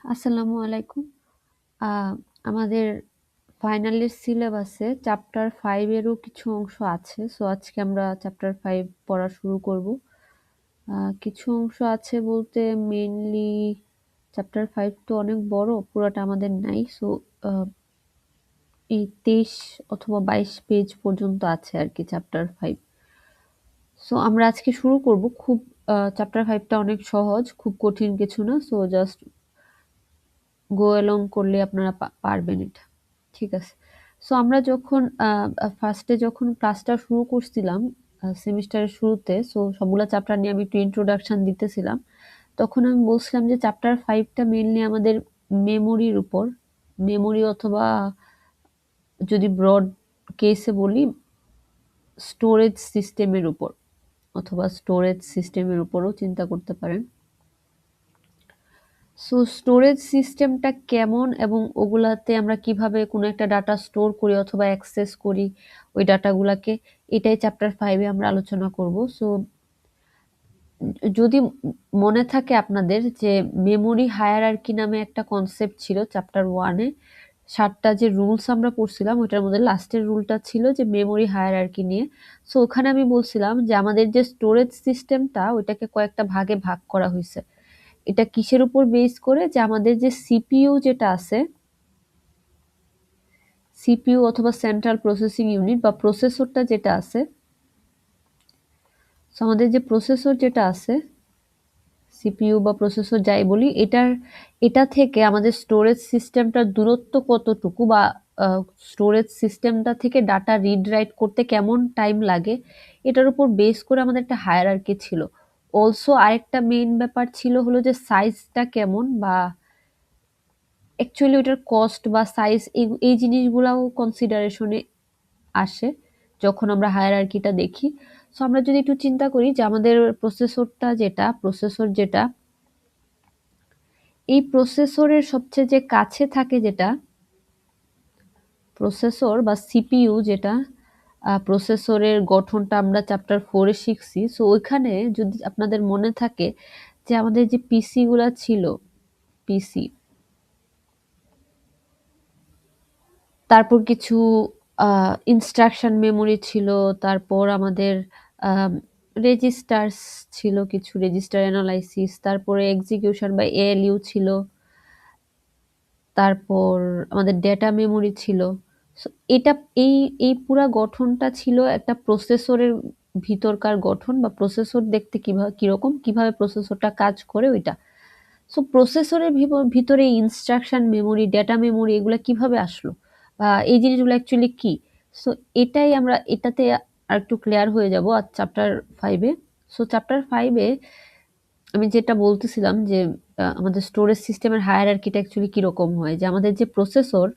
আসসালামু আলাইকুম। আ আমাদের ফাইনালের সিলেবাসে চ্যাপ্টার 5 এরও কিছু অংশ আছে। সো আজকে আমরা চ্যাপ্টার 5 পড়া শুরু করব। কিছু অংশ আছে বলতে মেইনলি চ্যাপ্টার 5 তো অনেক বড়, পুরাটা আমাদের নাই। সো আ এই 23 অথবা 22 পেজ পর্যন্ত আছে আরকি চ্যাপ্টার 5। সো আমরা আজকে শুরু করব। চ্যাপ্টার 5 টা অনেক সহজ, খুব কঠিন কিছু না। সো জাস্ট গো অ্যালং করলে আপনারা পারবেন এটা। ঠিক আছে। সো আমরা যখন ফার্স্টে যখন ক্লাসটা শুরু করছিলাম সেমিস্টারের শুরুতে, সো সবগুলা চ্যাপ্টার নিয়ে আমি একটু ইন্ট্রোডাকশন দিতেছিলাম। তখন আমি বলছিলাম যে চ্যাপ্টার 5 টা মেইনলি আমাদের মেমোরির উপর, মেমোরি অথবা যদি ব্রড কেসে বলি স্টোরেজ সিস্টেমের উপর অথবা স্টোরেজ সিস্টেমের উপরও চিন্তা করতে পারেন। সো স্টোরেজ সিস্টেমটা কেমন এবং ওগুলাতে আমরা কিভাবে কোনো একটা ডাটা স্টোর করি অথবা অ্যাক্সেস করি ওই ডাটাগুলাকে, এটাই চ্যাপ্টার 5 এ আমরা আলোচনা করব। সো যদি মনে থাকে আপনাদের যে মেমোরি হায়ারার্কি নামে একটা কনসেপ্ট ছিল চ্যাপ্টার 1 এ, 7টা যে রুলস আমরা পড়ছিলাম ওইটার মধ্যে লাস্টের রুলটা ছিল যে মেমোরি হায়ারার্কি নিয়ে। সো ওখানে আমি বলছিলাম যে আমাদের যে স্টোরেজ সিস্টেমটা ওইটাকে কয়েকটা ভাগে ভাগ করা হয়েছে। এটা কিসের উপর বেস করে, যে আমাদের যে সিপিইউ যেটা আছে, সিপিইউ অথবা সেন্ট্রাল প্রসেসিং ইউনিট বা প্রসেসরটা যেটা আছে, সো আমাদের যে প্রসেসর যেটা আছে, সিপিইউ বা প্রসেসর যাই বলি, এটা থেকে আমাদের স্টোরেজ সিস্টেমটার দূরত্ব কতটুকু বা স্টোরেজ সিস্টেমটা থেকে ডাটা রিড রাইট করতে কেমন টাইম লাগে, এটার উপর বেস করে আমাদের একটা হায়ারার্কি ছিল। অলসো আরেকটা মেইন ব্যাপার ছিল হলো যে সাইজটা কেমন, বা অ্যাকচুয়ালি ওটার কস্ট বা সাইজ, এই জিনিসগুলাও কনসিডারেশনে আসে যখন আমরা হায়ারার্কিটা দেখি। সো আমরা যদি একটু চিন্তা করি যে আমাদের প্রসেসর যেটা এই প্রসেসরের সবচেয়ে যে কাছে থাকে, যেটা প্রসেসর বা সিপিইউ, যেটা প্রসেসরের গঠনটা আমরা চ্যাপ্টার 4 এ শিখছি। সো ওইখানে যদি আপনাদের মনে থাকে যে আমাদের যে পিসি গুলা ছিল, পিসি, তারপর কিছু ইনস্ট্রাকশন মেমোরি ছিল, তারপর আমাদের রেজিস্টার্স ছিল, কিছু রেজিস্টার অ্যানালাইসিস, তারপরে এক্সিকিউশন বা এএলইউ ছিল, তারপর আমাদের ডেটা মেমোরি ছিল। সো এটা এই এই পুরা গঠনটা ছিল একটা প্রসেসরের ভিতরকার গঠন, বা প্রসেসর দেখতে কিরকম, কিভাবে প্রসেসরটা কাজ করে ওইটা। সো প্রসেসরের ভিতরে ইনস্ট্রাকশন মেমোরি, ডেটা মেমোরি, এগুলো কিভাবে আসলো, বা এই জিনিসগুলো অ্যাকচুয়ালি কি। সো এটাতে আর একটু ক্লিয়ার হয়ে যাব আর চ্যাপ্টার 5 এ। সো চ্যাপ্টার 5 এ আমি যেটা বলতেছিলাম যে আমাদের স্টোরেজ সিস্টেমের হায়ারার্কিটা অ্যাকচুয়ালি কিরকম হয়, যে আমাদের যে প্রসেসর,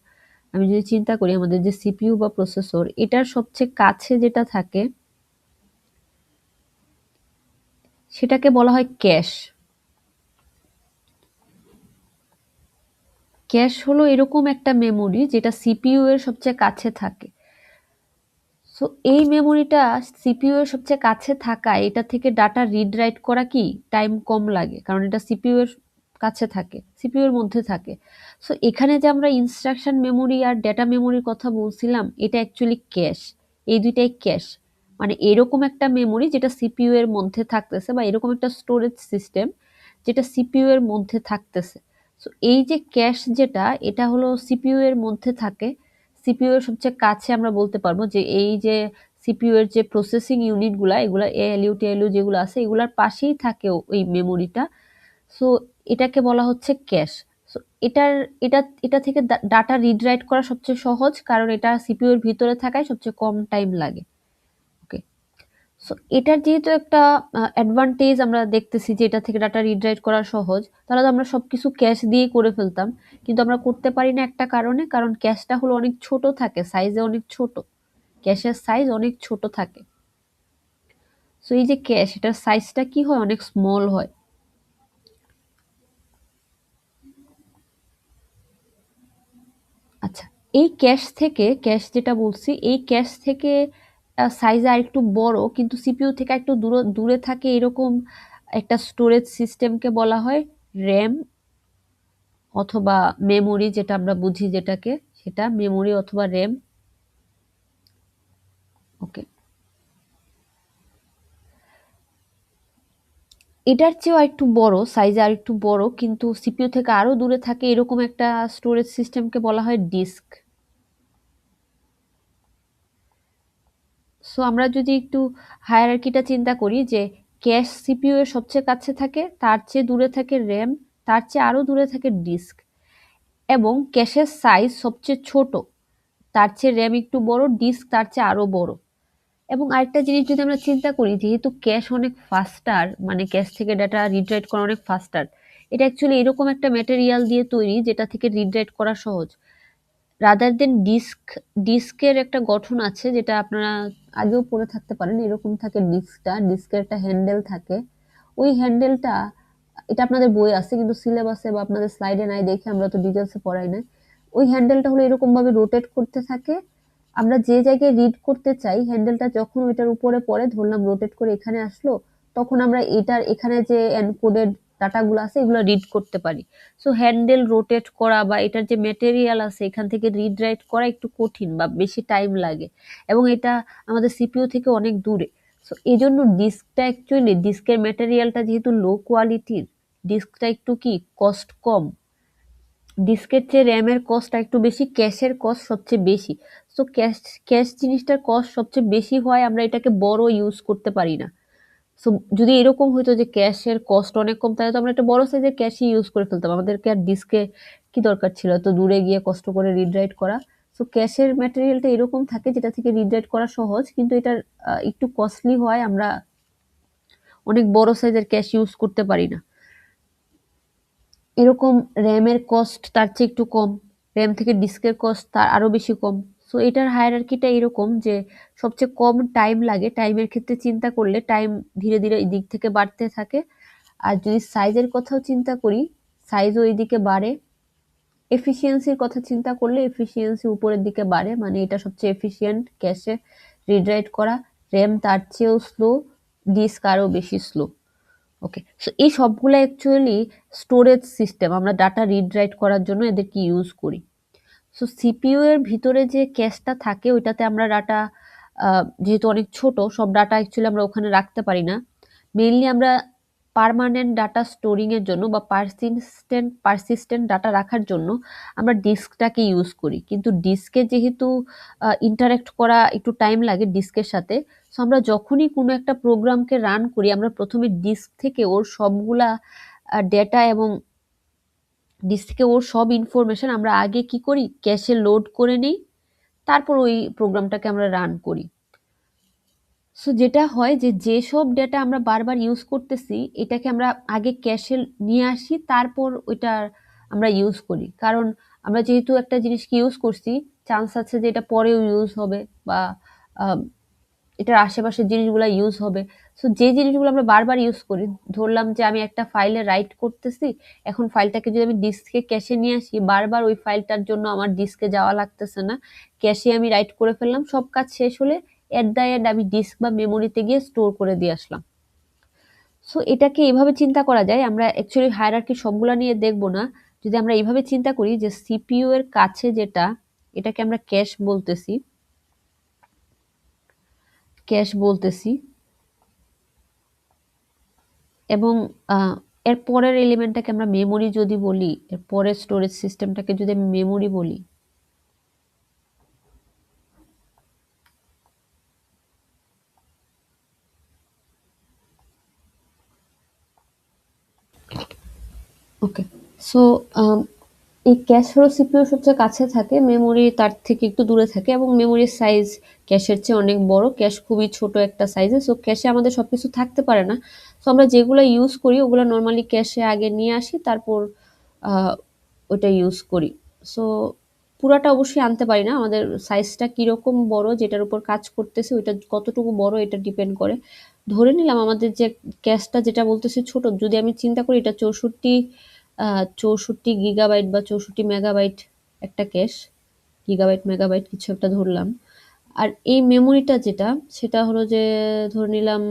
আমি যদি চিন্তা করি আমাদের যে সিপিইউ বা প্রসেসর, এটার সবচেয়ে কাছে যেটা থাকে সেটাকে বলা হয় ক্যাশ। ক্যাশ হলো এরকম একটা মেমোরি যেটা সিপিইউ এর সবচেয়ে কাছে থাকে। সো এই মেমোরিটা সিপিইউ এর সবচেয়ে কাছে থাকায় এটা থেকে ডাটা রিড রাইট করা কি টাইম কম লাগে, কারণ এটা সিপিইউ এর কাছে থাকে, সিপিইউ এর মধ্যে থাকে। সো এখানে যে আমরা ইনস্ট্রাকশন মেমোরি আর ডেটা মেমোরির কথা বলছিলাম, এটা অ্যাকচুয়ালি ক্যাশ। এই দুইটাই ক্যাশ, মানে এরকম একটা মেমোরি যেটা সিপিইউ এর মধ্যে থাকতেছে, বা এরকম একটা স্টোরেজ সিস্টেম যেটা সিপিইউ এর মধ্যে থাকতেছে। সো এই যে ক্যাশ যেটা, এটা হলো সিপিইউ এর মধ্যে থাকে, সিপিইউ এর সবচেয়ে কাছে। আমরা বলতে পারবো যে এই যে সিপিইউ এর যে প্রসেসিং ইউনিটগুলা, এগুলা এএলইউ টিএলইউ যেগুলো আছে, এগুলার পাশেই থাকে ওই মেমোরিটা। সো এটাকে বলা হচ্ছে ক্যাশ। সো এটার এটা এটা থেকে ডাটা রিড রাইট করা সবচেয়ে সহজ, কারণ এটা সিপিইউ এর ভিতরে থাকায় সবচেয়ে কম টাইম লাগে। ওকে। সো এটার যেহেতু একটা অ্যাডভান্টেজ আমরা দেখতেছি যে এটা থেকে ডাটা রিড রাইট করা সহজ, তাহলে তো আমরা সবকিছু ক্যাশ দিয়েই করে ফেলতাম। কিন্তু আমরা করতে পারি না একটা কারণে, কারণ ক্যাশটা হলো অনেক ছোট থাকে, সাইজে অনেক ছোট। ক্যাশের সাইজ অনেক ছোট থাকে। সো এই যে ক্যাশ, এটার সাইজটা কি হয়, অনেক স্মল হয়। আচ্ছা, এই ক্যাশ যেটা বলছি, এই ক্যাশ থেকে সাইজে আরেকটু বড় কিন্তু সিপিইউ থেকে একটু দূরে থাকে, এরকম একটা স্টোরেজ সিস্টেমকে বলা হয় র্যাম অথবা মেমোরি, যেটা আমরা বুঝি যেটাকে, সেটা মেমোরি অথবা র্যাম। ওকে, এটার চেয়েও একটু বড় সাইজে, আর একটু বড় কিন্তু সিপিইউ থেকে আরো দূরে থাকে, এরকম একটা স্টোরেজ সিস্টেমকে বলা হয় ডিস্ক। সো আমরা যদি একটু হায়ারার্কিটা চিন্তা করি, যে ক্যাশ সিপিইউ এর সবচেয়ে কাছে থাকে, তার চেয়ে দূরে থাকে র্যাম, তার চেয়ে আরো দূরে থাকে ডিস্ক, এবং ক্যাশের সাইজ সবচেয়ে ছোট, তার চেয়ে র্যাম একটু বড়, ডিস্ক তার চেয়ে আরো বড়। এবং আরেকটা জিনিস যদি আমরা চিন্তা করি, যেহেতু ক্যাশ অনেক ফাস্টার, মানে ক্যাশ থেকে ডাটা রিড রাইট করা অনেক ফাস্টার, এটা অ্যাকচুয়ালি এরকম একটা ম্যাটেরিয়াল দিয়ে তৈরি যেটা থেকে রিড রাইট করা সহজ, রাদার দেন ডিস্ক। ডিস্কের একটা গঠন আছে যেটা আপনারা আগেও পড়ে থাকতে পারেন, এরকম থাকে ডিস্কটা, ডিস্কের একটা হ্যান্ডেল থাকে, ওই হ্যান্ডেলটা, এটা আপনাদের বই আছে কিন্তু সিলেবাসে বা আপনাদের স্লাইডে নাই দেখে আমরা তো ডিটেলসে পড়াই না। ওই হ্যান্ডেলটা হলো এরকম ভাবে রোটেট করতে থাকে, আমরা যে জায়গায় রিড করতে চাই হ্যান্ডেলটা যখন ওইটার উপরে পড়ে, ধরলাম রোটেট করে এখানে আসলো, তখন আমরা এটার এখানে যে এনকোডেড ডাটাগুলো আছে এগুলো রিড করতে পারি। সো হ্যান্ডেল রোটেট করা বা এটার যে মেটেরিয়াল আছে এখান থেকে রিড রাইট করা একটু কঠিন বা বেশি টাইম লাগে, এবং এটা আমাদের সিপিইউ থেকে অনেক দূরে। সো এই জন্য ডিস্কটা অ্যাকচুয়ালি, ডিস্কের মেটেরিয়ালটা যেহেতু লো কোয়ালিটির, ডিস্কটা একটু কি কস্ট কম, ডিস্কের চেয়ে র্যামের কস্টটা একটু বেশি, ক্যাশের কস্ট সবচেয়ে বেশি। সো ক্যাশ, ক্যাশ জিনিসটার কস্ট সবচেয়ে বেশি হয়, আমরা এটাকে বড় ইউজ করতে পারি না। সো যদি এরকম হইতো যে ক্যাশের কস্ট অনেক কম, তাহলে তো আমরা একটা বড় সাইজের ক্যাশই ইউজ করে ফেলতাম, আমাদেরকে আর ডিস্কে কি দরকার ছিল এত দূরে গিয়ে কষ্ট করে রিড রাইট করা। সো ক্যাশের ম্যাটেরিয়ালটা এরকম থাকে যেটা থেকে রিড রাইট করা সহজ, কিন্তু এটা একটু কস্টলি হয়, আমরা অনেক বড় সাইজের ক্যাশ ইউজ করতে পারি না। এরকম র্যামের কস্ট তার চেয়ে একটু কম, র্যাম থেকে ডিস্কের কস্ট তার আরো বেশি কম। সো এটার হায়ারার্কিটা এরকম যে সবচেয়ে কম টাইম লাগে, টাইমের ক্ষেত্রে চিন্তা করলে টাইম ধীরে ধীরে এই দিক থেকে বাড়তে থাকে। আর যদি সাইজের কথাও চিন্তা করি, সাইজও এইদিকে বাড়ে। এফিসিয়েন্সির কথা চিন্তা করলে এফিসিয়েন্সি উপরের দিকে বাড়ে, মানে এটা সবচেয়ে এফিসিয়েন্ট ক্যাশে রিড রাইট করা, র্যাম তার চেয়েও স্লো, ডিস্ক আরও বেশি স্লো। ওকে, সো এই সবগুলো অ্যাকচুয়ালি স্টোরেজ সিস্টেম, আমরা ডাটা রিড রাইট করার জন্য এদেরকে ইউজ করি। সো সিপিইউ এর ভিতরে যে ক্যাশটা থাকে ওইটাতে আমরা ডাটা, যেহেতু অনেক ছোট, সব ডাটা অ্যাকচুয়ালি আমরা ওখানে রাখতে পারি না। মেইনলি আমরা পার্মানেন্ট ডাটা স্টোরিং এর জন্য বা পারসিস্টেন্ট ডাটা রাখার জন্য আমরা ডিস্কটাকে ইউজ করি, কিন্তু ডিস্কে যেহেতু ইন্টারাক্ট করা একটু টাইম লাগে ডিস্কের সাথে, সো আমরা যখনই কোনো একটা প্রোগ্রামকে রান করি, আমরা প্রথমে ডিস্ক থেকে ওর সবগুলা ডেটা এবং ডিস্ক থেকে ওর সব ইনফরমেশন আমরা আগে কি করি, ক্যাশে লোড করে নিই, তারপর ওই প্রোগ্রামটাকে আমরা রান করি। সো যেটা হয় যে যেসব ডেটা আমরা বারবার ইউজ করতেছি এটাকে আমরা আগে ক্যাশে নিয়ে আসি, তারপর ওইটা আমরা ইউজ করি, কারণ আমরা যেহেতু একটা জিনিসকে ইউজ করছি, চান্স আছে যে এটা পরেও ইউজ হবে বা আহ, এটার আশেপাশের জিনিসগুলো ইউজ হবে। সো যে জিনিসগুলো আমরা বারবার ইউজ করি, ধরলাম যে আমি একটা ফাইলে রাইট করতেছি, এখন ফাইলটাকে যদি আমি ডিস্ক থেকে ক্যাশে নিয়ে আসি, বারবার ওই ফাইলটার জন্য আমার ডিস্কে যাওয়া লাগতেছে না, ক্যাশে আমি রাইট করে ফেললাম, সব কাজ শেষ হলে এট দ্য এন্ড আমি ডিস্ক বা মেমোরিতে গিয়ে স্টোর করে দিয়ে আসলাম। সো এটাকে এভাবে চিন্তা করা যায়, আমরা অ্যাকচুয়ালি হায়ারার্কি সবগুলা নিয়ে দেখবো না, যদি আমরা এইভাবে চিন্তা করি যে সিপিইউ এর কাছে যেটা, এটাকে আমরা ক্যাশ বলতেছি, এবং এর পরের এলিমেন্টটাকে আমরা মেমোরি যদি বলি, এর পরের স্টোরেজ সিস্টেমটাকে যদি আমি মেমোরি বলি, ওকে। সো এই ক্যাশ হলো সিপিইউ সবচেয়ে কাছে থাকে, মেমোরি তার থেকে একটু দূরে থাকে, এবং মেমোরির সাইজ ক্যাশের চেয়ে অনেক বড়, ক্যাশ খুবই ছোট একটা সাইজে। সো ক্যাশে আমাদের সবকিছু থাকতে পারে না, সো আমরা যেগুলো ইউজ করি ওগুলো নর্মালি ক্যাশে আগে নিয়ে আসি, তারপর ওইটা ইউজ করি। সো পুরাটা অবশ্যই আনতে পারি না, আমাদের সাইজটা কিরকম বড় যেটার উপর কাজ করতেছে ওইটা কতটুকু বড় এটা ডিপেন্ড করে। ধরে নিলাম আমাদের যে ক্যাশটা যেটা বলতেছে ছোট, যদি আমি চিন্তা করি এটা 64 গিগাবাইট বা 64 মেগাবাইট একটা ক্যাশ, গিগাবাইট মেগাবাইট কিছু একটা ধরলাম, আর এই মেমোরিটা যেটা সেটা হলো যে ধরে নিলাম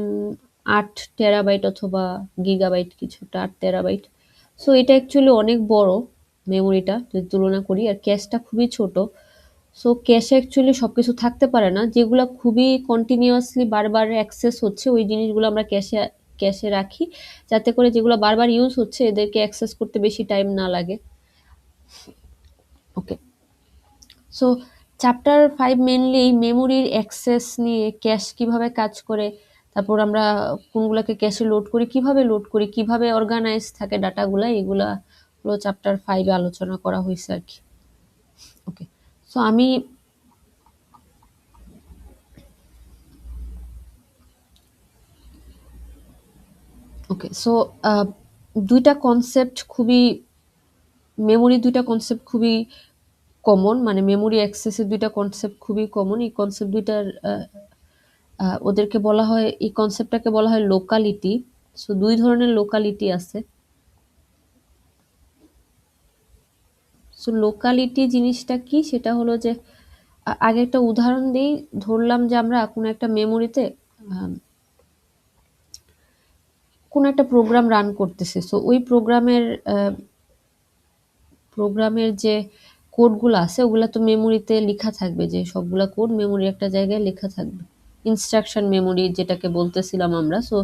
8 টেরাবাইট অথবা গিগাবাইট কিছু একটা, 8 টেরাবাইট। সো এটা অ্যাকচুয়ালি অনেক বড়, মেমোরিটা যদি তুলনা করি, আর ক্যাশটা খুবই ছোট। সো ক্যাশে অ্যাকচুয়ালি সবকিছু থাকতে পারে না, যেগুলা খুবই কন্টিনিউয়াসলি বারবার অ্যাক্সেস হচ্ছে ওই জিনিসগুলো আমরা ক্যাশে ক্যাশে রাখি, যাতে করে যেগুলো বারবার ইউজ হচ্ছে এদেরকে অ্যাক্সেস করতে বেশি টাইম না লাগে। ওকে, সো চ্যাপ্টার 5 মেনলি এই মেমোরির অ্যাক্সেস নিয়ে, ক্যাশ কিভাবে কাজ করে, তারপর আমরা কোনগুলোকে ক্যাশে লোড করি, কিভাবে অর্গানাইজ থাকে ডাটাগুলা, এগুলা হলো চ্যাপ্টার 5 এ আলোচনা করা হয়েছে আর কি। ওকে, সো আমি ওকে, সো দুইটা কনসেপ্ট খুবই, মেমোরি দুইটা কনসেপ্ট খুবই কমন, মানে মেমোরি অ্যাক্সেসের দুইটা কনসেপ্ট খুবই কমন। এই কনসেপ্ট দুইটার ওদেরকে বলা হয়, এই কনসেপ্টটাকে বলা হয় লোকালিটি। সো দুই ধরনের লোকালিটি আছে। সো লোকালিটি জিনিসটা কি, সেটা হলো যে আগে একটা উদাহরণ দিই। ধরলাম যে আমরা কোনো একটা মেমোরিতে কোনো একটা প্রোগ্রাম রান করতেছি। সো ওই প্রোগ্রামের যে কোডগুলো আছে ওগুলা তো মেমোরিতে লেখা থাকবে, যে সবগুলা কোড মেমোরি একটা জায়গায় লেখা থাকবে, ইনস্ট্রাকশন মেমোরি যেটাকে বলতেছিলাম আমরা। সো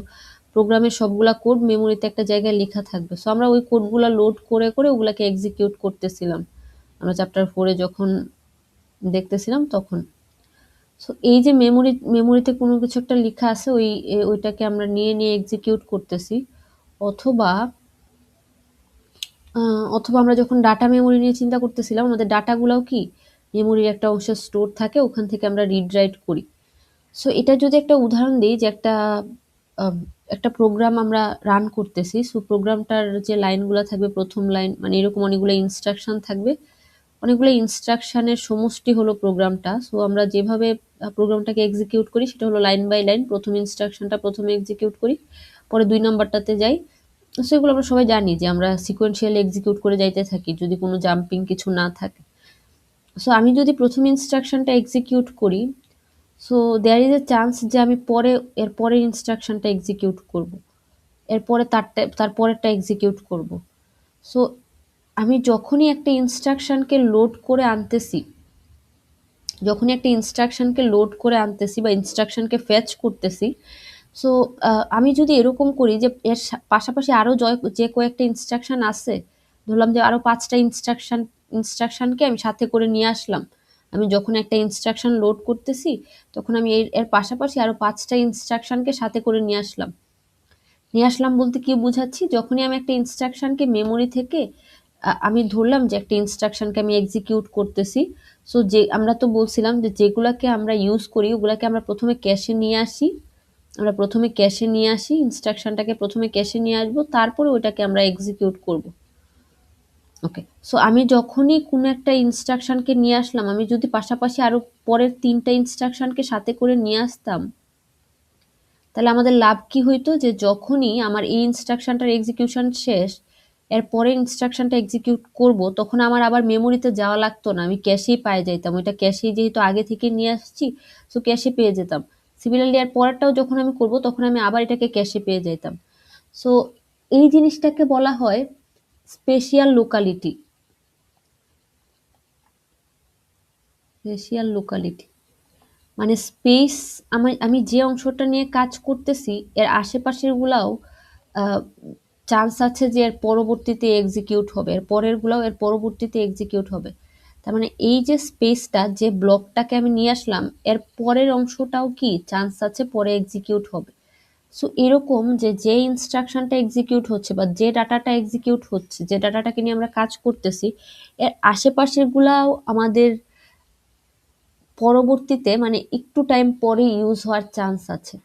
প্রোগ্রামের সবগুলা কোড মেমোরিতে একটা জায়গায় লেখা থাকবে। সো আমরা ওই কোডগুলা লোড করে করে ওগুলাকে এক্সিকিউট করতেছিলাম আমরা চ্যাপ্টার 4-এ যখন দেখতেছিলাম তখন। সো এই যে মেমোরিতে কোনো কিছু একটা লেখা আছে, ওইটাকে আমরা নিয়ে নিয়ে এক্সিকিউট করতেছি। অথবা অথবা আমরা যখন ডাটা মেমোরি নিয়ে চিন্তা করতেছিলাম, আমাদের ডাটাগুলাও কি মেমোরির একটা অংশে স্টোর থাকে, ওখান থেকে আমরা রিড রাইট করি। সো এটা যদি একটা উদাহরণ দিই, যে একটা প্রোগ্রাম আমরা রান করতেছি। সো প্রোগ্রামটার যে লাইনগুলো থাকবে, প্রথম লাইন মানে এরকম অনেকগুলো ইনস্ট্রাকশন থাকবে, অনেকগুলো ইনস্ট্রাকশনের সমষ্টি হলো প্রোগ্রামটা। সো আমরা যেভাবে প্রোগ্রামটাকে এক্সিকিউট করি সেটা হলো লাইন বাই লাইন, প্রথম ইনস্ট্রাকশনটা প্রথমে এক্সিকিউট করি, পরে 2 নাম্বারটাতে যাই। সো এগুলো আমরা সবাই জানি যে আমরা সিকোয়েন্সিয়ালি এক্সিকিউট করে যাইতে থাকি যদি কোনো জাম্পিং কিছু না থাকে। সো আমি যদি প্রথম ইনস্ট্রাকশনটা এক্সিকিউট করি, so there is a chance যে আমি এর পরের ইনস্ট্রাকশনটা এক্সিকিউট করব, এরপরে তার পরেরটা এক্সিকিউট করব। সো আমি যখনই একটা ইনস্ট্রাকশনকে লোড করে আনতেছি, বা ইনস্ট্রাকশনকে ফেচ করতেছি, সো আমি যদি এরকম করি যে এর পাশাপাশি আরো যে কয়েকটা ইনস্ট্রাকশন আছে, ধরলাম যে আরো 5টা ইনস্ট্রাকশনকে আমি সাথে করে নিয়ে আসলাম। আমি যখন একটা ইনস্ট্রাকশন লোড করতেছি, তখন আমি এর পাশাপাশি আরো 5টা ইনস্ট্রাকশনকে সাথে করে নিয়ে আসলাম বলতে কি বুঝাচ্ছি, যখনই আমি একটা ইনস্ট্রাকশনকে মেমোরি থেকে আমি ধরলাম যে একটা ইনস্ট্রাকশনকে আমি এক্সিকিউট করতেছি। সো যে আমরা তো বলছিলাম যে যেগুলাকে আমরা ইউজ করি ওগুলাকে আমরা প্রথমে ক্যাশে নিয়ে আসি, ইনস্ট্রাকশনটাকে প্রথমে ক্যাশে নিয়ে আসবো, তারপরে ওইটাকে আমরা এক্সিকিউট করব। ওকে, সো আমি যখনই কোনো একটা ইনস্ট্রাকশনকে নিয়ে আসলাম, আমি যদি পাশাপাশি আরো পরের 3টা ইনস্ট্রাকশনকে সাথে করে নিয়ে আসতাম, তাহলে আমাদের লাভ কি হইতো, যে যখনই আমার এই ইনস্ট্রাকশনটার এক্সিকিউশন শেষ, এর পরের ইনস্ট্রাকশনটা এক্সিকিউট করব, তখন আমার আবার মেমোরিতে যাওয়া লাগতো না, আমি ক্যাশেই পেয়ে যাইতাম। ওইটা ক্যাশেই যেহেতু আগে থেকে নিয়ে আসছি, সো ক্যাশে পেয়ে যেতাম। সিমিলারলি এর পরেরটাও যখন আমি করব, তখন আমি আবার এটাকে ক্যাশে পেয়ে যাইতাম। সো এই জিনিসটাকে বলা হয় স্পেশিয়াল লোকালিটি। মানে স্পেস, আমি যে অংশটা নিয়ে কাজ করতেছি এর আশেপাশের গুলাও চান্স আছে যে এর পরবর্তীতে এক্সিকিউট হবে, এর পরের গুলাও এর পরবর্তীতে এক্সিকিউট হবে। তার মানে এই যে স্পেসটা, যে ব্লকটাকে আমি নিয়ে আসলাম, এর পরের অংশটাও কি চান্স আছে পরে এক্সিকিউট হবে। সো এরকম যে ইনস্ট্রাকশনটা এক্সিকিউট হচ্ছে বা যে ডাটাটা এক্সিকিউট হচ্ছে, যে ডাটাটাকে নিয়ে আমরা কাজ করতেছি, এর আশেপাশের গুলাও আমাদের পরবর্তীতে মানে একটু টাইম পরে ইউজ হওয়ার চান্স আছে।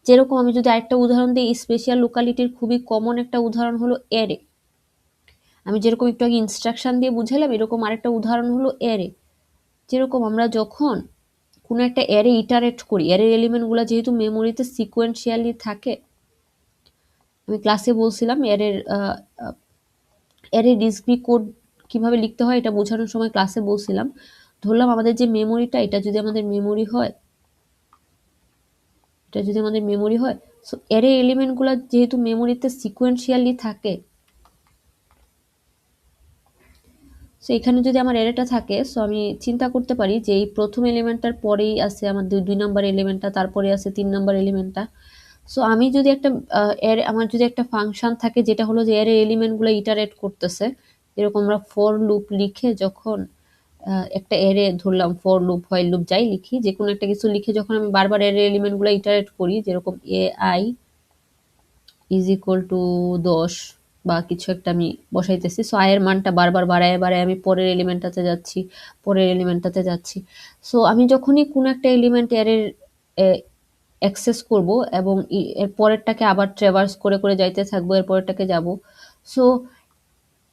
যেরকম আমি যদি আরেকটা উদাহরণ দিই, স্পেশাল লোকালিটির খুবই কমন একটা উদাহরণ হলো অ্যারে। আমি যেরকম একটু আগে ইনস্ট্রাকশন দিয়ে বুঝালাম, এরকম আরেকটা উদাহরণ হলো অ্যারে। যেরকম আমরা যখন কোনো একটা অ্যারে ইটারেট করি, অ্যারের এলিমেন্টগুলো যেহেতু মেমোরিতে সিকোয়েন্সিয়ালি থাকে, আমি ক্লাসে বলছিলাম অ্যারে ডিসক্রিট কোড কিভাবে লিখতে হয় এটা বোঝানোর সময় ক্লাসে বলছিলাম। ধরলাম আমাদের যে মেমোরিটা, এটা যদি আমাদের মেমোরি হয়, সো অ্যারে এলিমেন্টগুলো যেহেতু মেমোরিতে সিকোয়েন্সিয়ালি থাকে, সো এখানে যদি আমার অ্যারেটা থাকে, সো আমি চিন্তা করতে পারি যে এই প্রথম এলিমেন্টটার পরেই আছে আমার 2 নাম্বার এলিমেন্টটা, তারপরে আছে 3 নাম্বার এলিমেন্টটা। সো আমি যদি একটা অ্যারে, আমার যদি একটা ফাংশন থাকে যেটা হলো যে অ্যারে এলিমেন্টগুলো ইটারেট করতেছে, এরকম আমরা ফর লুপ লিখে যখন একটা অ্যারে ধরলাম, ফর লুপ হোয়াইল লুপ যাই লিখি, যে কোনো একটা কিছু লিখে যখন আমি বারবার অ্যারে এলিমেন্টগুলো ইটারেট করি, যেরকম ai ইজ ইকুয়াল টু 10 বা কিছু একটা আমি বসাইতেছি, সো আয়ের মানটা বারবার বাড়ায় বাড়ায় আমি পরের এলিমেন্টটাতে যাচ্ছি, পরের এলিমেন্টটাতে যাচ্ছি। সো আমি যখনই কোনো একটা এলিমেন্ট অ্যারের অ্যাক্সেস করব এবং এর পরেরটাকে আবার ট্রেভার্স করে করে যাইতে থাকবো, এর পরেরটাকে যাব। সো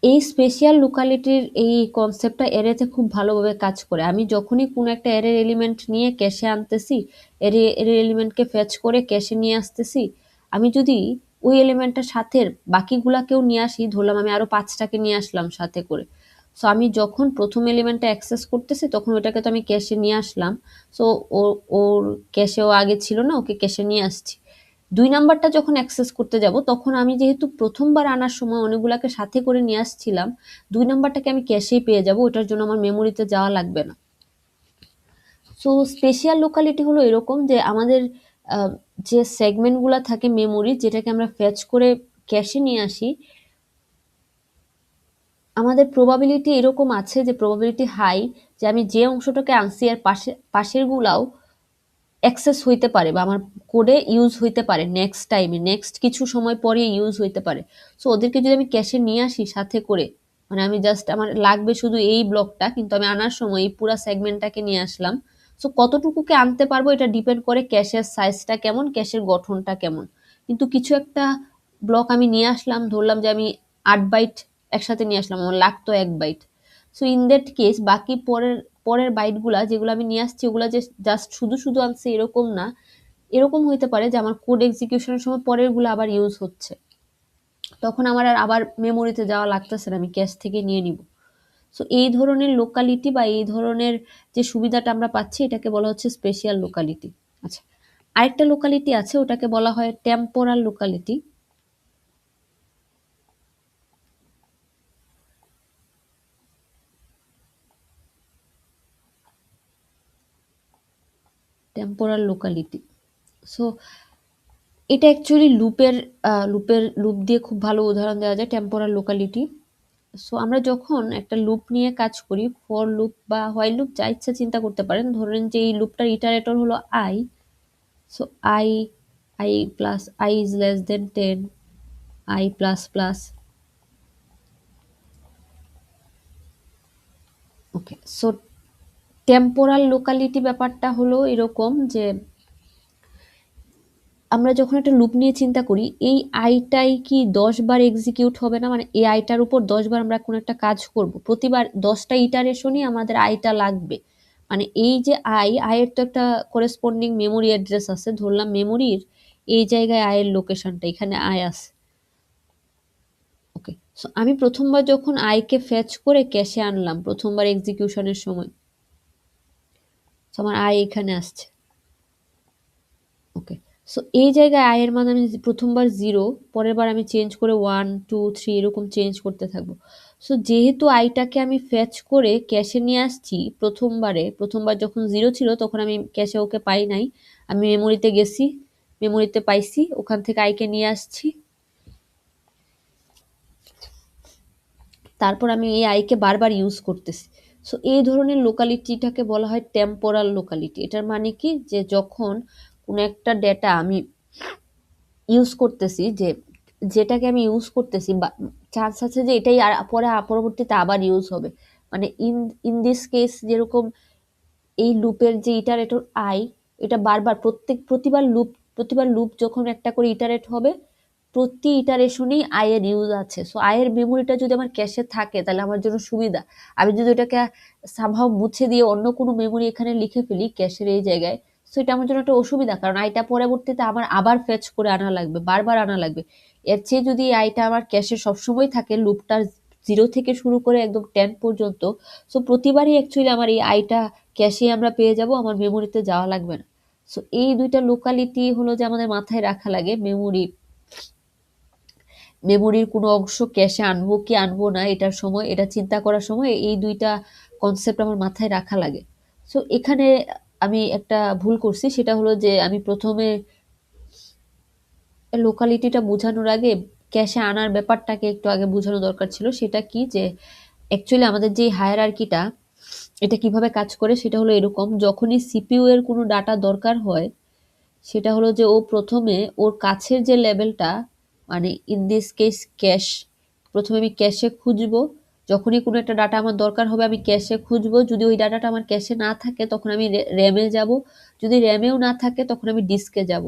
এই স্পেশাল লোকালিটির এই কনসেপ্টটা অ্যারেতে খুব ভালোভাবে কাজ করে। আমি যখনই কোনো একটা অ্যারের এলিমেন্ট নিয়ে ক্যাশে আনতেছি, অ্যারের এলিমেন্টকে ফেচ করে ক্যাশে নিয়ে আসতেছি, আমি যদি ওই এলিমেন্টটার সাথে বাকিগুলাকেও নিয়ে আসি, ধরলাম আমি আরো 5টাকে নিয়ে আসলাম সাথে করে, সো আমি যখন প্রথম এলিমেন্টটা অ্যাক্সেস করতেছি তখন ওটাকে তো আমি ক্যাশে নিয়ে আসলাম। সো ওর ক্যাশেও আগে ছিল না, ওকে ক্যাশে নিয়ে আসছি। 2 নাম্বারটা যখন অ্যাক্সেস করতে যাব তখন আমি যেহেতু প্রথমবার আনার সময় অনেকগুলাকে সাথে করে নিয়ে আসছিলাম, 2 নাম্বারটাকে আমি ক্যাশেই পেয়ে যাব, ওটার জন্য আমার মেমোরিতে যাওয়া লাগবে না। সো স্পেশাল লোকালিটি হলো এরকম যে আমাদের যে সেগমেন্টগুলো থাকে মেমোরি, যেটাকে আমরা ফেচ করে ক্যাশে নিয়ে আসি, আমাদের প্রবাবিলিটি এরকম আছে যে প্রবাবিলিটি হাই যে আমি যে অংশটাকে আনছি আর পাশের গুলাও অ্যাক্সেস হইতে পারে বা আমার কোডে ইউজ হইতে পারে নেক্সট টাইমে, নেক্সট কিছু সময় পরে ইউজ হইতে পারে। সো ওদেরকে যদি আমি ক্যাশে নিয়ে আসি সাথে করে, মানে আমি জাস্ট আমার লাগবে শুধু এই ব্লকটা, কিন্তু আমি আনার সময় এই পুরো সেগমেন্টটাকে নিয়ে আসলাম। সো কতটুকুকে আনতে পারবো এটা ডিপেন্ড করে ক্যাশের সাইজটা কেমন, ক্যাশের গঠনটা কেমন। কিন্তু কিছু একটা ব্লক আমি নিয়ে আসলাম, ধরলাম যে আমি 8 বাইট একসাথে নিয়ে আসলাম, আমার লাগতো 1 byte. So in that case বাকি পরের পরের বাইটগুলা যেগুলো আমি নিয়ে আসছি ওগুলা যে জাস্ট শুধু শুধু আনছে এরকম না, এরকম হইতে পারে যে আমার কোড এক্সিকিউশনের সময় পরের গুলো আবার ইউজ হচ্ছে, তখন আমার আর আবার মেমোরিতে যাওয়া লাগতেছে না, আমি ক্যাশ থেকে নিয়ে নিব। সো এই ধরনের লোকালিটি বা এই ধরনের যে সুবিধাটা আমরা পাচ্ছি এটাকে বলা হচ্ছে স্পেশাল লোকালিটি। আচ্ছা, আরেকটা লোকালিটি আছে, ওটাকে বলা হয় temporal locality. Temporal locality, so এটা অ্যাকচুয়ালি লুপ দিয়ে খুব ভালো উদাহরণ দেওয়া যায় টেম্পোরাল লোকালিটি। সো আমরা যখন একটা লুপ নিয়ে কাজ করি, ফর লুপ বা হোয়াইল লুপ যা ইচ্ছা চিন্তা করতে পারেন, ধরেন যে এই লুপটার ইটারেটর হলো I. So I I plus I is less than 10, I plus plus. Okay, so temporal locality ব্যাপারটা হলো এরকম যে আমরা যখন একটা লুপ নিয়ে চিন্তা করি, এই আইটাই কি 10 বার এক্সিকিউট হবে না, মানে এই আইটার উপর 10 বার আমরা কোনো একটা কাজ করব, প্রতিবার 10টা ইটারেশনই আমাদের আইটা লাগবে। মানে এই যে আয়ের তো একটা করেসপন্ডিং মেমোরি অ্যাড্রেস আছে, ধরলাম মেমোরির এই জায়গায় আয়ের লোকেশনটা, এখানে আয় আছে। ওকে, সো আমি প্রথমবার যখন আইকে ফেচ করে ক্যাশে আনলাম প্রথমবার এক্সিকিউশনের সময়, তো আমার আয় এখানে আসছে। ওকে, সো এই জায়গায় আয়ের মান আমি প্রথমবার 0, পরের বার আমি চেঞ্জ করে 1 2 3 এরকম চেঞ্জ করতে থাকবো। সো যেহেতু আইটাকে আমি ফেচ করে ক্যাশে নিয়ে আসছি প্রথমবার যখন 0 ছিল তখন আমি ক্যাশে ওকে পাই নাই, আমি মেমোরিতে গেছি, মেমোরিতে পাইছি, ওখান থেকে আইকে নিয়ে আসছি, তারপর আমি এই আইকে বারবার ইউজ করতেছি। সো এই ধরনের লোকালিটিটাকে বলা হয় টেম্পোরাল লোকালিটি। এটার মানে কি, যে যখন কোনো একটা ডেটা আমি ইউজ করতেছি, যেটাকে আমি ইউজ করতেছি বা চান্স আছে যে এটাই পরে পরবর্তীতে আবার ইউজ হবে, মানে ইন ইন দিস কেস যেরকম এই লুপের যে ইটারেটর আই, এটা বারবার প্রতিবার লুপ যখন একটা করে ইটারেট হবে, প্রতি ইটারেশনেই আয়ের ইউজ আছে। সো আয়ের মেমোরিটা যদি আমার ক্যাশে থাকে তাহলে আমার জন্য সুবিধা। আমি যদি ওটাকে সামহাও মুছে দিয়ে অন্য কোনো মেমোরি এখানে লিখে ফেলি ক্যাশের এই জায়গায়, সো এটা আমার জন্য একটা অসুবিধা, কারণ আইটা পরবর্তীতে আমার আবার ফেচ করে আনা লাগবে, বারবার আনা লাগবে। এর চেয়ে যদি আইটা আমার ক্যাশে সবসময় থাকে, লুপটার 0 থেকে শুরু করে একদম 10 পর্যন্ত, সো প্রতিবারই অ্যাকচুয়ালি আমার এই আইটা ক্যাশে আমরা পেয়ে যাব, আমার মেমোরিতে যাওয়া লাগবে না। সো এই দুইটা লোকালিটি হলো যে আমাদের মাথায় রাখা লাগে মেমোরি মেমোরির কোনো অংশ ক্যাশে আনবো কি আনবো না, এটার সময় এটা চিন্তা করার সময় এই দুইটা কনসেপ্ট আমার মাথায় রাখা লাগে। সো এখানে আমি একটা ভুল করছি, সেটা হলো যে আমি প্রথমে লোকালিটিটা বোঝানোর আগে ক্যাশে আনার ব্যাপারটাকে একটু আগে বোঝানো দরকার ছিল। সেটা কি যে অ্যাকচুয়ালি আমাদের যে হায়ারার্কিটা এটা কিভাবে কাজ করে সেটা হলো এরকম, যখনই সিপিইউ এর কোনো ডাটা দরকার হয় সেটা হলো যে ও প্রথমে ওর কাছের যে লেভেলটা, মানে ইন দিস কেস ক্যাশ, প্রথমে আমি ক্যাশে খুঁজবো। যখনই কোনো একটা ডাটা আমার দরকার হবে আমি ক্যাশে খুঁজবো, যদি ওই ডাটাটা আমার ক্যাশে না থাকে তখন আমি র্যামে যাব, যদি র্যামেও না থাকে তখন আমি ডিস্কে যাব।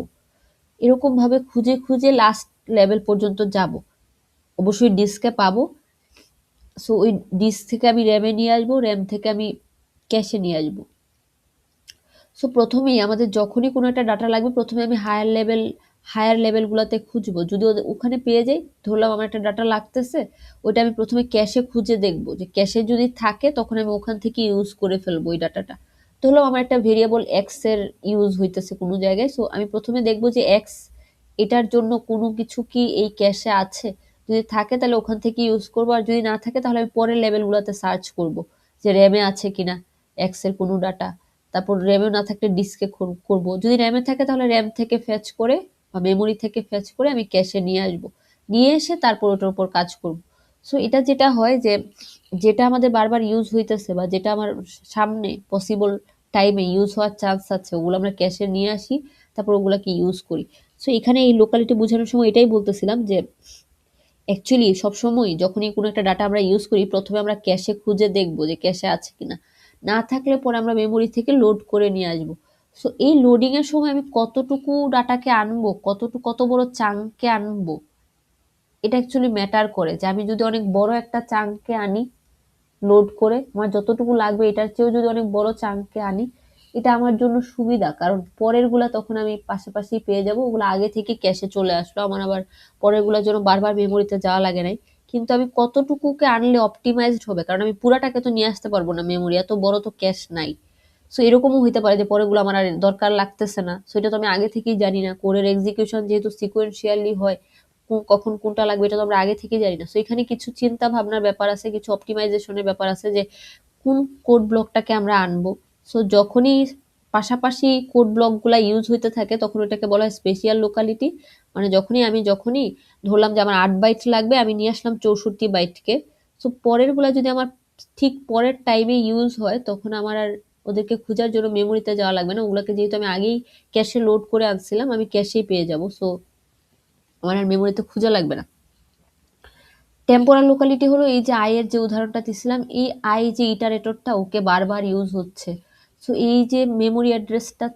এরকম ভাবে খুঁজে খুঁজে লাস্ট লেভেল পর্যন্ত যাব, অবশ্যই ডিস্কে পাবো। সো ওই ডিস্ক থেকে আমি র্যামে নিয়ে আসবো, র্যাম থেকে আমি ক্যাশে নিয়ে আসবো। সো প্রথমেই আমাদের যখনই কোনো একটা ডাটা লাগবে প্রথমে আমি হায়ার লেভেলগুলোতে খুঁজবো, যদি ওখানে পেয়ে যাই, ধরলাম আমার একটা ডাটা লাগতেছে, ওইটা আমি প্রথমে ক্যাশে খুঁজে দেখবো, যে ক্যাশে যদি থাকে তখন আমি ওখান থেকে ইউজ করে ফেলবো ওই ডাটাটা। ধরলাম আমার একটা ভেরিয়েবল এক্স এর ইউজ হইতেছে কোনো জায়গায়, সো আমি প্রথমে দেখবো যে এক্স এটার জন্য কোনো কিছু কি এই ক্যাশে আছে, যদি থাকে তাহলে ওখান থেকে ইউজ করবো, আর যদি না থাকে তাহলে আমি পরের লেভেলগুলোতে সার্চ করব যে র্যামে আছে কিনা এক্স এর কোনো ডাটা। তারপর র্যামে না থাকলে ডিস্কে করব, যদি র্যামে থাকে তাহলে র্যাম থেকে ফেচ করে বা মেমোরি থেকে ফেচ করে আমি ক্যাশে নিয়ে আসবো, নিয়ে এসে তারপর ওটার উপর কাজ করব। সো এটা যেটা হয় যে যেটা আমাদের বারবার ইউজ হইতেছে বা যেটা আমার সামনে পসিবল টাইমে ইউজ হওয়ার চান্স আছে ওগুলো আমরা ক্যাশে নিয়ে আসি, তারপর ওগুলাকে ইউজ করি। সো এখানে এই লোকালিটি বোঝানোর সময় এটাই বলতেছিলাম যে অ্যাকচুয়ালি সবসময় যখনই কোনো একটা ডাটা আমরা ইউজ করি প্রথমে আমরা ক্যাশে খুঁজে দেখবো যে ক্যাশে আছে কিনা, না থাকলে পরে আমরা মেমোরি থেকে লোড করে নিয়ে আসবো। সো এই লোডিং এর সময় আমি কতটুকু ডাটাকে আনবো, কত বড় চাঙ্ককে আনবো, এটা অ্যাকচুয়ালি ম্যাটার করে। যে আমি যদি অনেক বড় একটা চাঙ্ককে আনি লোড করে, আমার যতটুকু লাগবে এটার চেয়েও যদি অনেক বড় চাঙ্ককে আনি, এটা আমার জন্য সুবিধা, কারণ পরের গুলা তখন আমি পাশাপাশি পেয়ে যাব, ওগুলো আগে থেকে ক্যাশে চলে আসলো, আমার আবার পরের গুলার জন্য বারবার মেমোরিতে যাওয়া লাগে নাই। কিন্তু আমি কতটুকুকে আনলে অপটিমাইজড হবে, কারণ আমি পুরাটাকে তো নিয়ে আসতে পারবো না, মেমোরি এত বড় তো ক্যাশ নাই। সো এরকমও হইতে পারে যে পরেগুলো আমার আর দরকার লাগতেছে না, সো এটা তো আমি আগে থেকেই জানি না, কোডের এক্সিকিউশন যেহেতু সিকোয়েন্সিয়ালি হয়, কখন কোনটা লাগবে এটা তো আমরা আগে থেকেই জানি না। সো এখানে কিছু চিন্তা ভাবনার ব্যাপার আছে, কিছু অপটিমাইজেশনের ব্যাপার আছে যে কোন কোড ব্লকটাকে আমরা আনবো। সো যখনই পাশাপাশি কোড ব্লকগুলা ইউজ হইতে থাকে তখন ওটাকে বলা হয় স্পেশাল লোকালিটি। মানে যখনই ধরলাম যে আমার 8 বাইট লাগবে, আমি নিয়ে আসলাম 64 বাইটকে। সো পরের গুলা যদি আমার ঠিক পরের টাইমে ইউজ হয় তখন আমার আর ওদেরকে খোঁজার জন্য মেমোরিতে যাওয়া লাগবে না, ওগুলাকে যেহেতু আমি আগেই ক্যাশে লোড করে আনছিলাম আমি ক্যাশেই পেয়ে যাব। সো আমার আর মেমোরিতে খোঁজা লাগবে না। টেম্পোরাল লোকালিটি হলো এই যে আই এর যে উদাহরণটা দিছিলাম, এই আই যে ইটারেটরটা ওকে বারবার ইউজ হচ্ছে। সো এই যে মেমোরি অ্যাড্রেসটা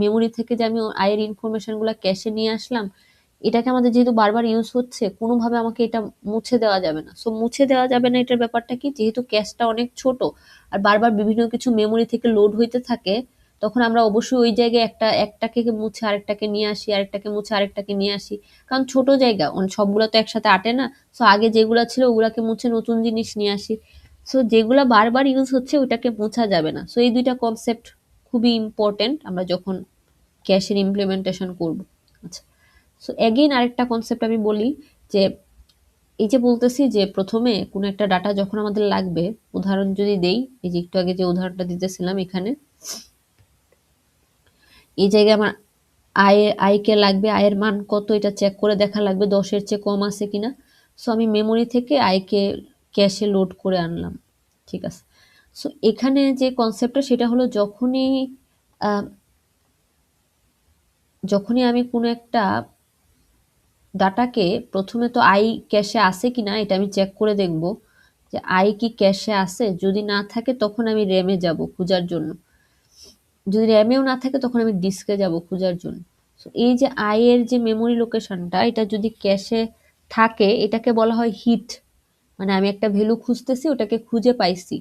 মেমোরি থেকে যে আমি আই এর ইনফরমেশনগুলো ক্যাশে নিয়ে আসলাম, এটাকে আমাদের যেহেতু বারবার ইউজ হচ্ছে কোনোভাবে আমাকে এটা মুছে দেওয়া যাবে না। সো মুছে দেওয়া যাবে না এটার ব্যাপারটা কি, যেহেতু ক্যাশটা অনেক ছোট আর বারবার বিভিন্ন কিছু মেমোরি থেকে লোড হইতে থাকে, তখন আমরা অবশ্যই ওই জায়গায় একটাকে মুছে আরেকটাকে নিয়ে আসি, আরেকটাকে মুছে আরেকটাকে নিয়ে আসি, কারণ ছোট জায়গা সবগুলো তো একসাথে আটে না। সো আগে যেগুলা ছিল ওগুলাকে মুছে নতুন জিনিস নিয়ে আসি। সো যেগুলা বারবার ইউজ হচ্ছে ওইটাকে মোছা যাবে না। সো এই দুইটা কনসেপ্ট খুবই ইম্পর্টেন্ট আমরা যখন ক্যাশের ইমপ্লিমেন্টেশন করব। আচ্ছা, সো এগেইন আরেকটা কনসেপ্ট আমি বলি যে এই যে বলতেছি যে প্রথমে কোনো একটা ডাটা যখন আমাদের লাগবে, উদাহরণ যদি দেই, এই যে একটু আগে যে উদাহরণটা দিতেছিলাম, এখানে এই জায়গায় আমার আয়কে লাগবে, আয়ের মান কত এটা চেক করে দেখা লাগবে 10-এর চেয়ে কম আছে কিনা। সো আমি মেমোরি থেকে আয়কে ক্যাশে লোড করে আনলাম, ঠিক আছে। সো এখানে যে কনসেপ্টটা সেটা হলো যখনই আমি কোনো একটা ডাটাকে প্রথমে তো আই ক্যাশে আছে কিনা এটা আমি চেক করে দেখব যে আই কি ক্যাশে আছে, যদি না থাকে তখন আমি র্যামে যাব খোঁজার জন্য, যদি র্যামেও না থাকে তখন আমি ডিস্কে যাব খোঁজার জন্য। সো এই যে আই এর যে মেমোরি লোকেশনটা এটা যদি ক্যাশে থাকে এটাকে বলা হয় হিট, মানে আমি একটা ভ্যালু খুঁজতেছি ওটাকে খুঁজে পাইছি,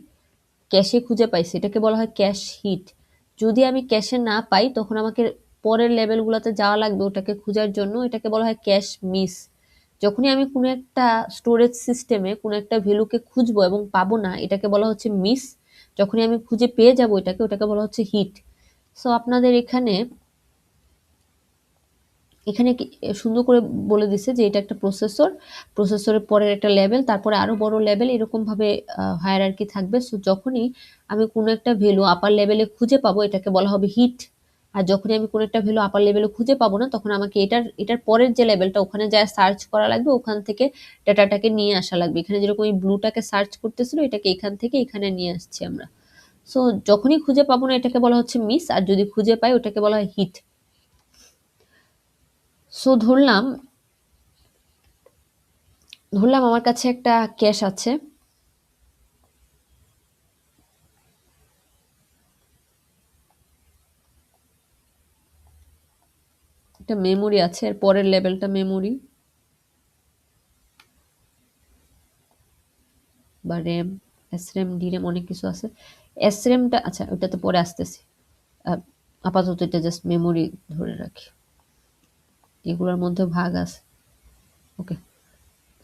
ক্যাশে খুঁজে পাইছি, এটাকে বলা হয় ক্যাশ হিট। যদি আমি ক্যাশে না পাই তখন আমাকে পরের লেভেলগুলোতে যাওয়া লাগবে ওটাকে খোঁজার জন্য, এটাকে বলা হয় ক্যাশ মিস। যখনই আমি কোনো একটা স্টোরেজ সিস্টেমে কোনো একটা ভ্যালুকে খুঁজবো এবং পাবো না এটাকে বলা হচ্ছে মিস, যখনই আমি খুঁজে পেয়ে যাবো ওটাকে বলা হচ্ছে হিট। সো আপনাদের এখানে এখানে সুন্দর করে বলে দিছে যে এটা একটা প্রসেসর, প্রসেসরের পরের একটা লেভেল, তারপরে আরো বড় লেভেল, এরকম ভাবে হায়ারার্কি থাকবে। সো যখনই আমি কোনো একটা ভ্যালু আপার লেভেলে খুঁজে পাবো এটাকে বলা হবে হিট, আর যখনই আমি কোনো একটা ভ্যালু আপার লেভেলে খুঁজে পাবো না তখন আমাকে এটার পরের যে লেভেলটা ওখানে যায় সার্চ করা লাগবে, ওখান থেকে ডাটাটাকে নিয়ে আসা লাগবে। এখানে যেরকম এই ব্লুটাকে সার্চ করতেছিল এটাকে এখান থেকে এখানে নিয়ে আসছি আমরা। সো যখনই খুঁজে পাবো না এটাকে বলা হচ্ছে মিস, আর যদি খুঁজে পাই ওটাকে বলা হয় হিট। সো ধরলাম আমার কাছে একটা ক্যাশ আছে, একটা মেমোরি আছে, এর পরের লেভেলটা মেমোরি বা র্যাম, এসরেম, ডিরেম, অনেক কিছু আছে। এসরেমটা আচ্ছা ওটাতে পরে আসতেছি, আপাতত এটা জাস্ট মেমোরি ধরে রাখি, এগুলোর মধ্যে ভাগ আছে। ওকে,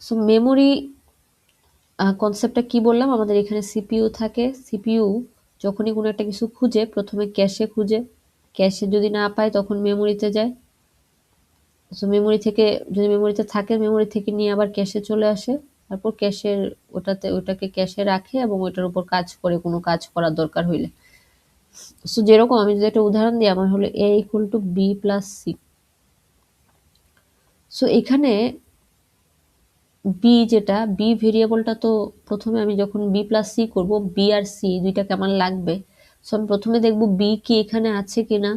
সো মেমোরি কনসেপ্টটা কি বললাম, আমাদের এখানে সিপিইউ থাকে। সিপিইউ যখনই কোনো একটা কিছু খুঁজে প্রথমে ক্যাশে খুঁজে, ক্যাশে যদি না পায় তখন মেমোরিতে যায়। সো মেমোরি থেকে যদি মেমোরিতে থাকে মেমোরি থেকে নিয়ে আবার ক্যাশে চলে আসে, তারপর ক্যাশের ওটাকে ক্যাশে রাখে এবং ওটার উপর কাজ করে কোনো কাজ করার দরকার হইলে। সো যেরকম আমি যদি একটা উদাহরণ দিই, আমার হলো a equal to B plus C. So এখানে বি যেটা বি ভেরিয়েবলটা, তো প্রথমে আমি যখন বি প্লাস সি করবো, বি আর সি দুইটাকে আমার লাগবে। সো আমি প্রথমে দেখবো বি কি এখানে আছে কিনা,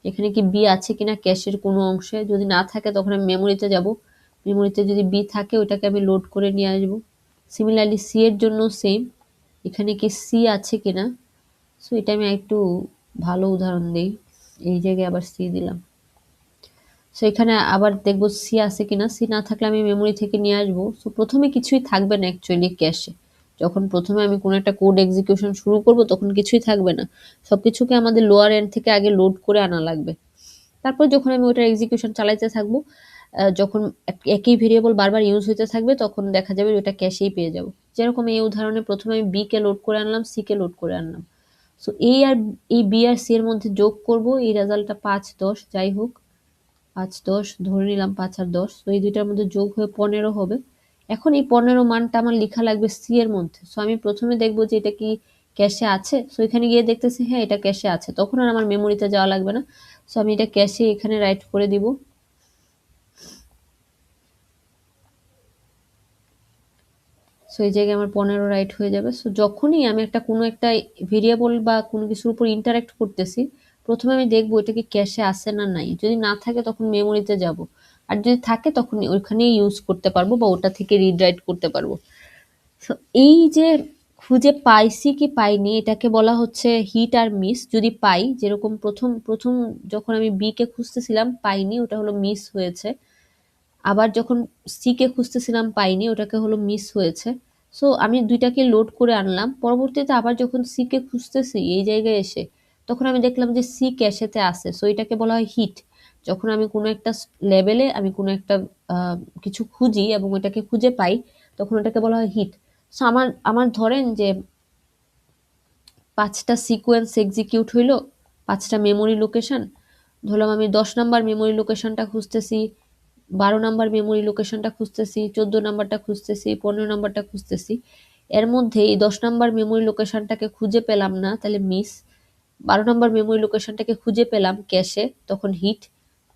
এখানে কি বি আছে কিনা ক্যাশের কোনো অংশে। যদি না থাকে তখন আমি মেমোরিতে যাব, মেমোরিতে যদি বি থাকে ওইটাকে আমি লোড করে নিয়ে আসবো। সিমিলারলি সি এর জন্য সেম, এখানে কি সি আছে কিনা। সো এটা আমি একটু ভালো উদাহরণ দিই, এই জায়গায় আবার সি দিলাম। সো এখানে আবার দেখবো সি আছে কিনা, সি না থাকলে আমি মেমোরি থেকে নিয়ে আসবো। সো প্রথমে কিছুই থাকবে না অ্যাকচুয়ালি ক্যাশে, যখন প্রথমে আমি কোনো একটা কোড এক্সিকিউশন শুরু করব তখন কিছুই থাকবে না, সবকিছুকে আমাদের লোয়ার এন্ড থেকে আগে লোড করে আনা লাগবে। তারপর যখন আমি ওটার এক্সিকিউশন চালাইতে থাকবো, যখন একই ভেরিয়েবল বারবার ইউজ হইতে থাকবে তখন দেখা যাবে ওটা ক্যাশেই পেয়ে যাব। যেরকম এই উদাহরণে প্রথমে আমি বি কে লোড করে আনলাম, সি কে লোড করে আনলাম। সো এই বি আর সি এর মধ্যে যোগ করব, এই রেজাল্টটা 5 10 যাই হোক, 5 10 ধরে নিলাম, 5 আর 10, তো এই দুইটার মধ্যে যোগ হয়ে 15 হবে। এখন এই 15 মানটা আমার লেখা লাগবে সি এর মধ্যে। সো আমি প্রথমে দেখবো যে এটা কি ক্যাশে আছে। সো এখানে গিয়ে দেখতেছি হ্যাঁ এটা ক্যাশে আছে, তখন আর আমার মেমোরিতে যাওয়া লাগবে না। সো আমি এটা ক্যাশে এখানে রাইট করে দিব। সো এই জায়গায় আমার 15 রাইট হয়ে যাবে। সো যখনই আমি কোনো একটা ভেরিয়েবল বা কোনো কিছুর উপর ইন্টারাক্ট করতেছি, প্রথমে আমি দেখবো এটা কি ক্যাশে আছে না নাই। যদি না থাকে তখন মেমোরিতে যাব, আর যদি থাকে তখন ওইখানেই ইউজ করতে পারবো বা ওটা থেকে রিড রাইট করতে পারবো। সো এই যে খুঁজে পাইছি কি পাইনি এটাকে বলা হচ্ছে হিট আর মিস। যদি পাই, যেরকম প্রথম প্রথম যখন আমি বি কে খুঁজতেছিলাম পাইনি, ওটা হলো মিস হয়েছে। আবার যখন সি কে খুঁজতেছিলাম পাইনি, ওটাকে হলো মিস হয়েছে। সো আমি দুইটাকে লোড করে আনলাম, পরবর্তীতে আবার যখন সি কে খুঁজতেছি এই জায়গায় এসে, তখন আমি দেখলাম যে সি ক্যাশেতে আছে। সো এটাকে বলা হয় হিট। যখন আমি কোনো একটা লেভেলে আমি কোনো একটা কিছু খুঁজি এবং ওটাকে খুঁজে পাই তখন ওটাকে বলা হয় হিট। সো আমার আমার ধরেন যে 5টা সিকোয়েন্স এক্সিকিউট হইলো, 5টা মেমোরি লোকেশন। ধরলাম আমি 10 নাম্বার মেমোরি লোকেশনটা খুঁজতেছি, 12 নাম্বার মেমোরি লোকেশনটা খুঁজতেছি, 14 নাম্বারটা খুঁজতেছি, 15 নাম্বারটা খুঁজতেছি। এর মধ্যে এই 10 নাম্বার মেমোরি লোকেশনটাকে খুঁজে পেলাম না, তাহলে মিস। 12 নাম্বার মেমোরি লোকেশনটাকে খুঁজে পেলাম ক্যাশে, তখন হিট।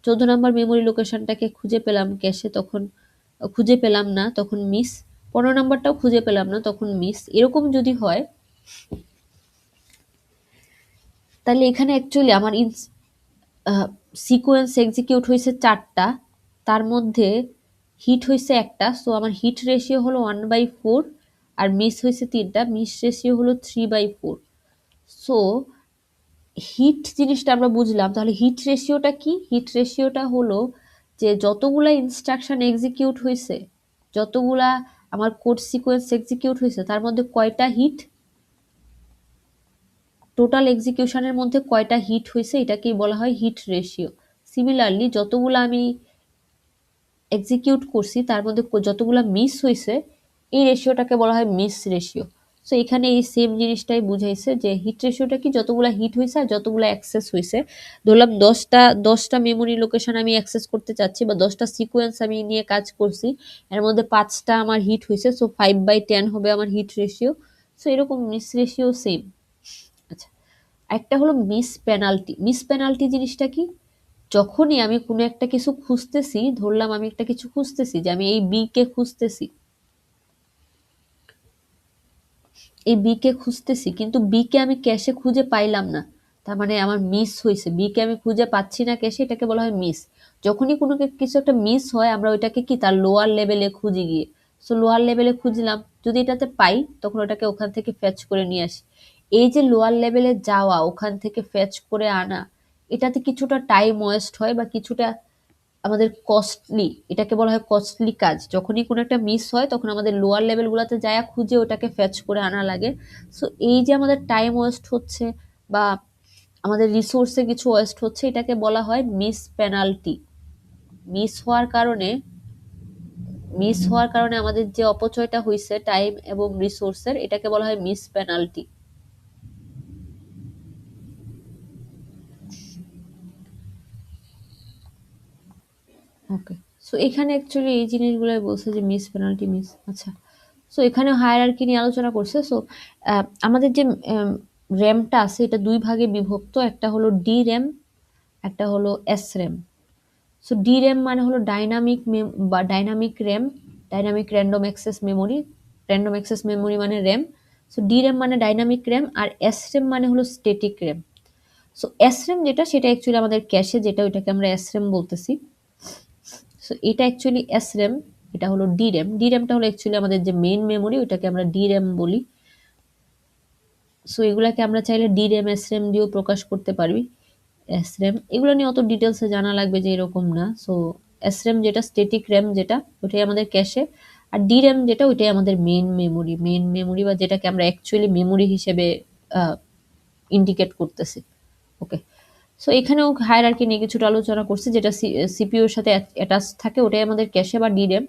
14 নাম্বার মেমোরি লোকেশনটাকে খুঁজে পেলাম ক্যাশে, তখন খুঁজে পেলাম না, তখন মিস। 15 নাম্বারটাও খুঁজে পেলাম না, তখন মিস। এরকম যদি হয় তাহলে এখানে অ্যাকচুয়ালি আমার সিকোয়েন্স এক্সিকিউট হয়েছে 4টা, তার মধ্যে হিট হয়েছে একটা। সো আমার হিট রেশিও হলো 1/4, আর মিস হয়েছে 3টা, মিস রেশিও হলো 3/4। সো হিট জিনিসটা আমরা বুঝলাম, তাহলে হিট রেশিওটা কি? হিট রেশিওটা হলো যে যতগুলা ইনস্ট্রাকশন এক্সিকিউট হয়েছে, যতগুলা আমার কোড সিকোয়েন্স এক্সিকিউট হয়েছে তার মধ্যে কয়টা হিট, টোটাল এক্সিকিউশনের মধ্যে কয়টা হিট হয়েছে এটাকেই বলা হয় হিট রেশিও। সিমিলারলি যতগুলো আমি এক্সিকিউট করছি তার মধ্যে যতগুলো মিস হয়েছে এই রেশিওটাকে বলা হয় মিস রেশিও। সো এখানে এই সেম জিনিসটাই বুঝাইছে যে হিট রেশিওটা কি, যতগুলা হিট হয়েছে আর যতগুলা অ্যাক্সেস হয়েছে। ধরলাম 10টা মেমোরি লোকেশন আমি অ্যাক্সেস করতে চাচ্ছি, বা 10টা সিকোয়েন্স আমি নিয়ে কাজ করছি, এর মধ্যে 5টা আমার হিট হয়েছে, সো 5/10 হবে আমার হিট রেশিও। সো এরকম মিস রেশিও সেম। আচ্ছা, একটা হলো মিস পেনাল্টি। মিস পেনাল্টি জিনিসটা কি, যখনই আমি কোনো একটা কিছু খুঁজতেছি, ধরলাম আমি একটা কিছু খুঁজতেছি, যে আমি এই বি কে খুঁজতেছি, এই বি কে খুঁজতেছি, কিন্তু বি কে আমি ক্যাশে খুঁজে পাইলাম না, তার মানে আমার মিস হয়েছে। বি কে আমি খুঁজে পাচ্ছি না ক্যাশে, এটাকে বলা হয় মিস। যখনই কোনো কিছু একটা মিস হয়, আমরা ওইটাকে কি তার লোয়ার লেভেলে খুঁজি গিয়ে। সো লোয়ার লেভেলে খুঁজলাম, যদি এটাতে পাই তখন ওটাকে ওখান থেকে ফেচ করে নিয়ে আসি। এই যে লোয়ার লেভেলে যাওয়া, ওখান থেকে ফেচ করে আনা, এটাতে কিছুটা টাইম ওয়েস্ট হয় বা কিছুটা আমাদের কস্টলি, এটাকে বলা হয় কস্টলি কাজ। যখনই কোনো একটা মিস হয় তখন আমাদের লোয়ার লেভেল গুলাতে যায় খুঁজে ওটাকে ফেচ করে আনা লাগে। সো এই যে আমাদের টাইম ওয়েস্ট হচ্ছে বা আমাদের রিসোর্সে কিছু ওয়েস্ট হচ্ছে, এটাকে বলা হয় মিস পেনাল্টি। মিস হওয়ার কারণে মিস হওয়ার কারণে আমাদের যে অপচয়টা হয়েছে টাইম এবং রিসোর্সের, এটাকে বলা হয় মিস পেনাল্টি। ওকে, সো এখানে অ্যাকচুয়ালি এই জিনিসগুলোই বলছে যে মিস পেনাল্টি মিস। আচ্ছা, সো এখানে হায়ারার্কি নিয়ে আলোচনা করছে। সো আমাদের যে র্যামটা আছে এটা দুই ভাগে বিভক্ত, একটা হলো ডি র্যাম, একটা হলো S RAM. So D RAM মানে হলো ডাইনামিক বা dynamic RAM, dynamic random access memory. Random access memory মানে র্যাম। সো ডি র্যাম মানে ডাইনামিক র্যাম, আর এস র্যাম মানে হলো static RAM. So S RAM যেটা, সেটা অ্যাকচুয়ালি আমাদের ক্যাশে, যেটা ওইটাকে আমরা এস র্যাম বলতেছি। সো এটা অ্যাকচুয়ালি এস র্যাম, এটা হলো ডি র্যাম। ডি র্যামটা হলো অ্যাকচুয়ালি আমাদের যে মেইন মেমোরি, ওইটাকে আমরা ডি র্যাম বলি। সো এগুলাকে আমরা চাইলে ডি র্যাম এস র্যাম দিয়েও প্রকাশ করতে পারি। এস র্যাম এগুলো নিয়ে অত ডিটেলসে জানা লাগবে যে এরকম না। সো এস র্যাম যেটা স্ট্যাটিক র্যাম, যেটা ওইটাই আমাদের ক্যাশে, আর ডি র্যাম যেটা ওইটাই আমাদের মেইন মেমোরি বা যেটাকে আমরা অ্যাকচুয়ালি মেমোরি হিসেবে ইন্ডিকেট করতেছি। ওকে, সো এখানেও হায়ারার্কি নিয়ে কিছুটা আলোচনা করছি, যেটা সিপিইউর সাথে অ্যাটাচ থাকে, ওটাই আমাদের ক্যাশে বা ডি র্যাম।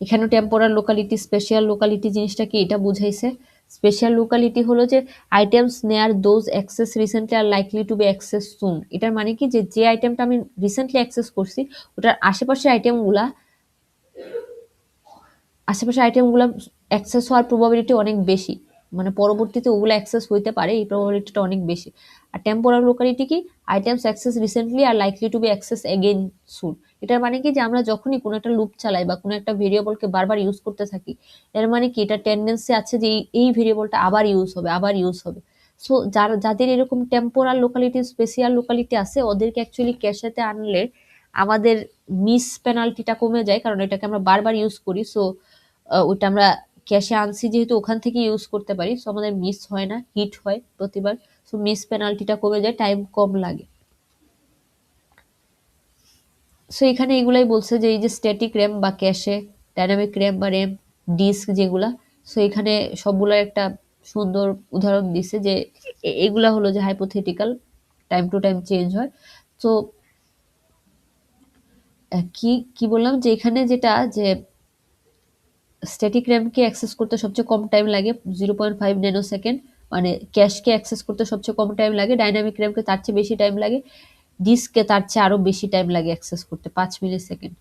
এখানেও টেম্পোরাল লোকালিটি, স্পেশাল লোকালিটি জিনিসটা কি এটা বুঝাইছে। স্পেশাল লোকালিটি হলো যে items near those access recently are likely to be access soon. এটার মানে কি, যে যে আইটেমটা আমি রিসেন্টলি অ্যাক্সেস করছি, ওটার আশেপাশের আইটেমগুলা অ্যাক্সেস হওয়ার প্রবাবিলিটি অনেক বেশি, মানে পরবর্তীতে ওগুলো অ্যাক্সেস হইতে পারে, এই প্রবাবিলিটিটা অনেক বেশি। আর টেম্পোরাল লোকালিটি কি, items access recently are likely to be access again soon. এটার মানে কি, যে আমরা যখনই কোনো একটা লুপ চালাই বা কোনো একটা ভেরিয়েবলকে বারবার ইউজ করতে থাকি, এর মানে কি এটা টেন্ডেন্সি আছে যে এই ভেরিয়েবলটা আবার ইউজ হবে। সো যাদের এরকম টেম্পোরাল লোকালিটি, স্পেশাল লোকালিটি আছে, ওদেরকে অ্যাকচুয়ালি ক্যাশেতে আনলে আমাদের মিস পেনাল্টিটা কমে যায়, কারণ এটাকে আমরা বারবার ইউজ করি। সো ওইটা আমরা ক্যাশে আনছি যেহেতু, ওখান থেকে ইউজ করতে পারি, সো আমাদের মিস হয় না, হিট হয় প্রতিবার। সো মিস পেনাল্টিটা কমে যায়, টাইম কম লাগে। সো এখানে এগুলাই বলছে যে এই যে স্ট্যাটিক র্যাম বা ক্যাশে, ডাইনামিক র্যাম বা র্যাম, ডিস্ক যেগুলা, সো এখানে সবগুলোর একটা সুন্দর উদাহরণ দিছে যে এগুলা হলো যে hypothetical, time to time change হয়। তো কি কি বললাম, যে এখানে যেটা, যে স্ট্যাটিক র্যামকে অ্যাক্সেস করতে সবচেয়ে কম টাইম লাগে 0.5 ন্যানো সেকেন্ড, মানে ক্যাশকে অ্যাক্সেস করতে সবচেয়ে কম টাইম লাগে, ডাইনামিক র্যামকে তার চেয়ে বেশি টাইম লাগে, ডিস্ককে তার চেয়ে আরো বেশি টাইম লাগে অ্যাক্সেস করতে, 5 মিলি সেকেন্ড।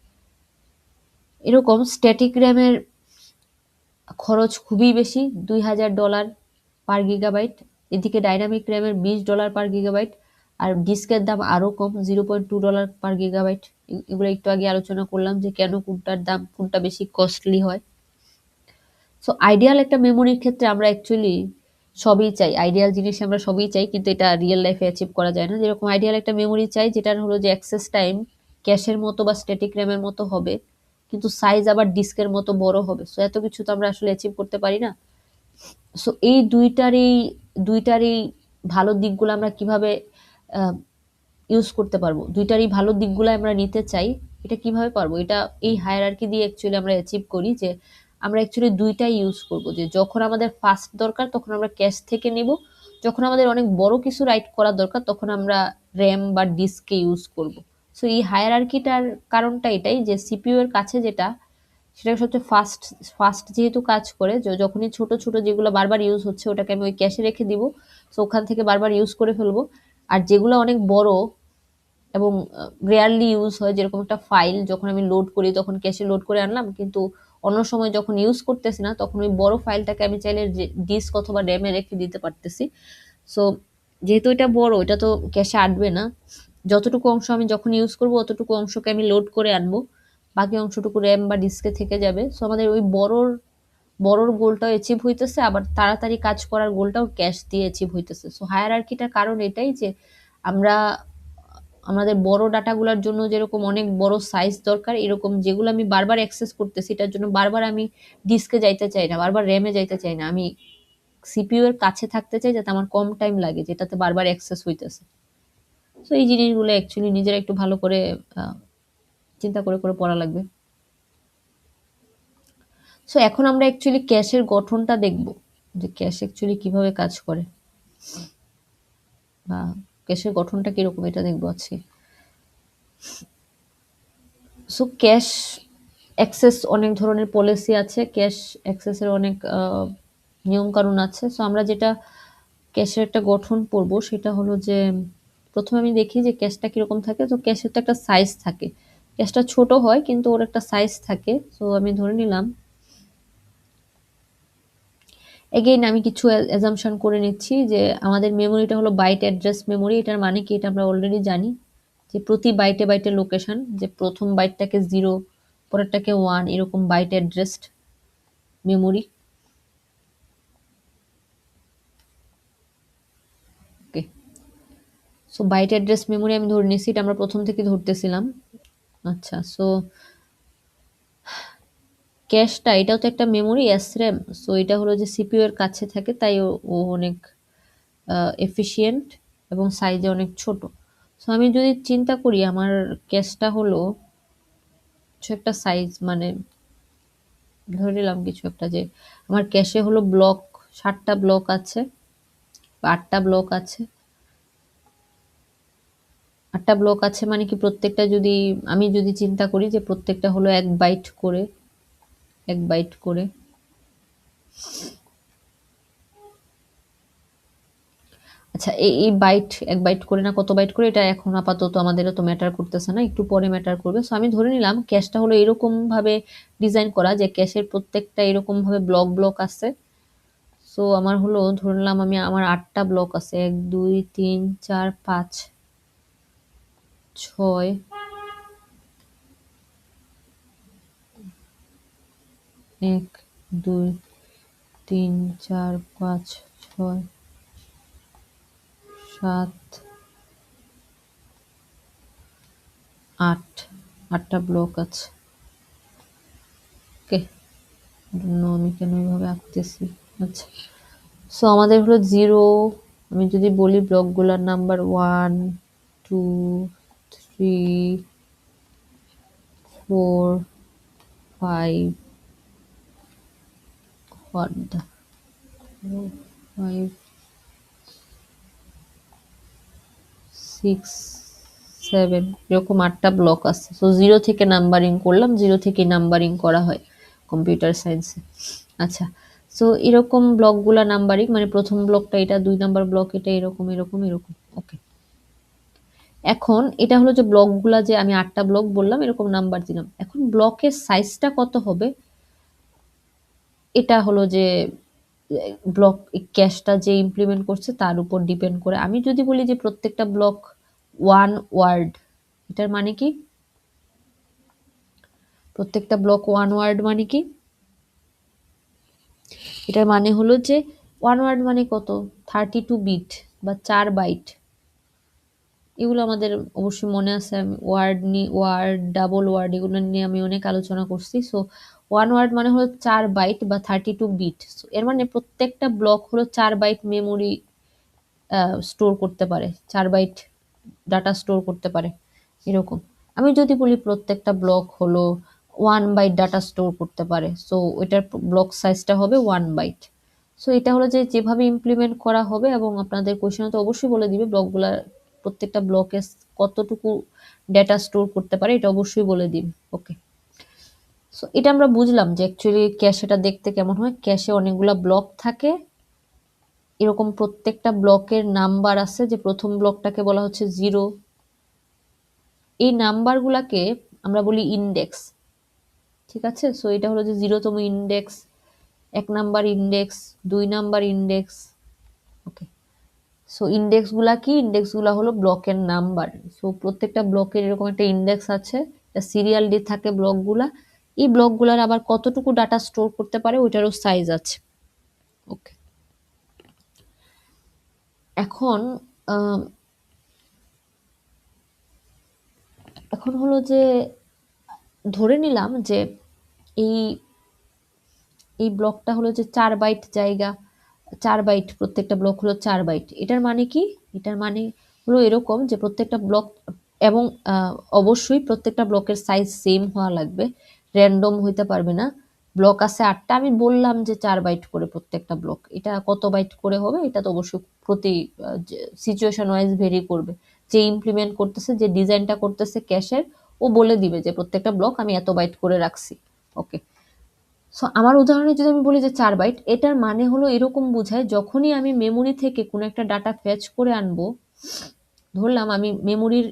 এরকম স্ট্যাটিক র্যামের খরচ খুবই বেশি, $2000 পার গিগাবাইট। এদিকে ডাইনামিক র্যামের $20 পার গিগাবাইট, আর ডিস্কের দাম আরো কম, $0.2 পার গিগাবাইট। এগুলো একটু আগে আলোচনা করলাম যে কেন কোনটার দাম, কোনটা বেশি কস্টলি হয়। সো আইডিয়াল একটা মেমোরির ক্ষেত্রে আমরা অ্যাকচুয়ালি সবই চাই, আইডিয়াল জিনিস আমরা সবই চাই, কিন্তু এটা রিয়েল লাইফে অ্যাচিভ করা যায় না। যেরকম আইডিয়াল একটা মেমোরি চাই, যেটার হলো যে অ্যাক্সেস টাইম ক্যাশের মতো বা স্ট্যাটিক র্যামের মতো হবে, কিন্তু সাইজ আবার ডিস্কের মতো বড় হবে। সো এত কিছু তো আমরা আসলে অ্যাচিভ করতে পারি না। সো এই দুইটারই ভালো দিকগুলো আমরা কিভাবে ইউজ করতে পারবো, দুইটারই ভালো দিকগুলো আমরা নিতে চাই, এটা কিভাবে পারবো, এটা এই হায়ারার্কি দিয়ে অ্যাকচুয়ালি আমরা অ্যাচিভ করি, যে আমরা অ্যাকচুয়ালি দুইটাই ইউজ করব। যে যখন আমাদের ফাস্ট দরকার তখন আমরা ক্যাশ থেকে নিব, যখন আমাদের অনেক বড় কিছু রাইট করা দরকার তখন আমরা র্যাম বা ডিস্ককে ইউজ করব। সো এই হায়ারার্কিটার কারণটা এটাই, যে সিপিইউ এর কাছে যেটা সেটা সবচেয়ে ফাস্ট যেহেতু কাজ করে, যখনই ছোট ছোট যেগুলো বারবার ইউজ হচ্ছে ওটাকে আমি ওই ক্যাশে রেখে দিব, সো ওখান থেকে বারবার ইউজ করে ফেলবো। আর যেগুলো অনেক বড় এবং রেয়ারলি ইউজ হয়, যেরকম একটা ফাইল যখন আমি লোড করি তখন ক্যাশে লোড করে আনলাম, কিন্তু অন্য সময় যখন ইউজ করতেছি না তখন ওই বড় ফাইলটাকে আমি চাইলে ডিস্ক অথবা র্যামে রেখে দিতে পারতেছি। সো যেহেতু এটা বড়, এটা তো ক্যাশে আটবে না, যতটুকু অংশ আমি যখন ইউজ করব অতটুকু অংশকে আমি লোড করে আনবো, বাকি অংশটুকু র্যাম বা ডিস্কে থেকে যাবে। সো আমাদের ওই বড়র গোলটাও অ্যাচিভ হইতেছে, আবার তাড়াতাড়ি কাজ করার গোলটাও ক্যাশ দিয়ে অ্যাচিভ হইতেছে। সো হায়ারার্কিটার কারণ এটাই যে আমরা আমাদের বড় ডাটাগুলোর জন্য যেরকম অনেক বড় সাইজ দরকার, এরকম যেগুলো আমি বারবার অ্যাক্সেস করতেছি এটার জন্য বারবার আমি ডিস্কে যাইতে চাই না, বারবার র্যামে যাইতে চাই না, আমি সিপিইউ এর কাছে থাকতে চাই যাতে আমার কম টাইম লাগে, যেটাতে বারবার অ্যাক্সেস হইতেছে। সো এই জিনিসগুলো অ্যাকচুয়ালি নিজেরা একটু ভালো করে চিন্তা করে করে পড়া লাগবে। সো এখন আমরা অ্যাকচুয়ালি ক্যাশের গঠনটা দেখব, যে ক্যাশ অ্যাকচুয়ালি কিভাবে কাজ করে বা ক্যাশের গঠনটা কিরকম এটা দেখবো আজকে। সো ক্যাশ অ্যাক্সেস অনেক ধরনের পলিসি আছে, ক্যাশ অ্যাক্সেসের অনেক নিয়ম কানুন আছে। সো আমরা যেটা ক্যাশের একটা গঠন পড়বো সেটা হলো যে প্রথমে আমি দেখি যে ক্যাশটা কিরকম থাকে। তো ক্যাশের তো একটা সাইজ থাকে, ক্যাশটা ছোট হয় কিন্তু ওর একটা সাইজ থাকে। সো আমি ধরে নিলাম, এগেইন আমি কিছু অ্যাজাম্পশন করে নিচ্ছি যে আমাদের মেমোরিটা হলো বাইট অ্যাড্রেস মেমোরি। এটার মানে কি এটা আমরা অলরেডি জানি, যে প্রতি বাইটে বাইটে লোকেশন, যে প্রথম বাইটটাকে 0, পরেরটাকে 1, এরকম বাইট অ্যাড্রেসড মেমোরি। ওকে, সো বাইট অ্যাড্রেস মেমোরি আমি ধরে নিছি, এটা আমরা প্রথম থেকে ধরতেছিলাম। আচ্ছা, সো ক্যাশটা এটাও তো একটা মেমোরি এসরেম। সো এটা হলো যে সিপিইউ এর কাছে থাকে, তাই ও অনেক এফিশিয়েন্ট এবং সাইজে অনেক ছোট। সো আমি যদি চিন্তা করি আমার ক্যাশটা হলো কিছু একটা সাইজ, মানে ধরে নিলাম কিছু একটা, যে আমার ক্যাশে হলো ব্লক 7টা ব্লক আছে বা 8টা ব্লক আছে। 8টা ব্লক আছে মানে কি প্রত্যেকটা যদি আমি যদি চিন্তা করি যে প্রত্যেকটা হলো 1 বাইট করে, 1 বাইট করে। আচ্ছা, এই বাইট 1 বাইট করে না কত বাইট করে, এটা এখন আপাতত আমাদের তো ম্যাটার করতেছে না, একটু পরে ম্যাটার করবে। সো আমি ধরে নিলাম ক্যাশটা হলো এরকম ভাবে ডিজাইন করা যে ক্যাশের প্রত্যেকটা এরকম ভাবে ব্লক ব্লক আছে। সো আমার হলো ধরে নিলাম আমার 8টা ব্লক আছে, 1 2 3 4 5 6 1 2 3 4 5 6 7 8, 8টা ব্লক আছে। ওকে, আমি কেন এইভাবে আঁকতেছি। আচ্ছা, সো আমাদের হলো 0, আমি যদি বলি ব্লকগুলোর নাম্বার 1 2 3 4 5, what the 5 6 7, এরকম 8টা ব্লক আছে। সো 0 থেকে নাম্বারিং করলাম, 0 থেকে নাম্বারিং করা হয় কম্পিউটার সায়েন্সে। আচ্ছা, সো এরকম ব্লকগুলা নাম্বারিং, মানে প্রথম ব্লকটা এটা, 2 নাম্বার ব্লক এটা, এরকম এরকম এরকম। ওকে, এখন এটা হলো যে ব্লকগুলা, যে আমি 8টা ব্লক বললাম এরকম নাম্বার দিলাম। এখন ব্লকের সাইজটা কত হবে এটা হলো যে ব্লক ক্যাশটা যে ইমপ্লিমেন্ট করছে তার উপর ডিপেন্ড করে। আমি যদি বলি যে প্রত্যেকটা ব্লক 1 ওয়ার্ড, এটার মানে কি প্রত্যেকটা ব্লক 1 ওয়ার্ড মানে কি, এটার মানে হলো যে 1 ওয়ার্ড মানে কত, 32 বিট বা 4 বাইট। এগুলো আমাদের অবশ্যই মনে আছে, আমি ওয়ার্ড ডাবল ওয়ার্ড এগুলো নিয়ে আমি অনেক আলোচনা করছি। সো 1 ওয়ার্ড মানে হলো 4 বাইট বা 32 বিট। এর মানে প্রত্যেকটা ব্লক হলো 4 বাইট মেমোরি স্টোর করতে পারে, 4 বাইট ডাটা স্টোর করতে পারে এরকম। আমি যদি বলি প্রত্যেকটা ব্লক হলো 1 বাইট ডাটা স্টোর করতে পারে, সো ওইটার ব্লক সাইজটা হবে 1 বাইট। সো এটা হলো যে যেভাবে ইমপ্লিমেন্ট করা হবে, এবং আপনাদের কোয়েশনে তো অবশ্যই বলে দিবে ব্লকগুলা প্রত্যেকটা ব্লকে কতটুকু ডেটা স্টোর করতে পারে, এটা অবশ্যই বলে দিবে। ওকে, সো এটা আমরা বুঝলাম যে অ্যাকচুয়ালি ক্যাশেটা দেখতে কেমন হয়। ক্যাশে অনেকগুলা ব্লক থাকে, এরকম প্রত্যেকটা ব্লকের নাম্বার আছে, যে প্রথম ব্লকটাকে বলা হচ্ছে 0। এই নাম্বারগুলাকে আমরা বলি ইন্ডেক্স, ঠিক আছে। সো এটা হলো যে 0তম index, 1 number index, 2 number index. Okay, so ইন্ডেক্সগুলা কি? ইন্ডেক্সগুলা হলো ব্লকের নাম্বার। সো প্রত্যেকটা ব্লকের এরকম একটা ইন্ডেক্স আছে, সিরিয়াল দিয়ে থাকে ব্লকগুলা। এই ব্লকগুলার আবার কতটুকু ডাটা স্টোর করতে পারে ওইটারও সাইজ আছে। ওকে, এখন এখন হলো যে ধরে নিলাম যে এই এই ব্লকটা হলো যে 4 বাইট জায়গা, 4 বাইট, প্রত্যেকটা ব্লক হলো 4 বাইট। এটার মানে কি? এটার মানে হলো এরকম যে প্রত্যেকটা ব্লক, এবং অবশ্যই প্রত্যেকটা ব্লকের সাইজ সেম হওয়া লাগবে, র্যান্ডম হইতে পারবে না। ব্লক আছে 8টা, আমি বললাম যে 4 বাইট করে প্রত্যেকটা ব্লক। এটা কত বাইট করে হবে এটা তো অবশ্যই প্রতি সিচুয়েশন ওয়াইজ ভেরি করবে। যে ইমপ্লিমেন্ট করতেছে, যে ডিজাইনটা করতেছে ক্যাশের, ও বলে দিবে যে প্রত্যেকটা ব্লক আমি এত বাইট করে রাখছি। ওকে, সো আমার উদাহরণে যদি আমি বলি যে 4 বাইট, এটার মানে হলো এরকম বোঝায় যখনই আমি মেমোরি থেকে কোনো একটা ডাটা ফেচ করে আনবো, ধরলাম আমি মেমোরির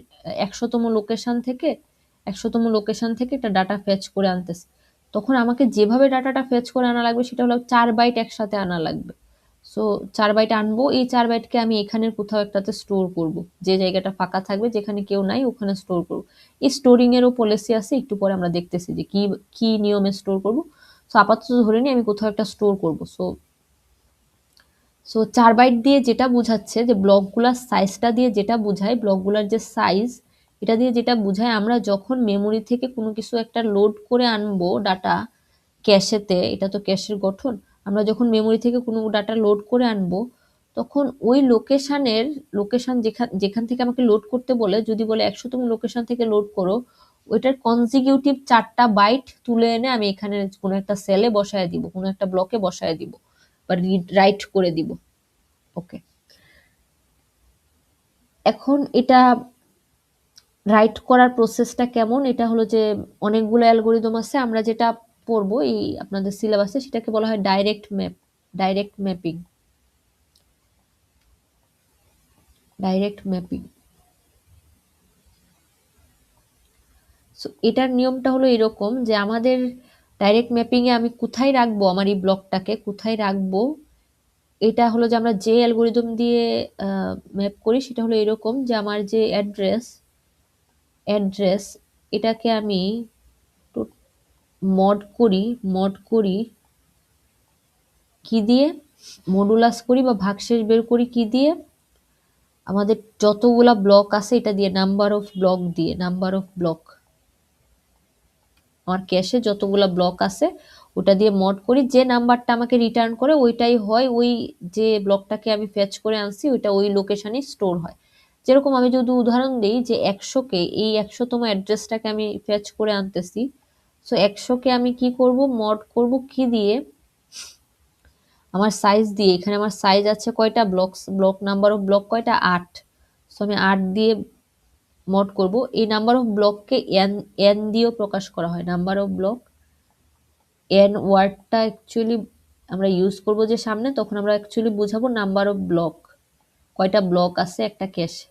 100তম লোকেশন থেকে একটা ডাটা ফেচ করে আনতেছি, তখন আমাকে যেভাবে ডাটাটা ফেচ করে আনা লাগবে সেটা হলো 4 বাইট একসাথে আনা লাগবে। সো 4 বাইট আনবো, এই 4 বাইটকে আমি এখানের কোথাও একটাতে স্টোর করব, যে জায়গাটা ফাঁকা থাকবে যেখানে কেউ নাই ওখানে স্টোর করব। এই স্টোরিং এরও পলিসি আছে, একটু পরে আমরা দেখতেছি যে কি কি নিয়মে স্টোর করব। সো আপাতত ধরে নিই আমি কোথাও একটা স্টোর করব। সো সো 4 বাইট দিয়ে যেটা বোঝাচ্ছে, যে ব্লকগুলার সাইজটা দিয়ে যেটা বোঝায়, ব্লকগুলার যে সাইজ, এটা দিয়ে যেটা বোঝায়, আমরা যখন মেমোরি থেকে কোনো কিছু একটা লোড করে আনবো ডাটা ক্যাশেতে, এটা তো ক্যাশের গঠন, আমরা যখন মেমোরি থেকে কোনো ডাটা লোড করে আনবো, তখন ওই লোকেশন যেখান যেখান থেকে আমাকে লোড করতে বলে, যদি বলে 100তম লোকেশন থেকে লোড করো, ওইটার কনজিকিউটিভ 4টা বাইট তুলে এনে আমি এখানে কোনো একটা সেলে বসায় দিব, কোনো একটা ব্লকে বসায় দিব, বা রিড রাইট করে দিব। ওকে, এখন এটা রাইট করার প্রসেসটা কেমন? এটা হলো যে অনেকগুলো অ্যালগোরিদম আছে, আমরা যেটা পড়বো এই আপনাদের সিলেবাসে সেটাকে বলা হয় direct mapping. Direct mapping. So এটার নিয়মটা হলো এরকম যে আমাদের ডাইরেক্ট ম্যাপিং এ আমি কোথায় রাখবো, আমার এই ব্লকটাকে কোথায় রাখবো, এটা হলো যে আমরা যে অ্যালগোরিদম দিয়ে ম্যাপ করি সেটা হলো এরকম যে আমার যে অ্যাড্রেস এটাকে আমি মড করি কি দিয়ে, মডুলাস করি বা ভাগশেষ বের করি কি দিয়ে, আমাদের যতগুলা ব্লক আছে এটা দিয়ে, নাম্বার অফ ব্লক, আমার ক্যাশে যতগুলা ব্লক আছে ওটা দিয়ে মড করি, যে নাম্বারটা আমাকে রিটার্ন করে ওইটাই হয় ওই যে ব্লকটাকে আমি ফেচ করে আনছি ওইটা ওই লোকেশনে স্টোর হয়। যেরকম আমি যদি উদাহরণ দিই যে 100কে, এই 100তম অ্যাড্রেসটাকে আমি ফেচ করে আনতেছি, সো 100কে আমি কি করব, মড করব কি দিয়ে, আমার সাইজ দিয়ে, এখানে আমার সাইজ আছে কয়টা, ব্লক নাম্বার অফ ব্লক কয়টা, 8। সো আমি 8 দিয়ে মড করব। এই নাম্বার অফ ব্লককে এন দিয়েও প্রকাশ করা হয়, নাম্বার অফ ব্লক। এন ওয়ার্ডটা অ্যাকচুয়ালি আমরা ইউজ করব যে সামনে, তখন আমরা অ্যাকচুয়ালি বুঝাবো নাম্বার অফ ব্লক, কয়টা ব্লক আছে একটা ক্যাশে।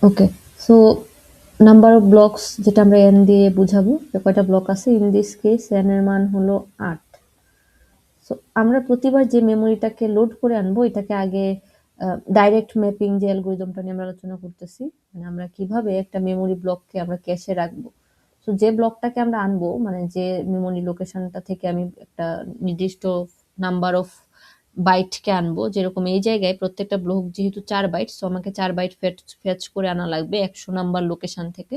ওকে, সো নাম্বার অফ ব্লকস যেটা আমরা এন দিয়ে বুঝাবো, যে কয়টা ব্লক আছে, ইন দিস কেস এন এর মান হলো 8। সো আমরা প্রতিবার যে মেমোরিটাকে লোড করে আনবো এটাকে আগে ডাইরেক্ট ম্যাপিং যে অ্যালগরিদমটা নিয়ে আমরা আলোচনা করতেছি, মানে আমরা কিভাবে একটা মেমোরি ব্লককে আমরা ক্যাশে রাখবো। সো যে ব্লকটাকে আমরা আনবো, মানে যে মেমোরি লোকেশনটা থেকে আমি একটা নির্দিষ্ট নাম্বার অফ বাইটকে আনবো, যেরকম এই জায়গায় প্রত্যেকটা ব্লক যেহেতু 4 বাইট, সো আমাকে 4 বাইট ফেচ করে আনা লাগবে 100 নাম্বার লোকেশন থেকে।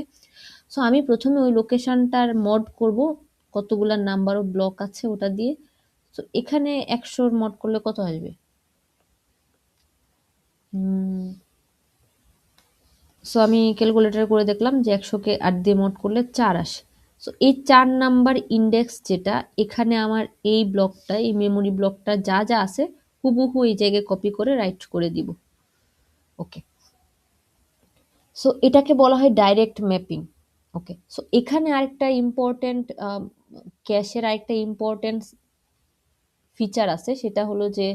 সো আমি প্রথমে ওই লোকেশনটার মড করব, কতগুলা নাম্বার অফ ব্লক আছে ওটা দিয়ে। তো এখানে 100 মড করলে কত আসবে? সো আমি ক্যালকুলেটর করে দেখলাম যে 100কে 8 দিয়ে মড করলে 4 আসে। সো এই 4 নাম্বার ইন্ডেক্স যেটা, এখানে আমার এই ব্লকটা, এই মেমোরি ব্লকটা যা যা আছে হুবহু এই জায়গায় কপি করে রাইট করে দিব। ওকে, সো এটাকে বলা হয় ডাইরেক্ট ম্যাপিং। ওকে, সো এখানে আরেকটা ইম্পর্টেন্ট ক্যাশের আরেকটা ইম্পর্টেন্ট ফিচার আছে, সেটা হলো যে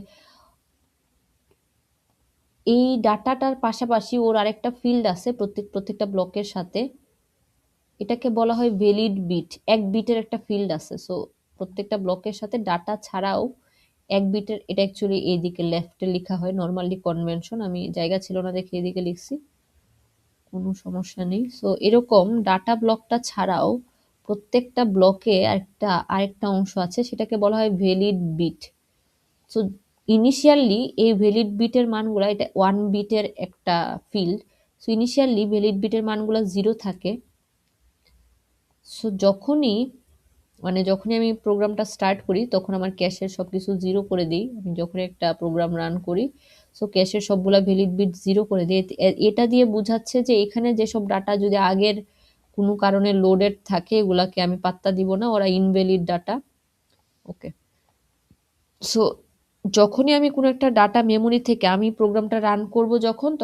এই ডাটাটার পাশাপাশি ওর আরেকটা ফিল্ড আছে প্রত্যেকটা ব্লকের সাথে, এটাকে বলা হয় ভ্যালিড বিট। এক বিটের একটা ফিল্ড আছে। সো প্রত্যেকটা ব্লকের সাথে ডাটা ছাড়াও এক বিটের, এটা অ্যাকচুয়ালি এইদিকে লেফটে লেখা হয় নর্মালি কনভেনশন, আমি জায়গা ছিল না দেখে এদিকে লিখছি, কোনো সমস্যা নেই। সো এরকম ডাটা ব্লকটা ছাড়াও প্রত্যেকটা ব্লকে আরেকটা অংশ আছে, সেটাকে বলা হয় ভ্যালিড বিট। সো ইনিশিয়ালি এই ভ্যালিড বিটের মানগুলা, এটা 1 বিটের একটা ফিল্ড। সো ইনিশিয়ালি ভ্যালিড বিটের মানগুলা 0 থাকে। সো যখনই আমি প্রোগ্রামটা স্টার্ট করি তখন আমার ক্যাশের সবকিছু 0 করে দিই। আমি যখন একটা প্রোগ্রাম রান করি, সো ক্যাশের সবগুলা ভ্যালিড বিট 0 করে দিই। এটা দিয়ে বোঝাচ্ছে যে এখানে যেসব ডাটা যদি আগের কোনো কারণে লোডেড থাকে, এগুলাকে আমি পাত্তা দিব না, ওরা ইনভ্যালিড ডাটা। ওকে, সো যখনই আমি কোনো একটা ডাটা মেমোরি থেকে আমি প্রোগ্রামটা রান করব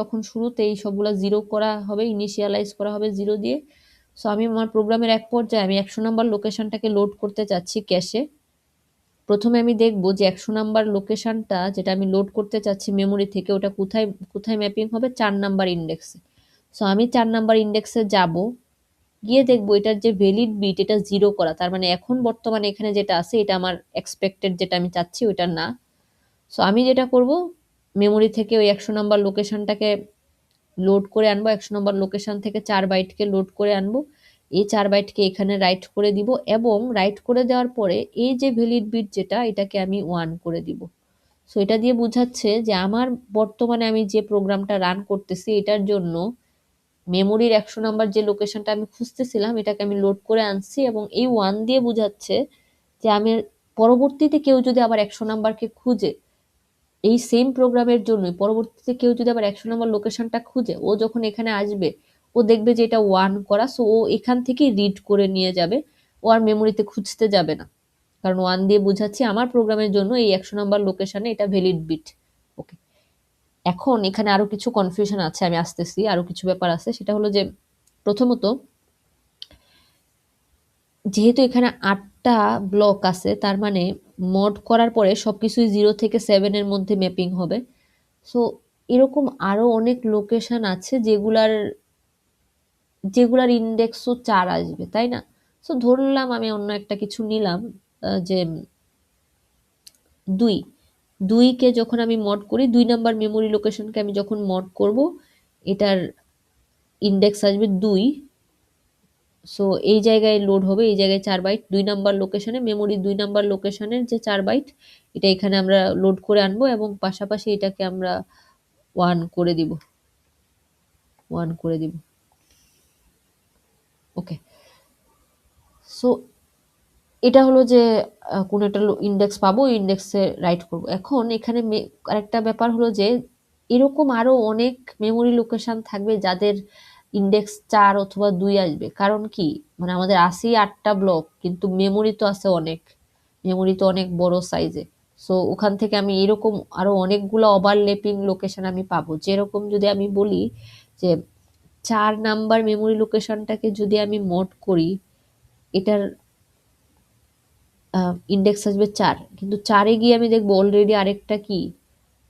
তখন শুরুতে এই সবগুলা 0 করা হবে, ইনিশিয়ালাইজ করা হবে 0 দিয়ে। সো আমি আমার প্রোগ্রামের এক পর্যায়ে আমি 100 নাম্বার লোকেশনটাকে লোড করতে চাচ্ছি ক্যাশে। প্রথমে আমি দেখব যে 100 নাম্বার লোকেশনটা যেটা আমি লোড করতে চাচ্ছি মেমোরি থেকে, ওটা কোথায় কোথায় ম্যাপিং হবে, 4 নাম্বার ইন্ডেক্সে। সো আমি 4 নাম্বার ইন্ডেক্সে যাব, গিয়ে দেখবো এটার যে ভ্যালিড বিট এটা 0 করা, তার মানে এখন বর্তমানে এখানে যেটা আছে এটা আমার এক্সপেক্টেড, যেটা আমি চাচ্ছি ওইটা না। সো আমি যেটা করব, মেমোরি থেকে ওই 100 নাম্বার লোকেশনটাকে লোড করে আনবো, 100 নম্বর লোকেশন থেকে 4 বাইটকে লোড করে আনবো, এই 4 বাইটকে এখানে রাইট করে দিব, এবং রাইট করে দেওয়ার পরে এই যে ভ্যালিড বিট যেটা, এটাকে আমি 1 করে দিব। সো এটা দিয়ে বোঝাচ্ছে যে আমার বর্তমানে আমি যে প্রোগ্রামটা রান করতেছি এটার জন্য মেমোরির 100 নাম্বার যে লোকেশনটা আমি খুঁজতেছিলাম এটাকে আমি লোড করে আনছি, এবং এই 1 দিয়ে বোঝাচ্ছে যে আমি পরবর্তীতে কেউ যদি আবার 100 নাম্বারকে খুঁজে, এই সেম প্রোগ্রামের জন্য পরবর্তীতে কেউ যদি আবার 100 নম্বর লোকেশনটা খুঁজে, ও যখন এখানে আসবে ও দেখবে যে এটা 1 করা, সো ও এখান থেকেই রিড করে নিয়ে যাবে, ও আর মেমোরিতে খুঁজতে যাবে না, কারণ 1 দিয়ে বোঝাচ্ছি আমার প্রোগ্রামের জন্য এই 100 নম্বর লোকেশনে এটা ভ্যালিড বিট। ওকে, এখন এখানে আরো কিছু কনফিউশন আছে, আমি আসতেছি, আরো কিছু ব্যাপার আছে। সেটা হলো যে প্রথমত, যেহেতু এখানে 8টা ব্লক আছে, তার মানে মড করার পরে সবকিছুই 0 থেকে 7 এর মধ্যে ম্যাপিং হবে। সো এরকম আরো অনেক লোকেশন আছে যেগুলার ইন্ডেক্সও 4 আসবে, তাই না? সো ধরলাম আমি অন্য একটা কিছু নিলাম, যে 2 কে যখন আমি মড করি, 2 নাম্বার মেমোরি লোকেশনকে আমি যখন মড করব, এটার ইন্ডেক্স আসবে 2। সো এই জায়গায় লোড হবে, এই জায়গায় 4 বাইট 2 নাম্বার লোকেশনে, মেমোরি 2 নাম্বার লোকেশনের যে 4 বাইট, এটা এখানে আমরা লোড করে আনবো, এবং পাশাপাশি এটাকে আমরা 1 করে দিব, 1 করে দিব। ওকে, সো এটা হলো যে কোনো একটা ইন্ডেক্স পাবো, ইন্ডেক্সে রাইট করব। এখন এখানে আরেকটা ব্যাপার হলো যে এরকম আরো অনেক মেমোরি লোকেশন থাকবে যাদের ইন্ডেক্স 4 অথবা 2 আসবে। কারণ কি, মানে আমাদের আছে 8টা ব্লক, কিন্তু মেমোরি তো আছে অনেক, মেমোরি তো অনেক বড় সাইজে। সো ওখান থেকে আমি এরকম আরো অনেকগুলো ওভারল্যাপিং লোকেশন আমি পাবো। যেরকম যদি আমি বলি যে 4 নাম্বার মেমোরি লোকেশনটাকে যদি আমি মোড করি, এটার ইন্ডেক্স আসবে 4, কিন্তু 4-এ গিয়ে আমি দেখবো অলরেডি আরেকটা কি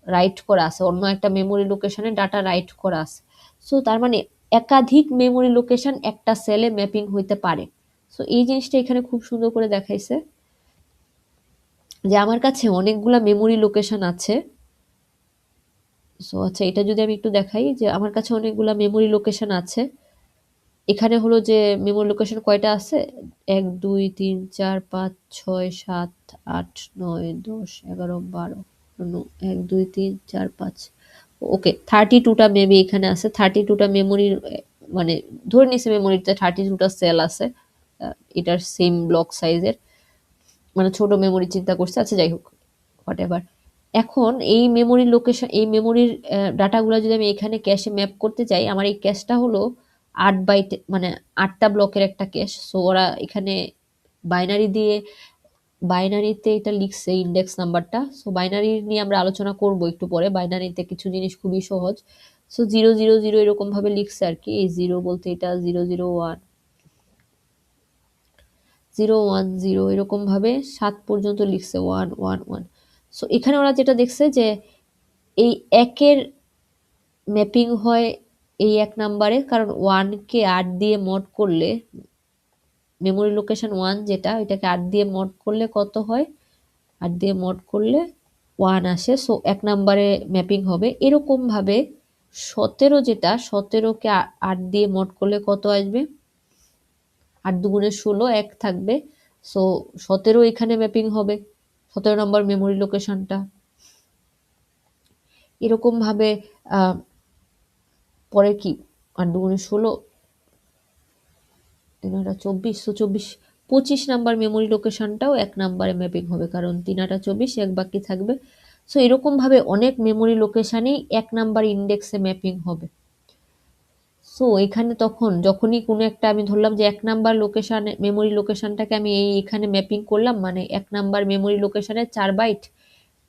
রাইট করা আছে, অন্য একটা মেমোরি লোকেশনে ডাটা রাইট করা আছে। সো তার মানে একাধিক মেমোরি লোকেশন একটা সেলে ম্যাপিং হইতে পারে। সো এই জিনিসটা এখানে খুব সুন্দর করে দেখাইছে যে আমার কাছে অনেকগুলা মেমোরি লোকেশন আছে। সো আচ্ছা, এটা যদি আমি একটু দেখাই যে আমার কাছে অনেকগুলা মেমোরি লোকেশন আছে। এখানে হলো যে মেমোরি লোকেশন কয়টা আছে, 1 2 3 4 5 6 7 8 9 10 11 12 1 2 3 4 5, ওকে 32টা মেবি এখানে আছে। 32টা মেমোরির, মানে ধরে নিছে মেমোরিতে 32টা সেল আছে, এটার সেম ব্লক সাইজের, মানে ছোট মেমোরি চিন্তা করছে। আচ্ছা যাই হোক, হোয়াটএভার। এখন এই মেমোরি লোকেশন, এই মেমোরির ডাটাগুলো যদি আমি এখানে ক্যাশে ম্যাপ করতে চাই, আমার এই ক্যাশটা হলো 8 বাইট, মানে 8টা ব্লকের একটা ক্যাশ। সো ওরা এখানে বাইনারি দিয়ে, বাইনারিতে এটা লিখছে ইন্ডেক্স নাম্বারটা। সো বাইনারি নিয়ে আমরা আলোচনা করব একটু পরে, বাইনারিতে কিছু জিনিস খুবই সহজ। সো 0 0 0 এরকম ভাবে লিখছে আর কি, এই 0 বলতে এটা 0 0 1, 010 এরকম ভাবে 7 পর্যন্ত লিখছে 111। সো এখানে ওরা যেটা দেখছে যে এই একের ম্যাপিং হয় এই 1 নাম্বারে, কারণ 1 কে 8 দিয়ে মড করলে মেমোরি লোকেশন 1 যেটা ওইটাকে 8 দিয়ে মড করলে কত হয়, 8 দিয়ে মড করলে 1 আসে। সো 1 নাম্বারে ম্যাপিং হবে। এরকম ভাবে 17 যেটা 17 কে 8 দিয়ে মড করলে কত আসবে, 8 দুগুণে 16 1 থাকবে। সো 17 এখানে ম্যাপিং হবে 17 নম্বর মেমোরি লোকেশনটা। এরকম ভাবে পরে কি 8 দুগুণে 16 3 8 24, সো 24 25 নাম্বার মেমোরি লোকেশনটাও 1 নাম্বারে ম্যাপিং হবে, কারণ 3 8 24 এক বাকি থাকবে। সো এরকম ভাবে অনেক মেমোরি লোকেশনেই 1 নাম্বার ইন্ডেক্সে ম্যাপিং হবে। সো এখানে তখন যখনই কোনো একটা আমি ধরলাম যে 1 নাম্বার লোকেশন মেমোরি লোকেশনটাকে আমি এখানে ম্যাপিং করলাম, মানে 1 নাম্বার মেমোরি লোকেশনে 4 বাইট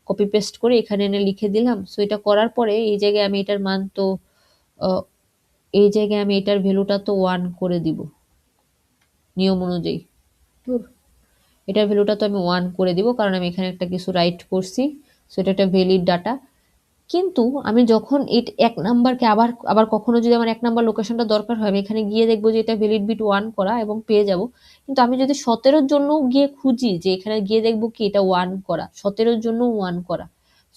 কপি পেস্ট করে এখানে এনে লিখে দিলাম। সো এটা করার পরে এই জায়গায় আমি এটার মান তো এই জায়গায় আমি এটার ভ্যালুটা তো 1 করে দিব নিয়ম অনুযায়ী। এটার ভ্যালুটা তো আমি 1 করে দিব, কারণ আমি এখানে একটা কিছু রাইট করছি। সো এটা একটা ভ্যালিড ডাটা। কিন্তু আমি যখন এই 1 নাম্বারকে আবার কখনো যদি আমার 1 নাম্বার লোকেশনটা দরকার হয়, আমি এখানে গিয়ে দেখবো যে এটা ভ্যালিড বিট 1 করা এবং পেয়ে যাব। কিন্তু আমি যদি 17 জন্য গিয়ে খুঁজি, যে এখানে গিয়ে দেখবো কি এটা 1 করা, 17 জন্য 1 করা।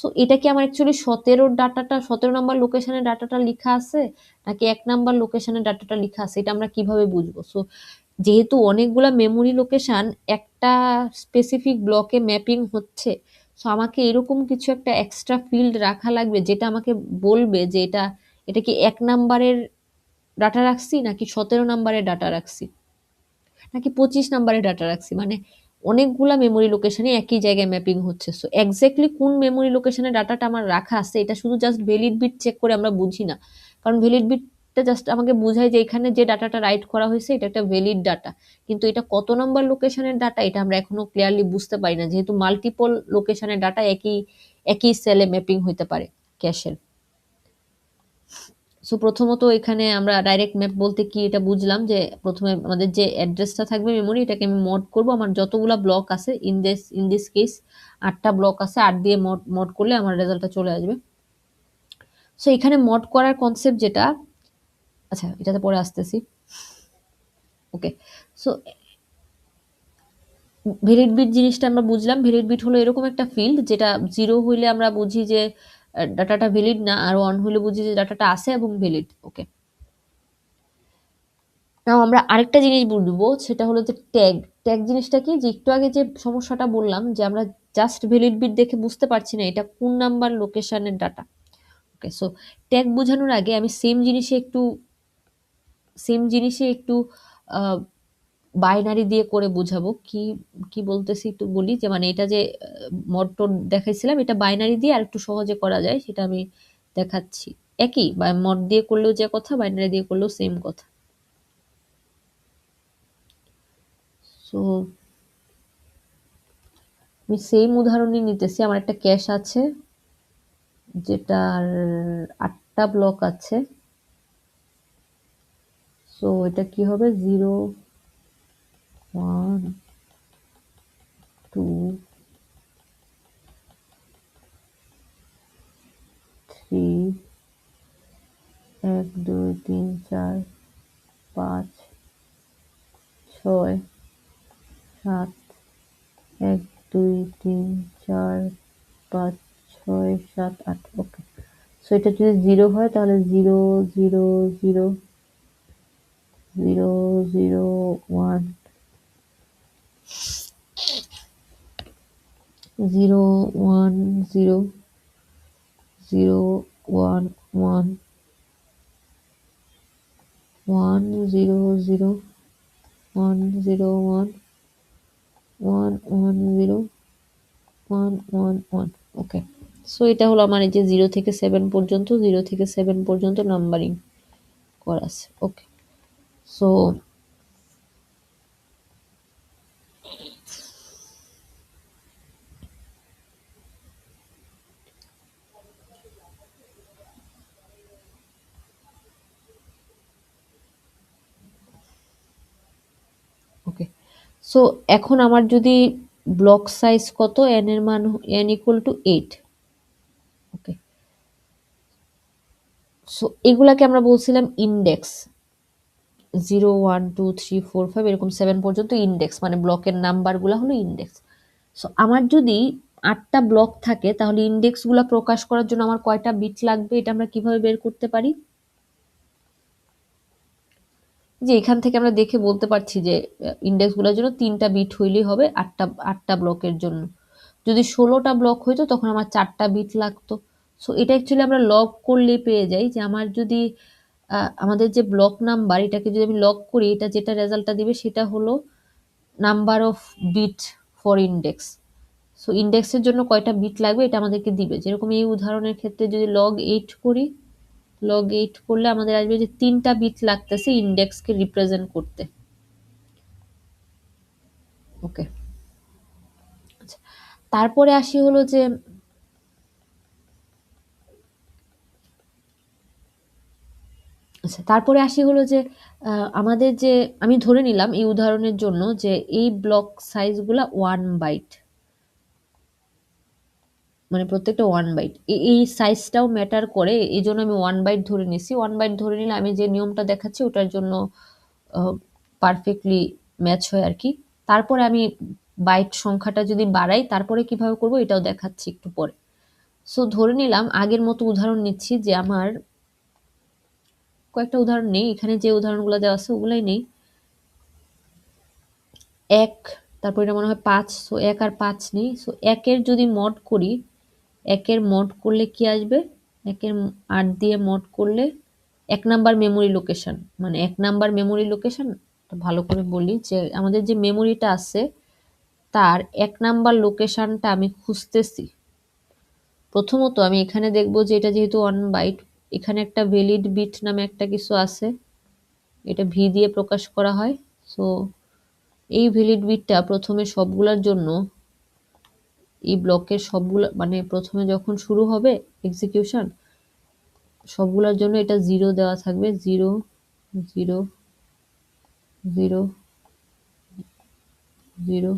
সো এটা কি আমার অ্যাকচুয়ালি 17 ডাটাটা 17 নাম্বার লোকেশনের ডাটাটা লেখা আছে নাকি 1 নাম্বার লোকেশনের ডাটাটা লেখা আছে, এটা আমরা কিভাবে বুঝবো? সো যেহেতু অনেকগুলা মেমোরি লোকেশন একটা স্পেসিফিক ব্লকে ম্যাপিং হচ্ছে, সো আমাকে এরকম কিছু একটা এক্সট্রা ফিল্ড রাখা লাগবে যেটা আমাকে বলবে যে এটা কি 1 নাম্বারের ডাটা রাখছি নাকি 17 নাম্বারের ডাটা রাখছি নাকি 25 নাম্বারের ডাটা রাখছি। মানে অনেকগুলা মেমোরি লোকেশনে একই জায়গায় ম্যাপিং হচ্ছে। সো এক্স্যাক্টলি কোন মেমোরি লোকেশনে ডাটাটা আমার রাখা আছে এটা শুধু জাস্ট ভ্যালিড বিট চেক করে আমরা বুঝি না, কারণ ভ্যালিড বিটটা জাস্ট আমাকে বোঝায় যে এখানে যে ডাটাটা রাইট করা হয়েছে এটা একটা ভ্যালিড ডাটা, কিন্তু এটা কত নম্বর লোকেশনের ডাটা এটা আমরা এখনো ক্লিয়ারলি বুঝতে পারি না, যেহেতু মাল্টিপল লোকেশনের ডাটা একই একই সেলে ম্যাপিং হইতে পারে ক্যাশের। সো প্রথমত এখানে আমরা ডাইরেক্ট ম্যাপ বলতে কি এটা বুঝলাম যে প্রথমে আমাদের যে অ্যাড্রেসটা থাকবে মেমোরি এটাকে আমি মড করব। আমার যতগুলা ব্লক আছে ইন দিস কেস 8টা ব্লক আছে, 8 দিয়ে মড করলে আমার রেজাল্টটা চলে আসবে। সো এখানে মড করার কনসেপ্ট যেটা, আচ্ছা এটাতে পরে আসতেছি। ওকে, সো ভ্যালিড বিট জিনিসটা আমরা বুঝলাম। ভ্যালিড বিট হলো এরকম একটা ফিল্ড যেটা 0 হইলে আমরা বুঝি যে ডাটাটা ভ্যালিড না, আর 1 হইলে বুঝি যে ডাটাটা আছে এবং ভ্যালিড। ওকে, নাও আমরা আরেকটা জিনিস বুঝবো, সেটা হলো যে ট্যাগ জিনিসটা কি, যে একটু আগে যে সমস্যাটা বললাম যে আমরা জাস্ট ভ্যালিড বিট দেখে বুঝতে পারছি না এটা কোন নাম্বার লোকেশনের ডাটা। ওকে, সো ট্যাগ বোঝানোর আগে আমি সেম জিনিসে একটু বাইনারি দিয়ে করে বোঝাবো। কি কি বলতেছি একটু বলি, যে মানে এটা যে মড টড দেখাইছিলাম এটা বাইনারি দিয়ে আর একটু সহজে করা যায় সেটা আমি দেখাচ্ছি। একই বা মড দিয়ে করলেও যে কথা, বাইনারি দিয়ে করলেও সেম কথা। সো আমি সেম উদাহরণই নিতেছি। আমার একটা ক্যাশ আছে যেটার 8টা ব্লক আছে। সো এটা কি হবে 0 1 2 3 1 2 3 4 5 6 7 1 2 3 4 5 6 7 8। ওকে, সো এটা যদি 0 হয় তাহলে 0 0 0 0 0 1 0 1 0 0 1 1 1 0 0 1 0 1 1 1 0 1 1 1। ওকে, সো এটা হলো আমার এই যে 0 থেকে 7 পর্যন্ত, 0 থেকে 7 পর্যন্ত নাম্বারিং করা আছে। ওকে, সো ওকে, সো এখন আমার যদি ব্লক সাইজ কত, n এর মান n equal to 8। Okay, so এগুলাকে আমরা বলছিলাম ইন্ডেক্স। 0 1 2 3 4 5 এরকম 7 পর্যন্ত ইন্ডেক্স, মানে ব্লকের নাম্বারগুলো হলো ইন্ডেক্স। সো আমার যদি 8টা ব্লক থাকে তাহলে ইন্ডেক্সগুলো প্রকাশ করার জন্য আমার কয়টা বিট লাগবে, এটা আমরা কিভাবে বের করতে পারি? যে এখান থেকে আমরা দেখে বলতে পারছি যে ইন্ডেক্সগুলোর জন্য 3টা বিট হইলেই হবে 8টা ব্লকের জন্য। যদি 16টা ব্লক হইতো তখন আমার 4টা বিট লাগতো। সো এটা অ্যাকচুয়ালি আমরা লগ করলেই পেয়ে যাই যে আমার যদি আমাদের যে ব্লক নাম্বার, এটাকে যদি আমি লগ করি, এটা যেটা রেজাল্টটা দিবে সেটা হলো number of bit for index. So ইন্ডেক্সের জন্য কয়টা বিট লাগবে এটা আমাদেরকে দিবে। যেরকম এই উদাহরণের ক্ষেত্রে যদি লগ 8 করি, লগ 8 করলে আমাদের আসবে যে 3টা বিট লাগতেছে ইন্ডেক্সকে রিপ্রেজেন্ট করতে। ওকে, আচ্ছা, তারপরে আসি হলো যে আমাদের যে, আমি ধরে নিলাম এই উদাহরণের জন্য যে এই ব্লক সাইজগুলা 1 বাইট, মানে প্রত্যেকটা 1 বাইট। এই সাইজটাও ম্যাটার করে, এই জন্য আমি 1 বাইট ধরে নিছি। 1 বাইট ধরে নিলে আমি যে নিয়মটা দেখাচ্ছি ওটার জন্য পারফেক্টলি ম্যাচ হয় আর কি। তারপরে আমি বাইট সংখ্যাটা যদি বাড়াই তারপরে কিভাবে করব এটাও দেখাচ্ছি একটু পরে। সো ধরে নিলাম, আগের মতো উদাহরণ নিচ্ছি যে আমার কয়েকটা উদাহরণ নেই, এখানে যে উদাহরণগুলো দেওয়া আছে ওগুলাই নেই। 1, তারপর এটা মনে হয় 5, সো 1 আর 5 নেই। সো 1 এর যদি মড করি, 1 এর মড করলে কি আসবে? 1 এর 8 দিয়ে মড করলে 1 নাম্বার মেমোরি লোকেশন, মানে 1 নাম্বার মেমোরি লোকেশন, ভালো করে বলি যে আমাদের যে মেমোরিটা আছে তার 1 নাম্বার লোকেশনটা আমি খুঁজতেছি। প্রথমত আমি এখানে দেখব যে এটা যেহেতু 1 বাইট, এখানে একটা ভ্যালিড বিট নামে একটা কিছু আছে, এটা ভি দিয়ে প্রকাশ করা হয়। সো এই ভ্যালিড বিটটা প্রথমে সবগুলোর জন্য, এই ব্লকের সবগুলো, মানে প্রথমে যখন শুরু হবে এক্সিকিউশন সবগুলোর জন্য এটা 0 দেওয়া থাকবে। 0 0 0 0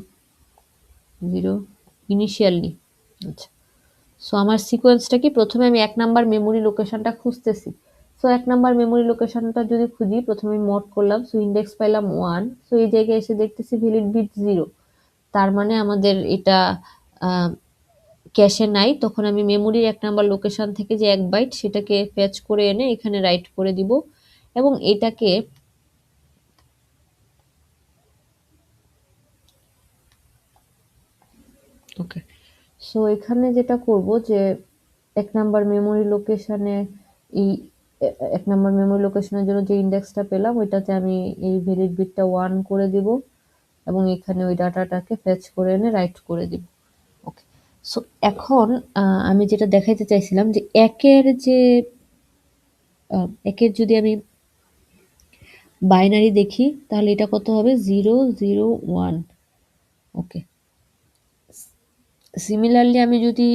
0 ইনিশিয়ালি। আচ্ছা, সো আমার সিকোয়েন্সটা কি, প্রথমে আমি 1 নাম্বার মেমোরি লোকেশনটা খুঁজতেছি। সো 1 নাম্বার মেমোরি লোকেশনটা যদি খুঁজি, প্রথমে আমি মড করলাম, সো ইন্ডেক্স পাইলাম 1। সো এই জায়গায় এসে দেখতেছি ভ্যালিড বিট 0, তার মানে আমাদের এটা ক্যাশে নাই। তখন আমি মেমোরির 1 নাম্বার লোকেশন থেকে যে 1 বাইট সেটাকে ফেচ করে এনে এখানে রাইট করে দিব এবং এটাকে ওকে, সো এখানে যেটা করব যে 1 নাম্বার মেমোরি লোকেশনে এই 1 নাম্বার মেমোরি লোকেশনের জন্য যে ইন্ডেক্সটা পেলাম ওইটাতে আমি এই ভ্যালিড বিটটা 1 করে দিব এবং এখানে ওই ডাটাটাকে ফেচ করে এনে রাইট করে দিব। ওকে, সো এখন আমি যেটা দেখাইতে চাইছিলাম যে একের যদি আমি বাইনারি দেখি তাহলে এটা কত হবে? 0 0 1। ওকে, সিমিলারলি আমি যদি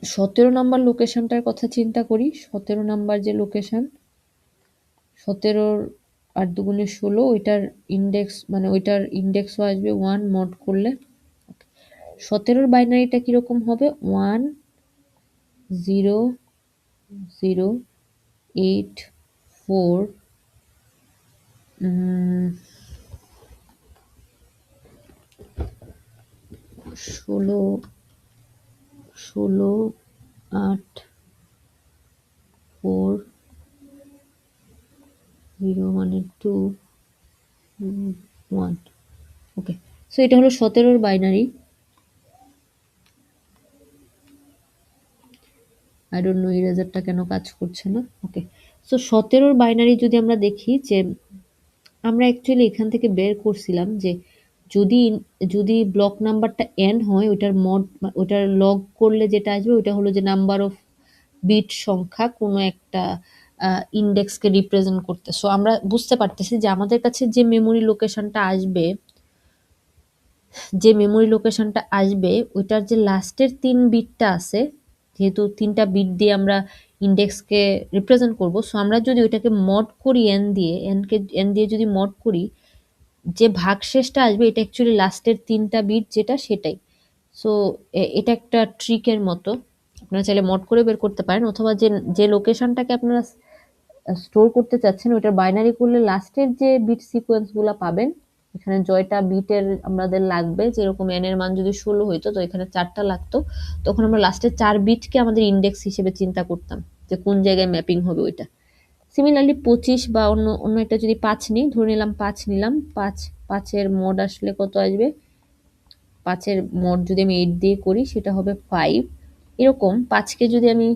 17 নাম্বার লোকেশনটার কথা চিন্তা করি, 17 নাম্বার যে লোকেশন, 17 8 দুগুণে 16, ওইটার ইন্ডেক্স, মানে ওইটার ইন্ডেক্সও আসবে 1 মড করলে। 17 বাইনারিটা কিরকম হবে? 1 0 0 8 4 16 16 8 4 0 মানে 2 1। ওকে, সো এটা হলো 17 বাইনারি। আই ডোন্ট নো ইরেজারটা কেন কাজ করছে না। ওকে, সো 17 বাইনারি যদি আমরা দেখি, যে আমরা অ্যাকচুয়ালি এখান থেকে বের করছিলাম যে যদি যদি ব্লক নাম্বারটা n হয়, ওইটার লগ করলে যেটা আসবে ওইটা হলো যে নাম্বার অফ বিট সংখ্যা কোনো একটা ইন্ডেক্সকে রিপ্রেজেন্ট করতে। সো আমরা বুঝতে পারতেছি যে আমাদের কাছে যে মেমোরি লোকেশনটা আসবে ওইটার যে লাস্টের 3 বিটটা আছে, যেহেতু 3টা বিট দিয়ে আমরা ইন্ডেক্সকে রিপ্রেজেন্ট করব, সো আমরা যদি ওইটাকে মড করি n দিয়ে যদি মড করি, যে ভাগশেষটা আসবে এটা অ্যাকচুয়ালি লাস্টের 3টা বিট যেটা সেটাই। সো এটা একটা ট্রিকের মতো, আপনারা চাইলে মড করে বের করতে পারেন, অথবা যে লোকেশনটাকে আপনারা স্টোর করতে চাচ্ছেন ওটার বাইনারি করলে লাস্টের যে বিট সিকোয়েন্স গুলা পাবেন, এখানে জয়টা বিটের আমাদের লাগবে, যেরকম এন এর মান যদি 16 হইতো তো এখানে 4টা লাগতো, তখন আমরা লাস্টের 4 বিটকে আমাদের ইন্ডেক্স হিসেবে চিন্তা করতাম যে কোন জায়গায় ম্যাপিং হবে ওইটা। সিমিলারলি 25 বা অন্য অন্য একটা যদি 5 নিই, ধরে নিলাম 5 নিলাম, 5 এর মোড আসলে কত আসবে, 5-এর মোড যদি আমি 8 দিয়ে করি সেটা হবে 5। এরকম 5কে যদি আমি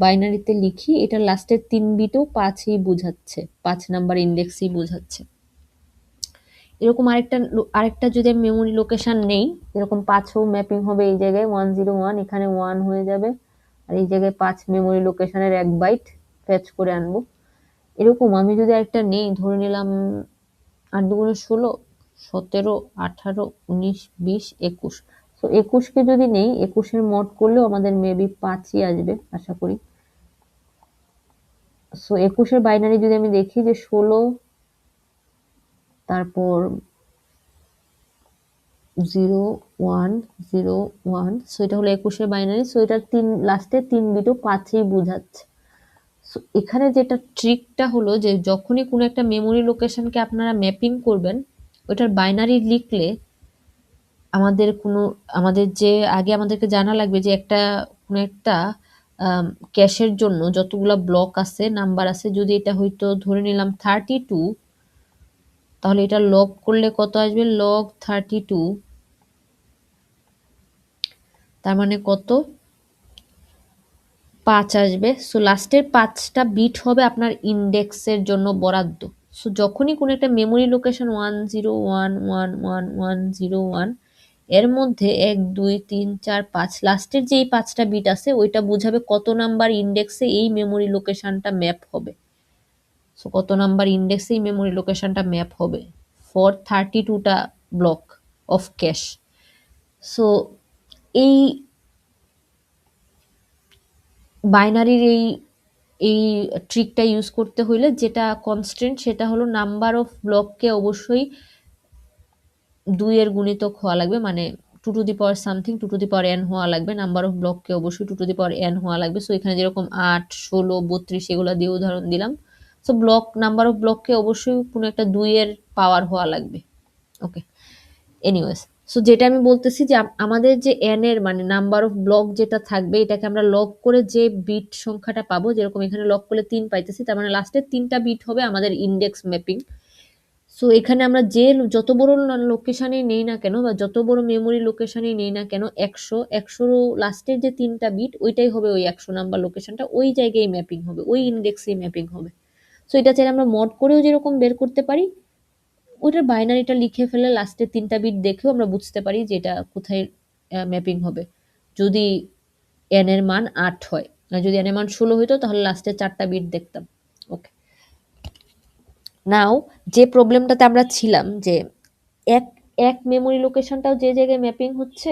বাইনারিতে লিখি, এটা লাস্টের 3 বিটও 5ই বোঝাচ্ছে, 5 নাম্বার ইন্ডেক্সই বোঝাচ্ছে। এরকম আরেকটা যদি আমি মেমোরি লোকেশন নেই, এরকম 5ও ম্যাপিং হবে এই জায়গায় 101, এখানে 1 হয়ে যাবে, আর এই জায়গায় 5 মেমোরি লোকেশনের 1 বাইট ফেচ করে আনবো। এরকম আমি যদি আরেকটা নেই, ধরে নিলাম 8 দুগুণে 16, 17, 18, 19, 20, 21। সো 21কে যদি নেই, 21-এর মড করলেও আমাদের মেবি 5ই আসবে আশা করি। সো 21-এর বাইনারি যদি আমি দেখি যে 16, তারপর 0 1 0 1, সো এটা হলো 21-এর বাইনারি। সো এটার লাস্টের 3 বিটও 5ই বোঝাচ্ছে। সো এখানে যেটা ট্রিকটা হলো যে যখনই কোনো একটা মেমোরি লোকেশনকে আপনারা ম্যাপিং করবেন, ওটার বাইনারি লিখলে আমাদের যে আগে আমাদেরকে জানা লাগবে যে কোনো একটা ক্যাশের জন্য যতগুলা ব্লক আছে, নাম্বার আছে, যদি এটা হয়তো ধরে নিলাম 32, তাহলে এটা লগ করলে কত আসবে, লগ 32, তার মানে কত, 5 আসবে। সো লাস্টের 5টা বিট হবে আপনার ইন্ডেক্সের জন্য বরাদ্দ। সো যখনই কোনো একটা মেমোরি লোকেশন 10111101 এর মধ্যে 1 2 3 4 5 লাস্টের যে এই 5টা বিট আছে ওইটা বোঝাবে কত নাম্বার ইন্ডেক্সে এই মেমোরি লোকেশনটা ম্যাপ হবে। সো কত নাম্বার ইন্ডেক্সে এই মেমোরি লোকেশনটা ম্যাপ হবে ফর 32টা ব্লক অফ ক্যাশ। সো এই বাইনারির এই ট্রিকটা ইউজ করতে হইলে যেটা কনস্ট্যান্ট সেটা হলো নাম্বার অফ ব্লককে অবশ্যই 2 এর গুণিতক হওয়া লাগবে, মানে 2 to the power something 2 to the power n হওয়া লাগবে, নাম্বার অফ ব্লককে অবশ্যই 2 টু দি পাওয়ার n হওয়া লাগবে। সো এখানে যেরকম 8 16 32 এগুলো দিয়ে উদাহরণ দিলাম। সো নাম্বার অফ ব্লককে অবশ্যই কোনো একটা 2 এর পাওয়ার হওয়া লাগবে। ওকে, এনিওয়েজ, সো যেটা আমি বলতেছি যে আমাদের যে n এর মানে নাম্বার অফ ব্লক যেটা থাকবে এটাকে আমরা লগ করে যে বিট সংখ্যাটা পাবো, যেরকম এখানে লগ করলে 3 পাইতেছি, তার মানে লাস্টের 3টা বিট হবে আমাদের ইন্ডেক্স ম্যাপিং। সো এখানে আমরা যত বড় লোকেশনেই নেই না কেন বা যত বড় মেমোরি লোকেশনেই নেই না কেন, 100 লাস্টের যে 3টা বিট ওইটাই হবে ওই 100 নাম্বার লোকেশনটা, ওই জায়গায় ম্যাপিং হবে, ওই ইন্ডেক্সেই ম্যাপিং হবে। সো এটা চাইলে আমরা মড করেও যেরকম বের করতে পারি, ওইটার বাইনারিটা লিখে ফেলে লাস্টের 3টা বিট দেখেও আমরা বুঝতে পারি যে এটা কোথায় ম্যাপিং হবে। যদি n এর মান 8 হয়, আর যদি n এর মান 16 হইতো তাহলে লাস্টের 4টা বিট দেখতাম। ওকে, নাও যে প্রবলেমটাতে আমরা ছিলাম যে এক এক মেমোরি লোকেশনটাও যে জায়গায় ম্যাপিং হচ্ছে,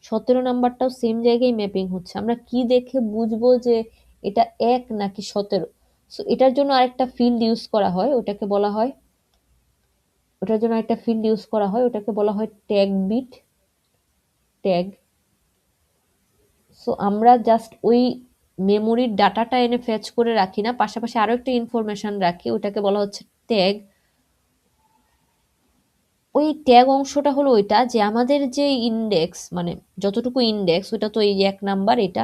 17 নাম্বারটাও সেম জায়গায় ম্যাপিং হচ্ছে, আমরা কি দেখে বুঝবো যে এটা 1 নাকি 17? সো এটার জন্য আরেকটা ফিল্ড ইউজ করা হয়, ওটাকে বলা হয় ট্যাগ বিট, ট্যাগ। সো আমরা জাস্ট ওই মেমোরির ডাটাটা এনে ফেচ করে রাখি না, পাশাপাশি আরো একটা ইনফরমেশন রাখি, ওটাকে বলা হচ্ছে ট্যাগ। ওই ট্যাগ অংশটা হলো ওইটা যে আমাদের যে ইন্ডেক্স মানে যতটুকু ইন্ডেক্স, ওটা তো এই যে 1 নাম্বার, এটা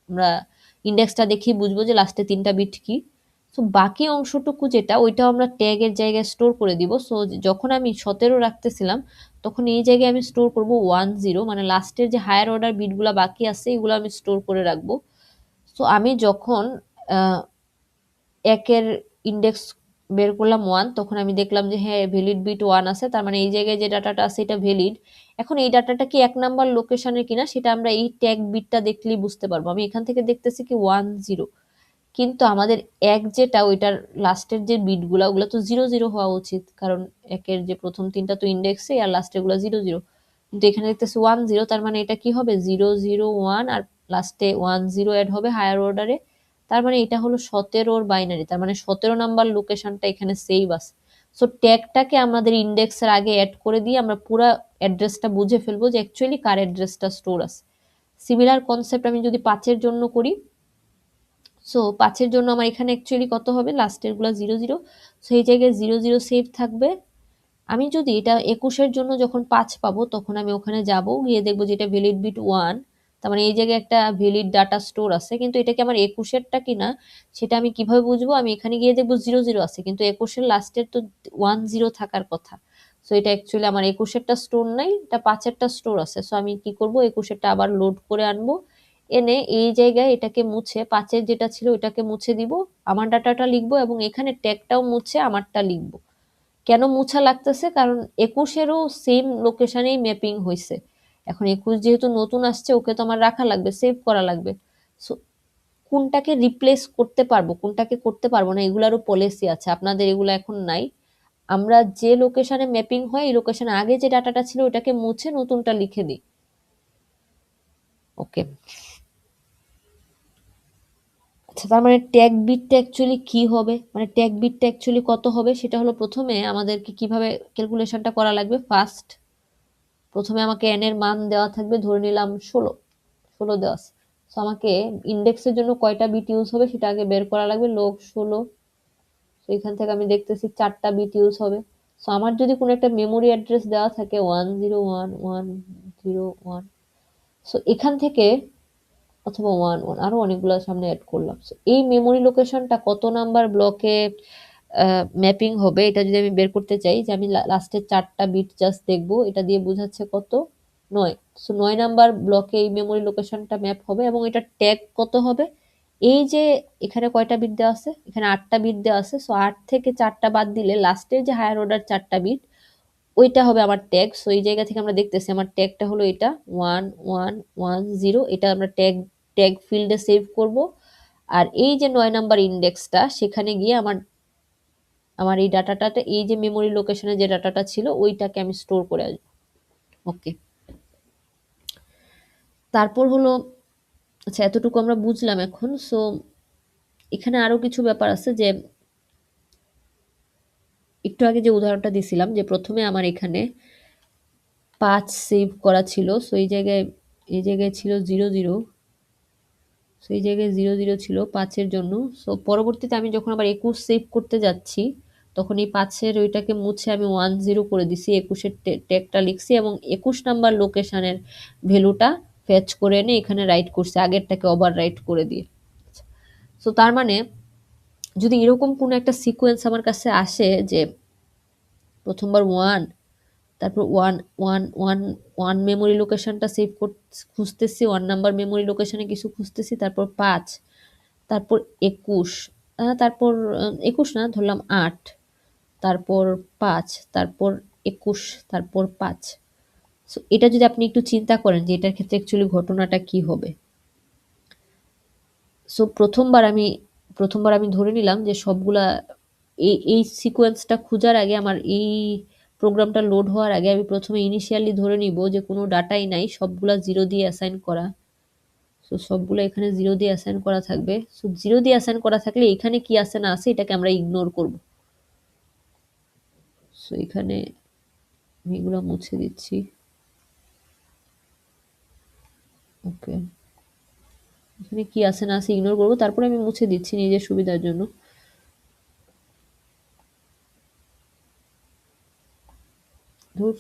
আমরা ইন্ডেক্সটা দেখি বুঝবো যে লাস্টে 3টা বিট কি। সো বাকি অংশটুকু যেটা ওইটাও আমরা ট্যাগের জায়গায় স্টোর করে দিব। সো যখন আমি 17 রাখতেছিলাম তখন এই জায়গায় আমি স্টোর করব 10, মানে লাস্টের যে হায়ার অর্ডার বিটগুলা বাকি আছে এগুলো আমি স্টোর করে রাখবো। সো আমি যখন 1-এর ইন্ডেক্স বের করলাম 1, তখন আমি দেখলাম যে হ্যাঁ ভ্যালিড বিট 1 আছে, তার মানে এই জায়গায় যে ডাটাটা আছে এটা ভ্যালিড। এখন এই ডাটাটা কি 1 নাম্বার লোকেশনের কিনা সেটা আমরা এই ট্যাগ বিটটা দেখলেই বুঝতে পারবো। আমি এখান থেকে দেখতেছি কি 10, কিন্তু আমাদের 1 যেটা ওইটার লাস্টের যে বিটগুলা ওগুলো তো 00 হওয়া উচিত, কারণ 1-এর যে প্রথম 3টা তো ইন্ডেক্সে আর লাস্টের গুলো 00, কিন্তু এখানে দেখতেছি 10, তার মানে এটা কি হবে 001 আর লাস্টে 10 অ্যাড হবে হায়ার অর্ডারে, তার মানে এটা হলো 17-র বাইনারি, তার মানে 17 নাম্বার লোকেশনটা এখানে সেভ আছে। সো ট্যাগটাকে আমাদের ইন্ডেক্সের আগে অ্যাড করে দিয়ে আমরা পুরো অ্যাড্রেসটা বুঝে ফেলবো যে অ্যাকচুয়ালি কার অ্যাড্রেসটা স্টোর আছে। সিমিলার কনসেপ্ট আমি যদি 5 এর জন্য করি, সো 5 এর জন্য আমার এখানে অ্যাকচুয়ালি কত হবে, লাস্টের গুলা 0 0, সো এই জায়গায় 0 0 সেভ থাকবে। আমি যদি এটা 21 এর জন্য যখন 5 পাবো তখন আমি ওখানে যাব, গিয়ে দেখবো যে এটা ভ্যালিড বিট 1, তার মানে এই জায়গায় একটা ভ্যালিড ডাটা স্টোর আছে, কিন্তু এটা কি আমার 21 এরটা কিনা সেটা আমি কিভাবে বুঝবো? আমি এখানে গিয়ে দেখবো 0 0 আছে, কিন্তু 21 এর লাস্টের তো 1 0 থাকার কথা। সো এটা অ্যাকচুয়ালি আমার 21 এরটা স্টোর নাই, এটা 5 এরটা স্টোর আছে। সো আমি কি করব, 21 এরটা আবার লোড করে আনবো, এনে এই জায়গায় এটাকে মুছে 5 এর যেটা ছিল ওটাকে মুছে দিব, আমার ডাটাটা লিখবো, এবং এখানে ট্যাগটাও মুছে আমারটা লিখবো। কেন মুছা লাগতেছে? কারণ 21 এরও সেম লোকেশনেই ম্যাপিং হয়েছে। এখন 21 যেহেতু নতুন আসছে, ওকে তো আমার রাখা লাগবে, সেভ করা লাগবে। সো কোনটাকে রিপ্লেস করতে পারবো, কোনটাকে করতে পারবো না, এগুলারও পলিসি আছে। আপনাদের এগুলো এখন নাই। আমরা যে লোকেশনে ম্যাপিং হয় এই লোকেশনে আগে যে ডাটাটা ছিল ওটাকে মুছে নতুনটা লিখে দিই। ওকে, আচ্ছা, তার মানে ট্যাগ বিটটা অ্যাকচুয়ালি কি হবে, মানে ট্যাগ বিটটা অ্যাকচুয়ালি কত হবে, সেটা হলো প্রথমে আমাদেরকে কিভাবে ক্যালকুলেশনটা করা লাগবে। ফার্স্ট প্রথমে আমাকে n এর মান দেওয়া থাকবে, ধরে নিলাম 16 দেওয়া আছে। সো আমাকে ইন্ডেক্সের জন্য কয়টা বিট ইউজ হবে সেটা আগে বের করা লাগবে, log 16। সো এখান থেকে আমি দেখতেছি 4টা বিট ইউজ হবে। সো আমার যদি কোনো একটা মেমোরি অ্যাড্রেস দেওয়া থাকে 101101, সো এখান থেকে, অথবা 11, আরো অনেকগুলো সামনে অ্যাড করলাম। সো এই মেমোরি লোকেশনটা কত নাম্বার ব্লকে ম্যাপিং হবে এটা যদি আমি বের করতে চাই, যে আমি লাস্টের 4টা বিট জাস্ট দেখবো, এটা দিয়ে বোঝাচ্ছে কত, 9। সো 9 নাম্বার ব্লকে এই মেমোরি লোকেশনটা ম্যাপ হবে, এবং এটা ট্যাগ কত হবে, এই যে এখানে কয়টা বিট দেওয়া আছে, এখানে 8টা বিট দেওয়া আছে। সো 8 থেকে 4টা বাদ দিলে লাস্টের যে হায়ার অর্ডার 4টা বিট, ওইটা হবে আমার ট্যাগ। সো এই জায়গা থেকে আমরা দেখতেছি আমার ট্যাগটা হলো এটা 1110, এটা আমরা ট্যাগ ট্যাগ ফিল্ডে সেভ করব। আর এই যে 9 নাম্বার ইন্ডেক্সটা, সেখানে গিয়ে আমার আমার এই ডাটাটাতে, এই যে মেমোরি লোকেশনে যে ডাটাটা ছিল ওইটাকে আমি স্টোর করে আসবো। ওকে, তারপর হলো, আচ্ছা এতটুকু আমরা বুঝলাম এখন। সো এখানে আরো কিছু ব্যাপার আছে, যে একটু আগে যে উদাহরণটা দিছিলাম, যে প্রথমে আমার এখানে 5 সেভ করা ছিল, সো এই জায়গায় ছিল 0 0, সো এই জায়গায় 0 0 ছিল 5 এর জন্য। সো পরবর্তীতে আমি যখন আবার 21 সেভ করতে যাচ্ছি, তখন এই 5 এর ওইটাকে মুছে আমি 1 0 করে দিছি, 21 এর ট্যাগটা লিখছি, এবং 21 নাম্বার লোকেশনের ভ্যালুটা ফেচ করে এনে এখানে রাইট করছি, আগেরটাকে ওভার রাইট করে দিয়ে। সো তার মানে যদি এরকম কোনো একটা সিকোয়েন্স আমার কাছে আসে, যে প্রথমবার 1, তারপর 1 মেমোরি লোকেশনটা সেভ খুঁজতেছি, 1 নাম্বার মেমোরি লোকেশনে কিছু খুঁজতেছি, তারপর 5, তারপর 21, তারপর 21 না, ধরলাম 8, তারপর 5, তারপর 21, তারপর 5। সো এটা যদি আপনি একটু চিন্তা করেন যে এটার ক্ষেত্রে অ্যাকচুয়ালি ঘটনাটা কি হবে। সো প্রথমবার আমি ধরে নিলাম যে সবগুলা এই সিকোয়েন্সটা খোঁজার আগে, আমার এই প্রোগ্রামটা লোড হওয়ার আগে আমি প্রথমে ইনিশিয়ালি ধরে নিব যে কোনো ডাটাই নাই, সবগুলা 0 দিয়ে অ্যাসাইন করা। সো সবগুলো এখানে 0 দিয়ে অ্যাসাইন করা থাকবে। সো 0 দিয়ে অ্যাসাইন করা থাকলে এখানে কি আছে না আছে এটাকে আমরা ইগনোর করব। সো এখানে আমি এগুলো মুছে দিচ্ছি। ওকে, এখানে কি আছে না আছে ইগনোর করবো, তারপরে আমি মুছে দিচ্ছি নিজের সুবিধার জন্য। ধুর,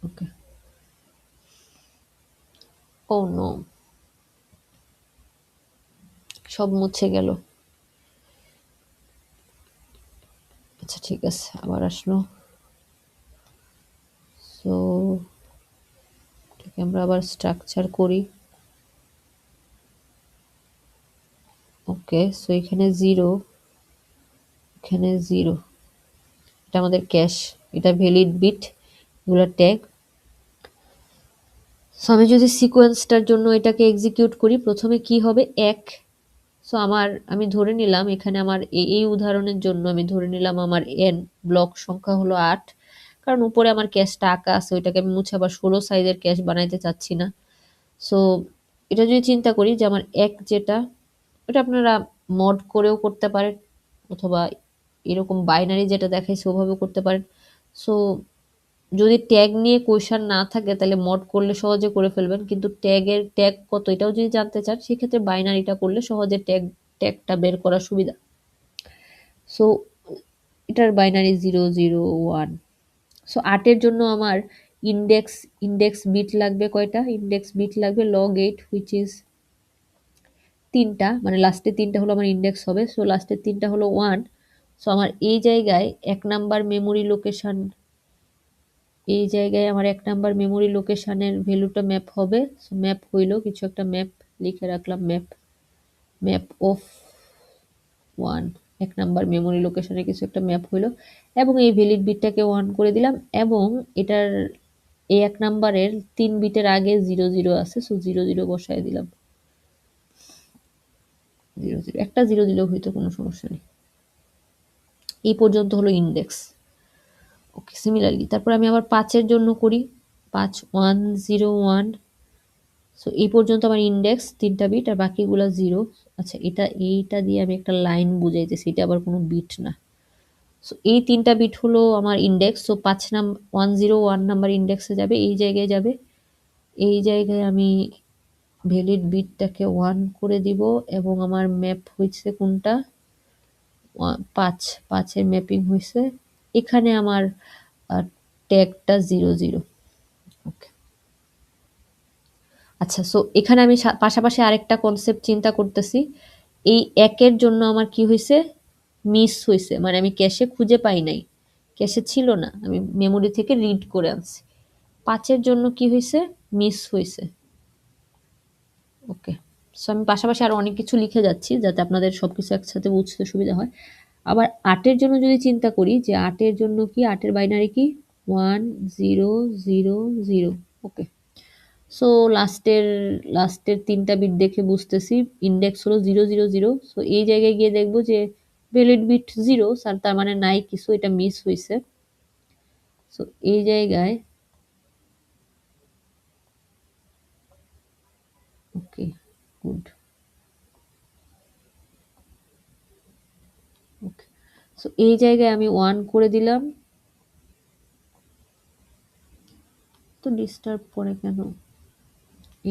ওকে, ও নো, সব মুছে গেল। আচ্ছা ঠিক আছে, আবার আসলো। সো এটাকে আমরা আবার স্ট্রাকচার করি। ওকে, সো এখানে 0, এখানে 0, এটা আমাদের ক্যাশ, এটা ভ্যালিড বিট, এগুলো ট্যাগ। সো আমি যদি সিকোয়েন্সটার জন্য এটাকে এক্সিকিউট করি, প্রথমে কি হবে 1। সো আমি ধরে নিলাম এখানে আমার এই উদাহরণের জন্য আমি ধরে নিলাম আমার n ব্লক সংখ্যা হলো 8, কারণ উপরে আমার ক্যাশটা আঁকা আছে, ওইটাকে আমি মুছে আবার 16 সাইজের ক্যাশ বানাইতে চাচ্ছি না। সো এটা যদি চিন্তা করি যে আমার 1 যেটা, এটা আপনারা মড করেও করতে পারেন, অথবা এরকম বাইনারি যেটা দেখাইছে ওভাবে করতে পারেন। সো যদি ট্যাগ নিয়ে কোয়েশ্চেন না থাকে তাহলে মড করলে সহজে করে ফেলবেন, কিন্তু ট্যাগ কত এটাও যদি জানতে চান সেক্ষেত্রে বাইনারিটা করলে সহজে ট্যাগটা বের করা সুবিধা। সো এটার বাইনারি 001। সো 8 এর জন্য আমার ইন্ডেক্স বিট লাগবে কয়টা? ইন্ডেক্স বিট লাগবে log 8 হুইচ ইজ 3টা, মানে লাস্টের 3টা হলো আমার ইন্ডেক্স হবে। সো লাস্টের 3টা হলো 1। সো আমার এই জায়গায় 1 নাম্বার মেমোরি লোকেশন, এই জায়গায় আমার 1 নাম্বার মেমোরি লোকেশনের ভ্যালুটা ম্যাপ হবে। সো ম্যাপ হইলো কিছু একটা, ম্যাপ লিখে রাখলাম, ম্যাপ অফ 1, 1 নাম্বার মেমোরি লোকেশনে কিছু একটা ম্যাপ হইলো, এবং এই ভ্যালিড বিটটাকে 1 করে দিলাম, এবং এটার এই 1 নাম্বারের 3 বিটের আগে 00 আছে, সো 00 বসায় দিলাম। 00 একটা 00 হইতো কোনো সমস্যা নেই। এই পর্যন্ত হলো ইন্ডেক্স। ওকে, সিমিলারলি তারপর আমি আবার 5-এর জন্য করি, 5101। সো এই পর্যন্ত আমার ইন্ডেক্স 3টা বিট আর বাকিগুলা 0। আচ্ছা, এইটা দিয়ে আমি একটা লাইন বুঝাইতেছি, এটা আবার কোনো বিট না। সো এই 3টা বিট হলো আমার ইন্ডেক্স। সো 101 নাম্বার ইন্ডেক্সে যাবে, এই জায়গায় যাবে। এই জায়গায় আমি ভ্যালিড বিটটাকে 1 করে দিব, এবং আমার ম্যাপ হয়েছে কোনটা? 5-এর ম্যাপিং হয়েছে। এখানে আমার ট্যাগটা 00। ওকে, আচ্ছা। সো এখানে আমি পাশাপাশি আরেকটা কনসেপ্ট চিন্তা করতেছি। এই 1-এর জন্য আমার কি হয়েছে? মিস হয়েছে, মানে আমি ক্যাশে খুঁজে পাই নাই, ক্যাশে ছিল না, আমি মেমোরি থেকে রিড করে আনছি। 5-এর জন্য কি হয়েছে? মিস হয়েছে। ওকে, সো আমি পাশাপাশি আরো অনেক কিছু লিখে যাচ্ছি যাতে আপনাদের সবকিছু একসাথে বুঝতে সুবিধা হয়। আবার 8-এর জন্য যদি চিন্তা করি যে 8-এর জন্য কি, 8-এর বাইনারি কি? 1000। ওকে, সো লাস্টের 3টা বিট দেখে বুঝতেছি ইন্ডেক্স হলো 000। সো এই জায়গায় গিয়ে দেখবো যে ভ্যালিড বিট 0, তার মানে নাই কিছু, এটা মিস হয়েছে। সো এই জায়গায় ওকে, গুড। ওকে, সো এই জায়গায় আমি 1 করে দিলাম। তো ডিস্টার্ব করে কেন?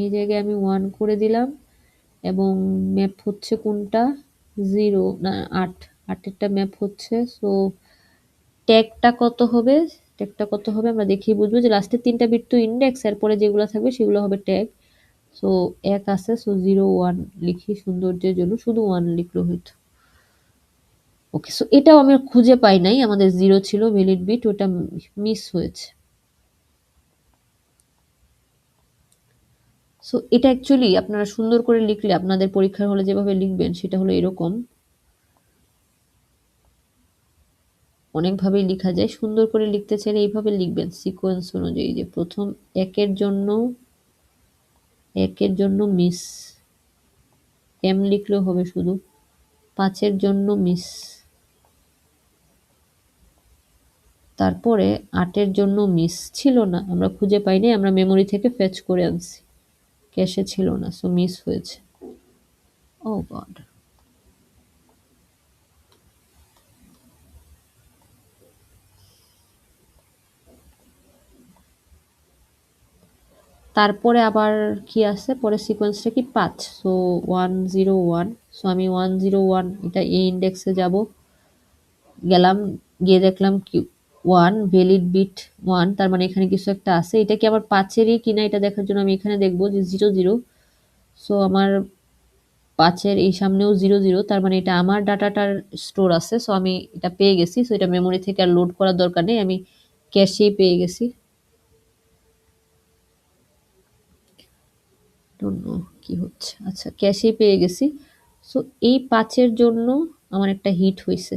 এই জায়গায় আমি 1 করে দিলাম, এবং ম্যাপ হচ্ছে কোনটা? 0 না 8, 8-এরটা ম্যাপ হচ্ছে। সো ট্যাগটা কত হবে? ট্যাগটা কত হবে আমরা দেখেই বুঝবো যে লাস্টের 3টা বিট তো ইন্ডেক্স, এরপরে যেগুলো থাকবে সেগুলো হবে ট্যাগ। সো 1 আছে, সো 01 লিখি সৌন্দর্যের জন্য, শুধু 1 লিখলেও হইতো। ওকে, সো এটাও আমি খুঁজে পাই নাই, আমাদের 0 ছিল ভ্যালিড বিট, ওটা মিস হয়েছে। সো এটা অ্যাকচুয়ালি আপনারা সুন্দর করে লিখলে আপনাদের পরীক্ষার হলে যেভাবে লিখবেন সেটা হলো এরকম, অনেকভাবেই লেখা যায়। সুন্দর করে লিখতে চাইলে এইভাবে লিখবেন সিকোয়েন্স অনুযায়ী, যে প্রথম 1-এর জন্য মিস, এম লিখলেও হবে শুধু। 5-এর জন্য মিস, তারপরে 8-এর জন্য মিস ছিল না, আমরা খুঁজে পাইনি, আমরা মেমোরি থেকে ফেচ করে আনছি, ক্যাশে ছিল না, সো মিস হয়েছে। ও গড। তারপরে আবার কি আছে, পরে সিকোয়েন্সটা কি 5, সো 101। সো আমি 101 এটা এই ইন্ডেক্সে যাব, গেলাম, গিয়ে দেখলাম কি 1 ভ্যালিড বিট 1, তার মানে এখানে কিছু একটা আছে। এটা কি আবার 5-এরই কিনা এটা দেখার জন্য আমি এখানে দেখবো যে 00। সো আমার 5-এর এই সামনেও 00, তার মানে এটা আমার ডাটাটার স্টোর আছে। সো আমি এটা পেয়ে গেছি। সো এটা মেমোরি থেকে আর লোড করার দরকার নেই, আমি ক্যাশেই পেয়ে গেছি। ডোন্ট নো কি হচ্ছে। আচ্ছা, ক্যাশেই পেয়ে গেছি। সো এই 5-এর জন্য আমার একটা হিট হয়েছে।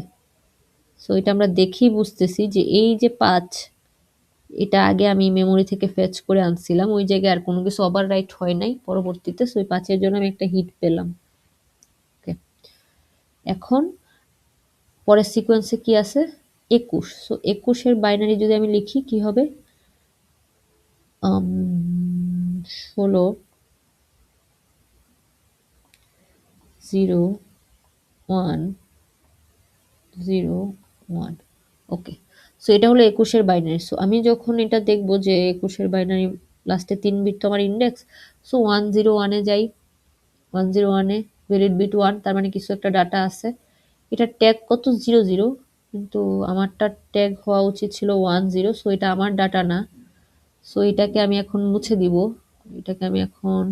সো এটা আমরা দেখেই বুঝতেছি যে এই যে 5, এটা আগে আমি মেমোরি থেকে ফেচ করে আনছিলাম, ওই জায়গায় আর কোনো কিছু ওভাররাইট হয় নাই পরবর্তীতে। সো এই 5-এর জন্য আমি একটা হিট পেলাম। ওকে, এখন পরের সিকোয়েন্সে কি আছে? 21। সো 21-এর বাইনারি যদি আমি লিখি কি হবে? 16 0 1 0 1। ওকে, সো এটা হলো 21-এর বাইনারি। সো আমি যখন এটা দেখব যে 21-এর বাইনারি লাস্টে 3 বিট তো আমার ইন্ডেক্স, সো 101-এ যাই। 101-এ ভ্যালিড বিট 1, তার মানে কিছু একটা ডাটা আছে। এটা ট্যাগ কত? 00, কিন্তু আমারটা ট্যাগ হওয়া উচিত ছিল 10, সো এটা আমার ডাটা না। সো এটাকে আমি এখন মুছে দিব। এটাকে আমি এখন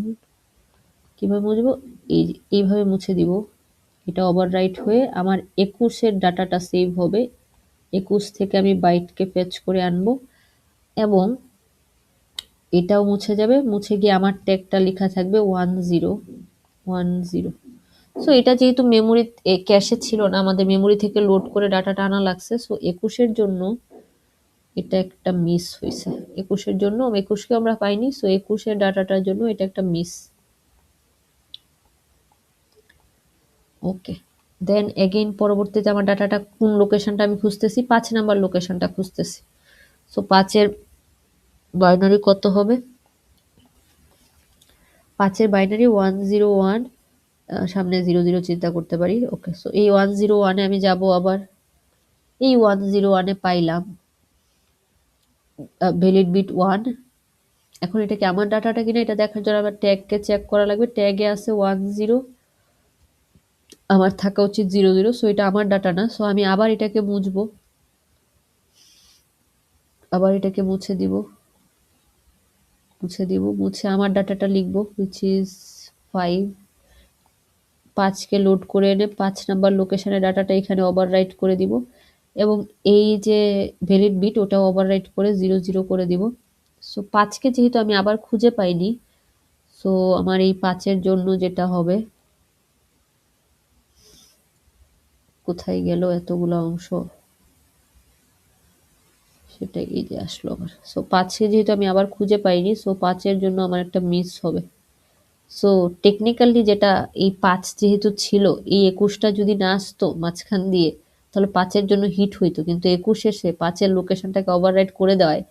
কিভাবে মুছব? এইভাবে মুছে দিব। এটা ওভাররাইট হয়ে আমার 21-এর ডাটাটা সেভ হবে। 21 থেকে আমি বাইটকে ফেচ করে আনবো এবং এটাও মুছে যাবে। মুছে গিয়ে আমার ট্যাগটা লেখা থাকবে 1010। সো এটা যেহেতু মেমোরি ক্যাশে ছিল না, আমাদের মেমোরি থেকে লোড করে ডাটাটা আনা লাগছে। সো 21-এর জন্য এটা একটা মিস হয়েছে। 21-এর জন্য 21-কে আমরা পাইনি। সো 21-এর ডাটাটার জন্য এটা একটা মিস। ওকে, দেন এগেইন পরবর্তীতে আমার ডাটাটা কোন লোকেশনটা আমি খুঁজতেছি? 5 নাম্বার লোকেশনটা খুঁজতেছি। সো 5-এর বাইনারি কত হবে? 5-এর বাইনারি 101, সামনে 00 চিন্তা করতে পারি। ওকে, সো এই 101-এ আমি যাব। আবার এই 101-এ পাইলাম ভ্যালিড বিট 1। এখন এটা কি আমার ডাটাটা কিনা এটা দেখার জন্য আমার ট্যাগকে চেক করা লাগবে। ট্যাগে আছে 10, আমার থাকা উচিত 00, সো এটা আমার ডাটা না। সো আমি আবার এটাকে মুছবো, আবার এটাকে মুছে দিব, মুছে আমার ডাটাটা লিখবো which is 5। 5কে লোড করে এনে 5 নাম্বার লোকেশনে ডাটাটা এখানে ওভাররাইট করে দিব এবং এই যে ভ্যালিড বিট ওটাও ওভাররাইট করে 00 করে দিব। সো 5কে যেহেতু আমি আবার খুঁজে পাইনি, সো আমার এই 5-এর জন্য যেটা হবে, কোথায় গেল এতগুলো অংশ, সেটা এই যে আসলো আমার। সো 5কে যেহেতু আমি আবার খুঁজে পাইনি, সো 5-এর জন্য আমার একটা মিস হবে। সো টেকনিক্যালি যেটা, এই 5 যেহেতু ছিল, এই 21টা যদি না আসতো মাঝখান দিয়ে তাহলে 5-এর জন্য হিট হইতো, কিন্তু 21 এসে 5-এর লোকেশনটাকে ওভাররাইট করে দেওয়ায়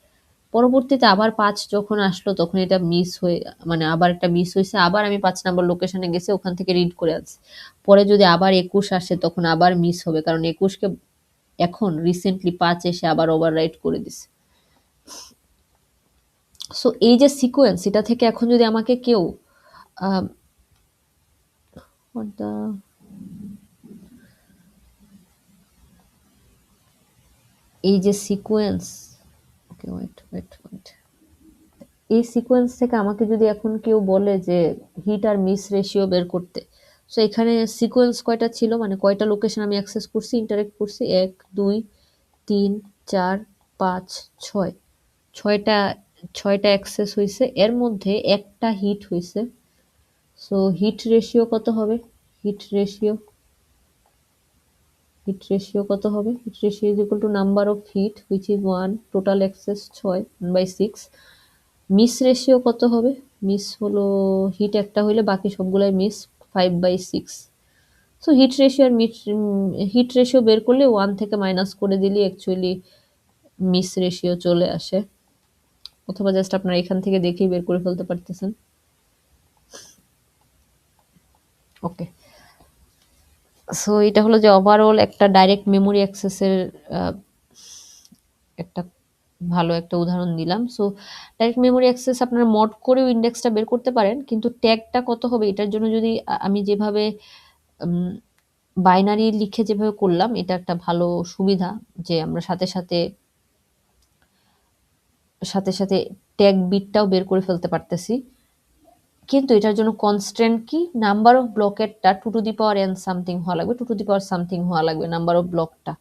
পরবর্তীতে আবার 5 যখন আসলো তখন এটা মিস হয়ে, মানে আবার একটা মিস হয়েছে। আবার আমি 5 নাম্বার লোকেশনে গেছি, ওখান থেকে রিড করে আনছি। পরে যদি আবার 21 আসে তখন আবার মিস হবে, কারণ 21কে এখন রিসেন্টলি 5 এসে আবার ওভাররাইট করে দিছে। সো এই যে সিকোয়েন্স, এটা থেকে এখন যদি আমাকে কেউ এই যে সিকোয়েন্স, ওকে ওয়েট, এই সিকোয়েন্স থেকে আমাকে যদি এখন কেউ বলে যে হিট আর মিস রেশিও বের করতে, সো এখানে সিকোয়েন্স কয়টা ছিল, মানে কয়টা লোকেশন আমি অ্যাক্সেস করছি, ইন্টারেক্ট করছি? 1 2 3 4 5 6, ছয়টা অ্যাক্সেস হয়েছে, এর মধ্যে একটা হিট হয়েছে। সো হিট রেশিও কত হবে? হিট রেশিও কত হবে? Hit ratio is equal to number of hit which is 1, total access 6 1/6। Miss ratio কত হবে? মিস হলো, হিট একটা হইলে বাকি সবগুলাই মিস, 5/6। সো হিট রেশিও বের করলে 1 থেকে মাইনাস করে দিলে অ্যাকচুয়ালি মিস রেশিও চলে আসে, অথবা জাস্ট আপনারা এখান থেকে দেখেই বের করে ফেলতে পারতেছেন। ওকে, সো এটা হলো যে ওভারঅল একটা ডাইরেক্ট মেমোরি অ্যাক্সেসের একটা ভালো একটা উদাহরণ দিলাম। সো ডাইরেক্ট মেমোরি অ্যাক্সেস আপনারা মড করেও ইন্ডেক্সটা বের করতে পারেন, কিন্তু ট্যাগটা কত হবে এটার জন্য যদি আমি যেভাবে বাইনারি লিখে যেভাবে করলাম, এটা একটা ভালো সুবিধা যে আমরা সাথে সাথে ট্যাগ বিটটাও বের করে ফেলতে পারতেছি। কিন্তু এটার জন্য কনস্ট্যান্ট কি, নাম্বার অফ ব্লকেরটা 2 to the power n something হওয়া লাগবে, 2 টু দি পাওয়ার সামথিং হওয়া লাগবে নাম্বার অফ ব্লকটা,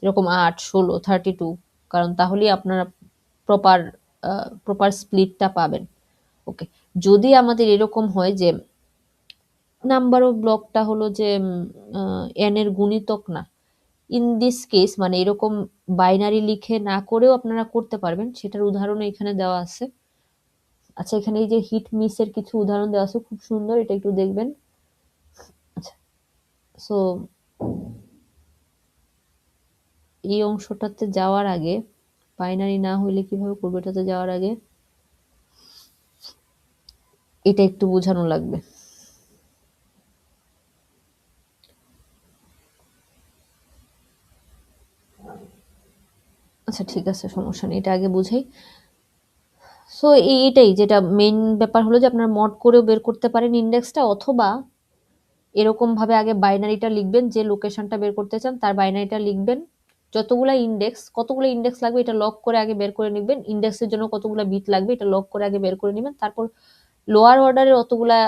এরকম 8 16 32, কারণ তাহলেই আপনারা প্রপার স্প্লিটটা পাবেন। ওকে, যদি আমাদের এরকম হয় যে নাম্বার অফ ব্লকটা হলো যে n এর গুণিতক না, ইন দিস কেস মানে এরকম বাইনারি লিখে না করেও আপনারা করতে পারবেন, সেটার উদাহরণ এখানে দেওয়া আছে। আচ্ছা, এখানে এই যে হিট মিসের কিছু উদাহরণ দেওয়া আছে, খুব সুন্দর, এটা একটু দেখবেন। আচ্ছা, সো এই অংশটাতে যাওয়ার আগে, বাইনারি না হইলে কিভাবে করবো, এটাতে যাওয়ার আগে এটা একটু বোঝানো লাগবে। আচ্ছা ঠিক আছে, সমস্যা নেই, এটা আগে বুঝাই। সো এটাই যেটা মেইন ব্যাপার হলো যে আপনার মড করেও বের করতে পারেন ইন্ডেক্সটা, অথবা এরকম ভাবে আগে বাইনারিটা লিখবেন, যে লোকেশনটা বের করতে চান তার বাইনারিটা লিখবেন, যতগুলা ইন্ডেক্স, কতগুলো ইন্ডেক্স লাগবে এটা লক করে আগে বের করে নিবেন, ইন্ডেক্সের জন্য কতগুলা বিট লাগবে এটা লক করে আগে বের করে নেবেন, তারপর লোয়ার অর্ডারের অতগুলা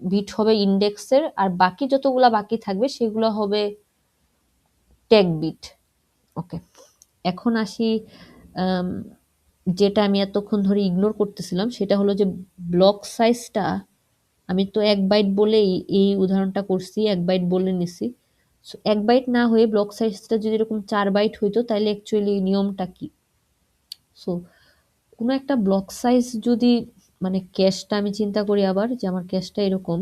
বিট হবে ইন্ডেক্সের, আর বাকি যতগুলা বাকি থাকবে সেগুলো হবে ট্যাগ বিট। ওকে, এখন আসি আম, যেটা আমি এতক্ষণ ধরে ইগনোর করতেছিলাম সেটা হলো যে ব্লক সাইজটা। আমি তো 1 বাইট বলেই এই উদাহরণটা করছি, 1 বাইট বলে নিছি। সো 1 বাইট না হয়ে ব্লক সাইজটা যদি এরকম 4 বাইট হইতো তাহলে অ্যাকচুয়ালি নিয়মটা কি? সো কোনো একটা ব্লক সাইজ যদি, মানে ক্যাশটা আমি চিন্তা করি আবার, যে আমার ক্যাশটা এরকম,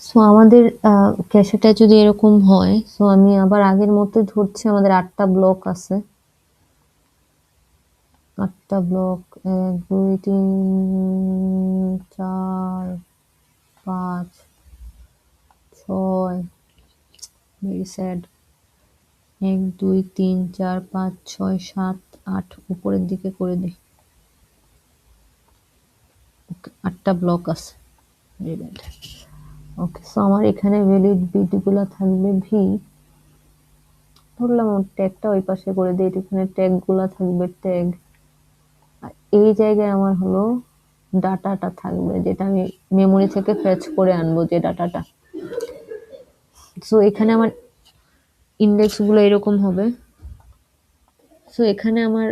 সো আমাদের ক্যাশেটা যদি এরকম হয়, সো আমি আবার আগের মতো ধরছি আমাদের 8টা ব্লক আছে। 8টা ব্লক, 1 2 3 4 5 6, ভেরি স্যাড, 1 2 3 4 5 6 7 8 উপরের দিকে করে দিই। ওকে, 8টা ব্লক আছে, ভেরি ব্যাড। ওকে, সো আমার এখানে ভ্যালিড বিটগুলো থাকবে ভি, ধরলাম ট্যাগটা ওই পাশে করে দিই, এখানে ট্যাগগুলো থাকবে ট্যাগ, আর এই জায়গায় আমার হলো ডাটাটা থাকবে, যেটা আমি মেমোরি থেকে ফেচ করে আনবো যে ডাটাটা। সো এখানে আমার ইন্ডেক্স গুলো এরকম হবে। সো এখানে আমার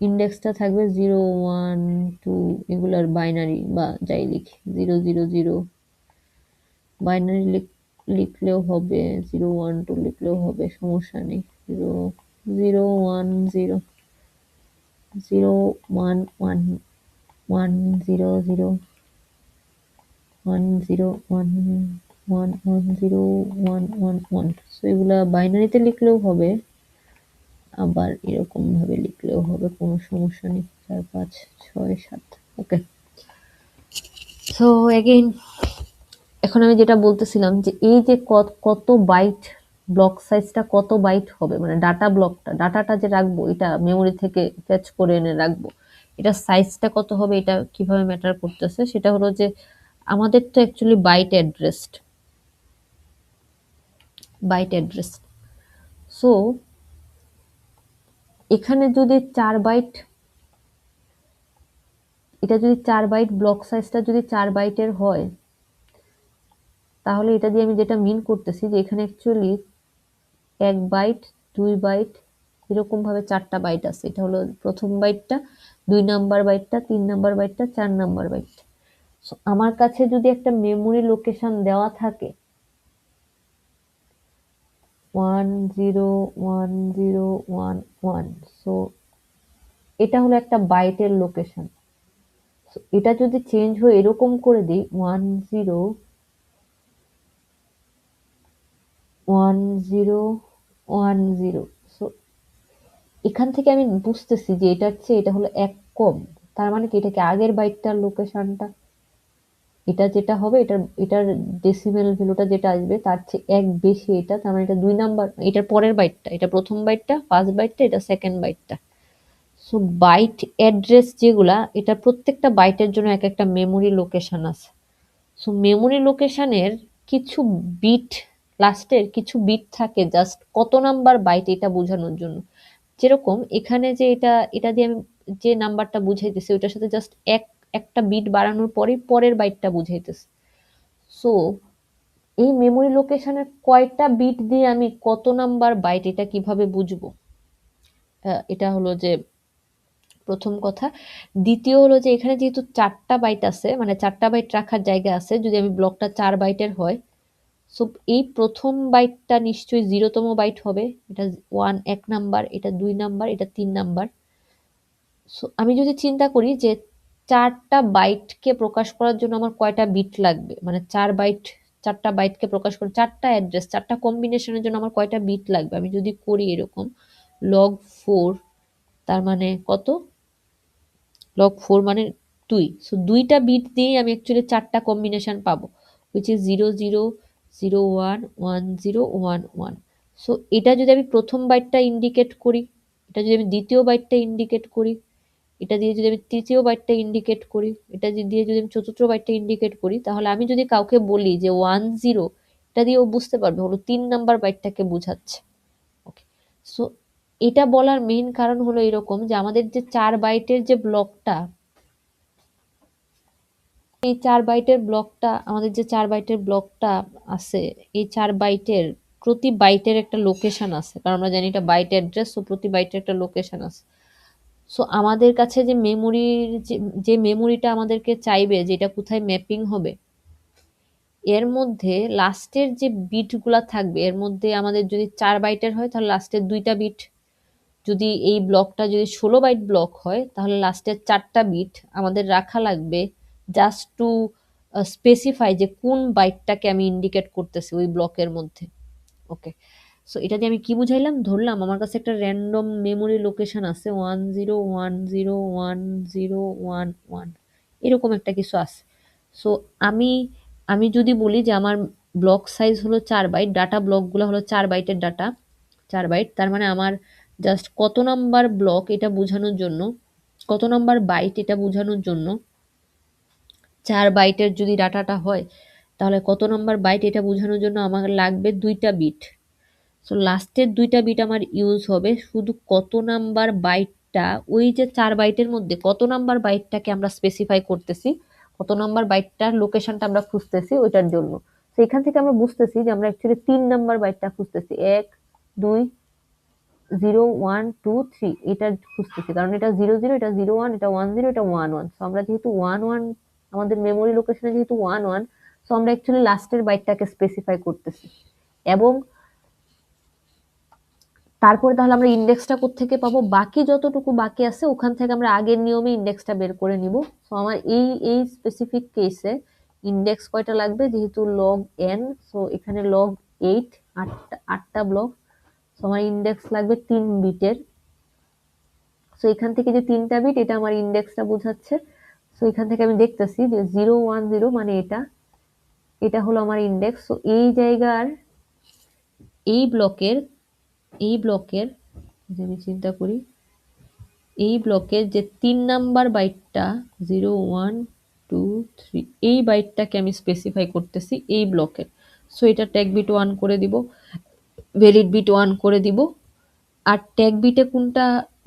ইন্ডেক্সটা থাকবে 0 1 2, এগুলার বাইনারি বা যাই লিখি 0 0 0, বাইনারি লিখলেও হবে, 0 1 2 লিখলেও হবে, সমস্যা নেই। 0 0 1 0 0 1 1 1 0 0 1 0 1 1 1 0 1 1 1। সো এগুলা বাইনারিতে লিখলেও হবে, আবার এরকম ভাবে লিখলেও হবে, কোনো সমস্যা নেই। 4 5 6 7। ওকে, সো এগেইন এখন আমি যেটা বলতেছিলাম যে এই যে কত বাইট, ব্লক সাইজটা কত বাইট হবে, মানে ডাটাটা যে রাখবো এটা মেমোরি থেকে ফেচ করে এনে রাখবো, এটা সাইজটা কত হবে, এটা কিভাবে ম্যাটার করতেছে সেটা হলো যে আমাদের তো অ্যাকচুয়ালি বাইট অ্যাড্রেস। সো এখানে যদি 4 বাইট, এটা যদি 4 বাইট, ব্লক সাইজটা যদি 4 বাইটের হয়, তাহলে এটা দিয়ে আমি যেটা মিন করতেছি যে এখানে অ্যাকচুয়ালি 1 বাইট 2 বাইট এরকম ভাবে 4টা বাইট আছে। এটা হলো প্রথম বাইটটা, 2 নাম্বার বাইটটা, 3 নাম্বার বাইটটা, 4 নাম্বার বাইট। সো আমার কাছে যদি একটা মেমোরি লোকেশন দেওয়া থাকে 1 0 1 0 1 1, সো এটা হলো একটা বাইটের লোকেশন। সো এটা যদি চেঞ্জ হয়ে এরকম করে দিই 1 0 1 0 1 0, সো এখান থেকে আমি বুঝতেছি যে এটার চেয়ে এটা হলো 1 কম। তার মানে কি, এটা কি আগের বাইটটার লোকেশনটা, এটা যেটা হবে এটার ডেসিমেল ভ্যালুটা যেটা আসবে তার চেয়ে 1 বেশি এটা, তার মানে এটা 2 নাম্বার, এটার পরের বাইটটা, এটা প্রথম বাইটটা, ফার্স্ট বাইটটা, এটা সেকেন্ড বাইটটা। সো বাইট অ্যাড্রেস যেগুলা, এটা প্রত্যেকটা বাইটের জন্য এক একটা মেমোরি লোকেশন আছে। সো মেমোরি লোকেশনের কিছু বিট, লাস্টের কিছু বিট থাকে জাস্ট কত নাম্বার বাইট এটা বোঝানোর জন্য। যেরকম এখানে যে এটা দিয়ে আমি যে নাম্বারটা বুঝাইতেছি ওটার সাথে জাস্ট একটা বিট বাড়ানোর পরেই পরের বাইটটা বুঝাইতেছে। সো এই মেমোরি লোকেশনের কয়টা বিট দিয়ে আমি কত নাম্বার বাইট এটা কিভাবে বুঝবো? এটা হলো যে প্রথম কথা। দ্বিতীয় হলো যে এখানে যেহেতু 4টা বাইট আছে, মানে 4টা বাইট রাখার জায়গা আছে, যদি আমি ব্লকটা 4 বাইটের হয়, সো এই প্রথম বাইটটা নিশ্চয়ই 0তম বাইট হবে, এটা 1 নাম্বার, এটা 2 নাম্বার, এটা 3 নাম্বার। সো আমি যদি চিন্তা করি যে 4টা বাইটকে প্রকাশ করার জন্য আমার কয়টা বিট লাগবে, মানে 4টা বাইটকে প্রকাশ করে 4টা অ্যাড্রেস, 4টা কম্বিনেশনের জন্য আমার কয়টা বিট লাগবে, আমি যদি করি এরকম log 4 তার মানে কত, log 4 মানে 2, সো দুইটা বিট দিয়ে আমি অ্যাকচুয়ালি চারটা কম্বিনেশন পাবো, which is 0 0 0 1 1 0 1 1। সো এটা যদি আমি প্রথম বাইটটা ইন্ডিকেট করি, এটা যদি আমি দ্বিতীয় বাইটটা ইন্ডিকেট করি, এটা দিয়ে যদি আমি তৃতীয় বাইটটা ইন্ডিকেট করি, এটা দিয়ে যদি আমি চতুর্থ বাইটটা ইন্ডিকেট করি, তাহলে আমি যদি কাউকে বলি যে 1 0, এটা দিয়ে ও বুঝতে পারবে হলো 3 নাম্বার বাইটটাকে বোঝাচ্ছে। ওকে, সো এটা বলার মেইন কারণ হলো এরকম যে আমাদের যে 4 বাইটের যে ব্লকটা, এই 4 বাইটের ব্লকটা, আমাদের যে 4 বাইটের ব্লকটা আছে, এই 4 বাইটের প্রতি বাইটের একটা লোকেশন আছে, কারণ আমরা জানি এটা বাইট অ্যাড্রেস, সো প্রতি বাইটের একটা লোকেশন আছে। সো আমাদের কাছে যে মেমোরির যে মেমোরিটা আমাদেরকে চাইবে যে এটা কোথায় ম্যাপিং হবে, এর মধ্যে লাস্টের যে বিটগুলা থাকবে, এর মধ্যে আমাদের যদি 4 বাইটের হয় তাহলে লাস্টের দুইটা বিট, যদি এই ব্লকটা যদি 16 বাইট ব্লক হয় তাহলে লাস্টের 4টা বিট আমাদের রাখা লাগবে জাস্ট টু স্পেসিফাই যে কোন বাইটটাকে আমি ইন্ডিকেট করতেছি ওই ব্লকের মধ্যে। ওকে, সো এটা দিয়ে আমি কি বুঝাইলাম, ধরলাম আমার কাছে একটা র্যান্ডম মেমোরি লোকেশন আছে 1 0 1 0 1 0 1 1, এরকম একটা কিছু আছে। সো আমি আমি যদি বলি যে আমার ব্লক সাইজ হলো 4 বাইট, ডাটা ব্লকগুলো হলো 4 বাইটের ডাটা, 4 বাইট, তার মানে আমার জাস্ট কত নাম্বার ব্লক এটা বোঝানোর জন্য, কত নাম্বার বাইট এটা বোঝানোর জন্য, 4 বাইটের যদি ডাটাটা হয় তাহলে কত নাম্বার বাইট এটা বোঝানোর জন্য আমার লাগবে দুইটা বিট। সো লাস্টের দুইটা বিট আমার ইউজ হবে শুধু কত নাম্বার বাইটটা, ওই যে 4 বাইটের মধ্যে কত নাম্বার বাইটটাকে আমরা স্পেসিফাই করতেছি, কত নাম্বার বাইটটার লোকেশনটা আমরা খুঁজতেছি ওইটার জন্য। তো এখান থেকে আমরা বুঝতেছি যে আমরা অ্যাকচুয়ালি 3 নাম্বার বাইটটা খুঁজতেছি, 1 2 0 1 2 3 এটা খুঁজতেছি, কারণ এটা 0 0, এটা 0 1, এটা 1 0, এটা 1 1। সো আমরা যেহেতু 1 1, আমাদের মেমোরি লোকেশনে যেহেতু 1 1, সো আমরা অ্যাকচুয়ালি লাস্টের বাইটটাকে স্পেসিফাই করতেছি। এবং তারপরে তাহলে আমরা ইন্ডেক্সটা কোত্থেকে পাবো, বাকি যতটুকু বাকি আছে ওখান থেকে আমরা আগের নিয়মে ইন্ডেক্সটা বের করে নিব। সো আমার এই স্পেসিফিক কেসে ইন্ডেক্স কয়টা লাগবে, যেহেতু লগ n, সো এখানে লগ 8, আটটা ব্লক, সো আমার ইন্ডেক্স লাগবে 3 বিটের। সো এখান থেকে যে 3টা বিট এটা আমার ইন্ডেক্সটা বোঝাচ্ছে। সো এখান থেকে আমি দেখতেছি যে 0 1 0 মানে এটা হলো আমার ইন্ডেক্স। সো এই জায়গার এই ব্লকের যদি আমি চিন্তা করি, এই ব্লকের যে 3 নাম্বার বাইটটা 0 1 2 3, এই বাইটটাকে আমি স্পেসিফাই করতেছি এই ব্লকের। সো এটা ট্যাগ বিট 1 করে দিব, ভ্যালিড বিট 1 করে দিব। আর ট্যাগ বিটে কোনটা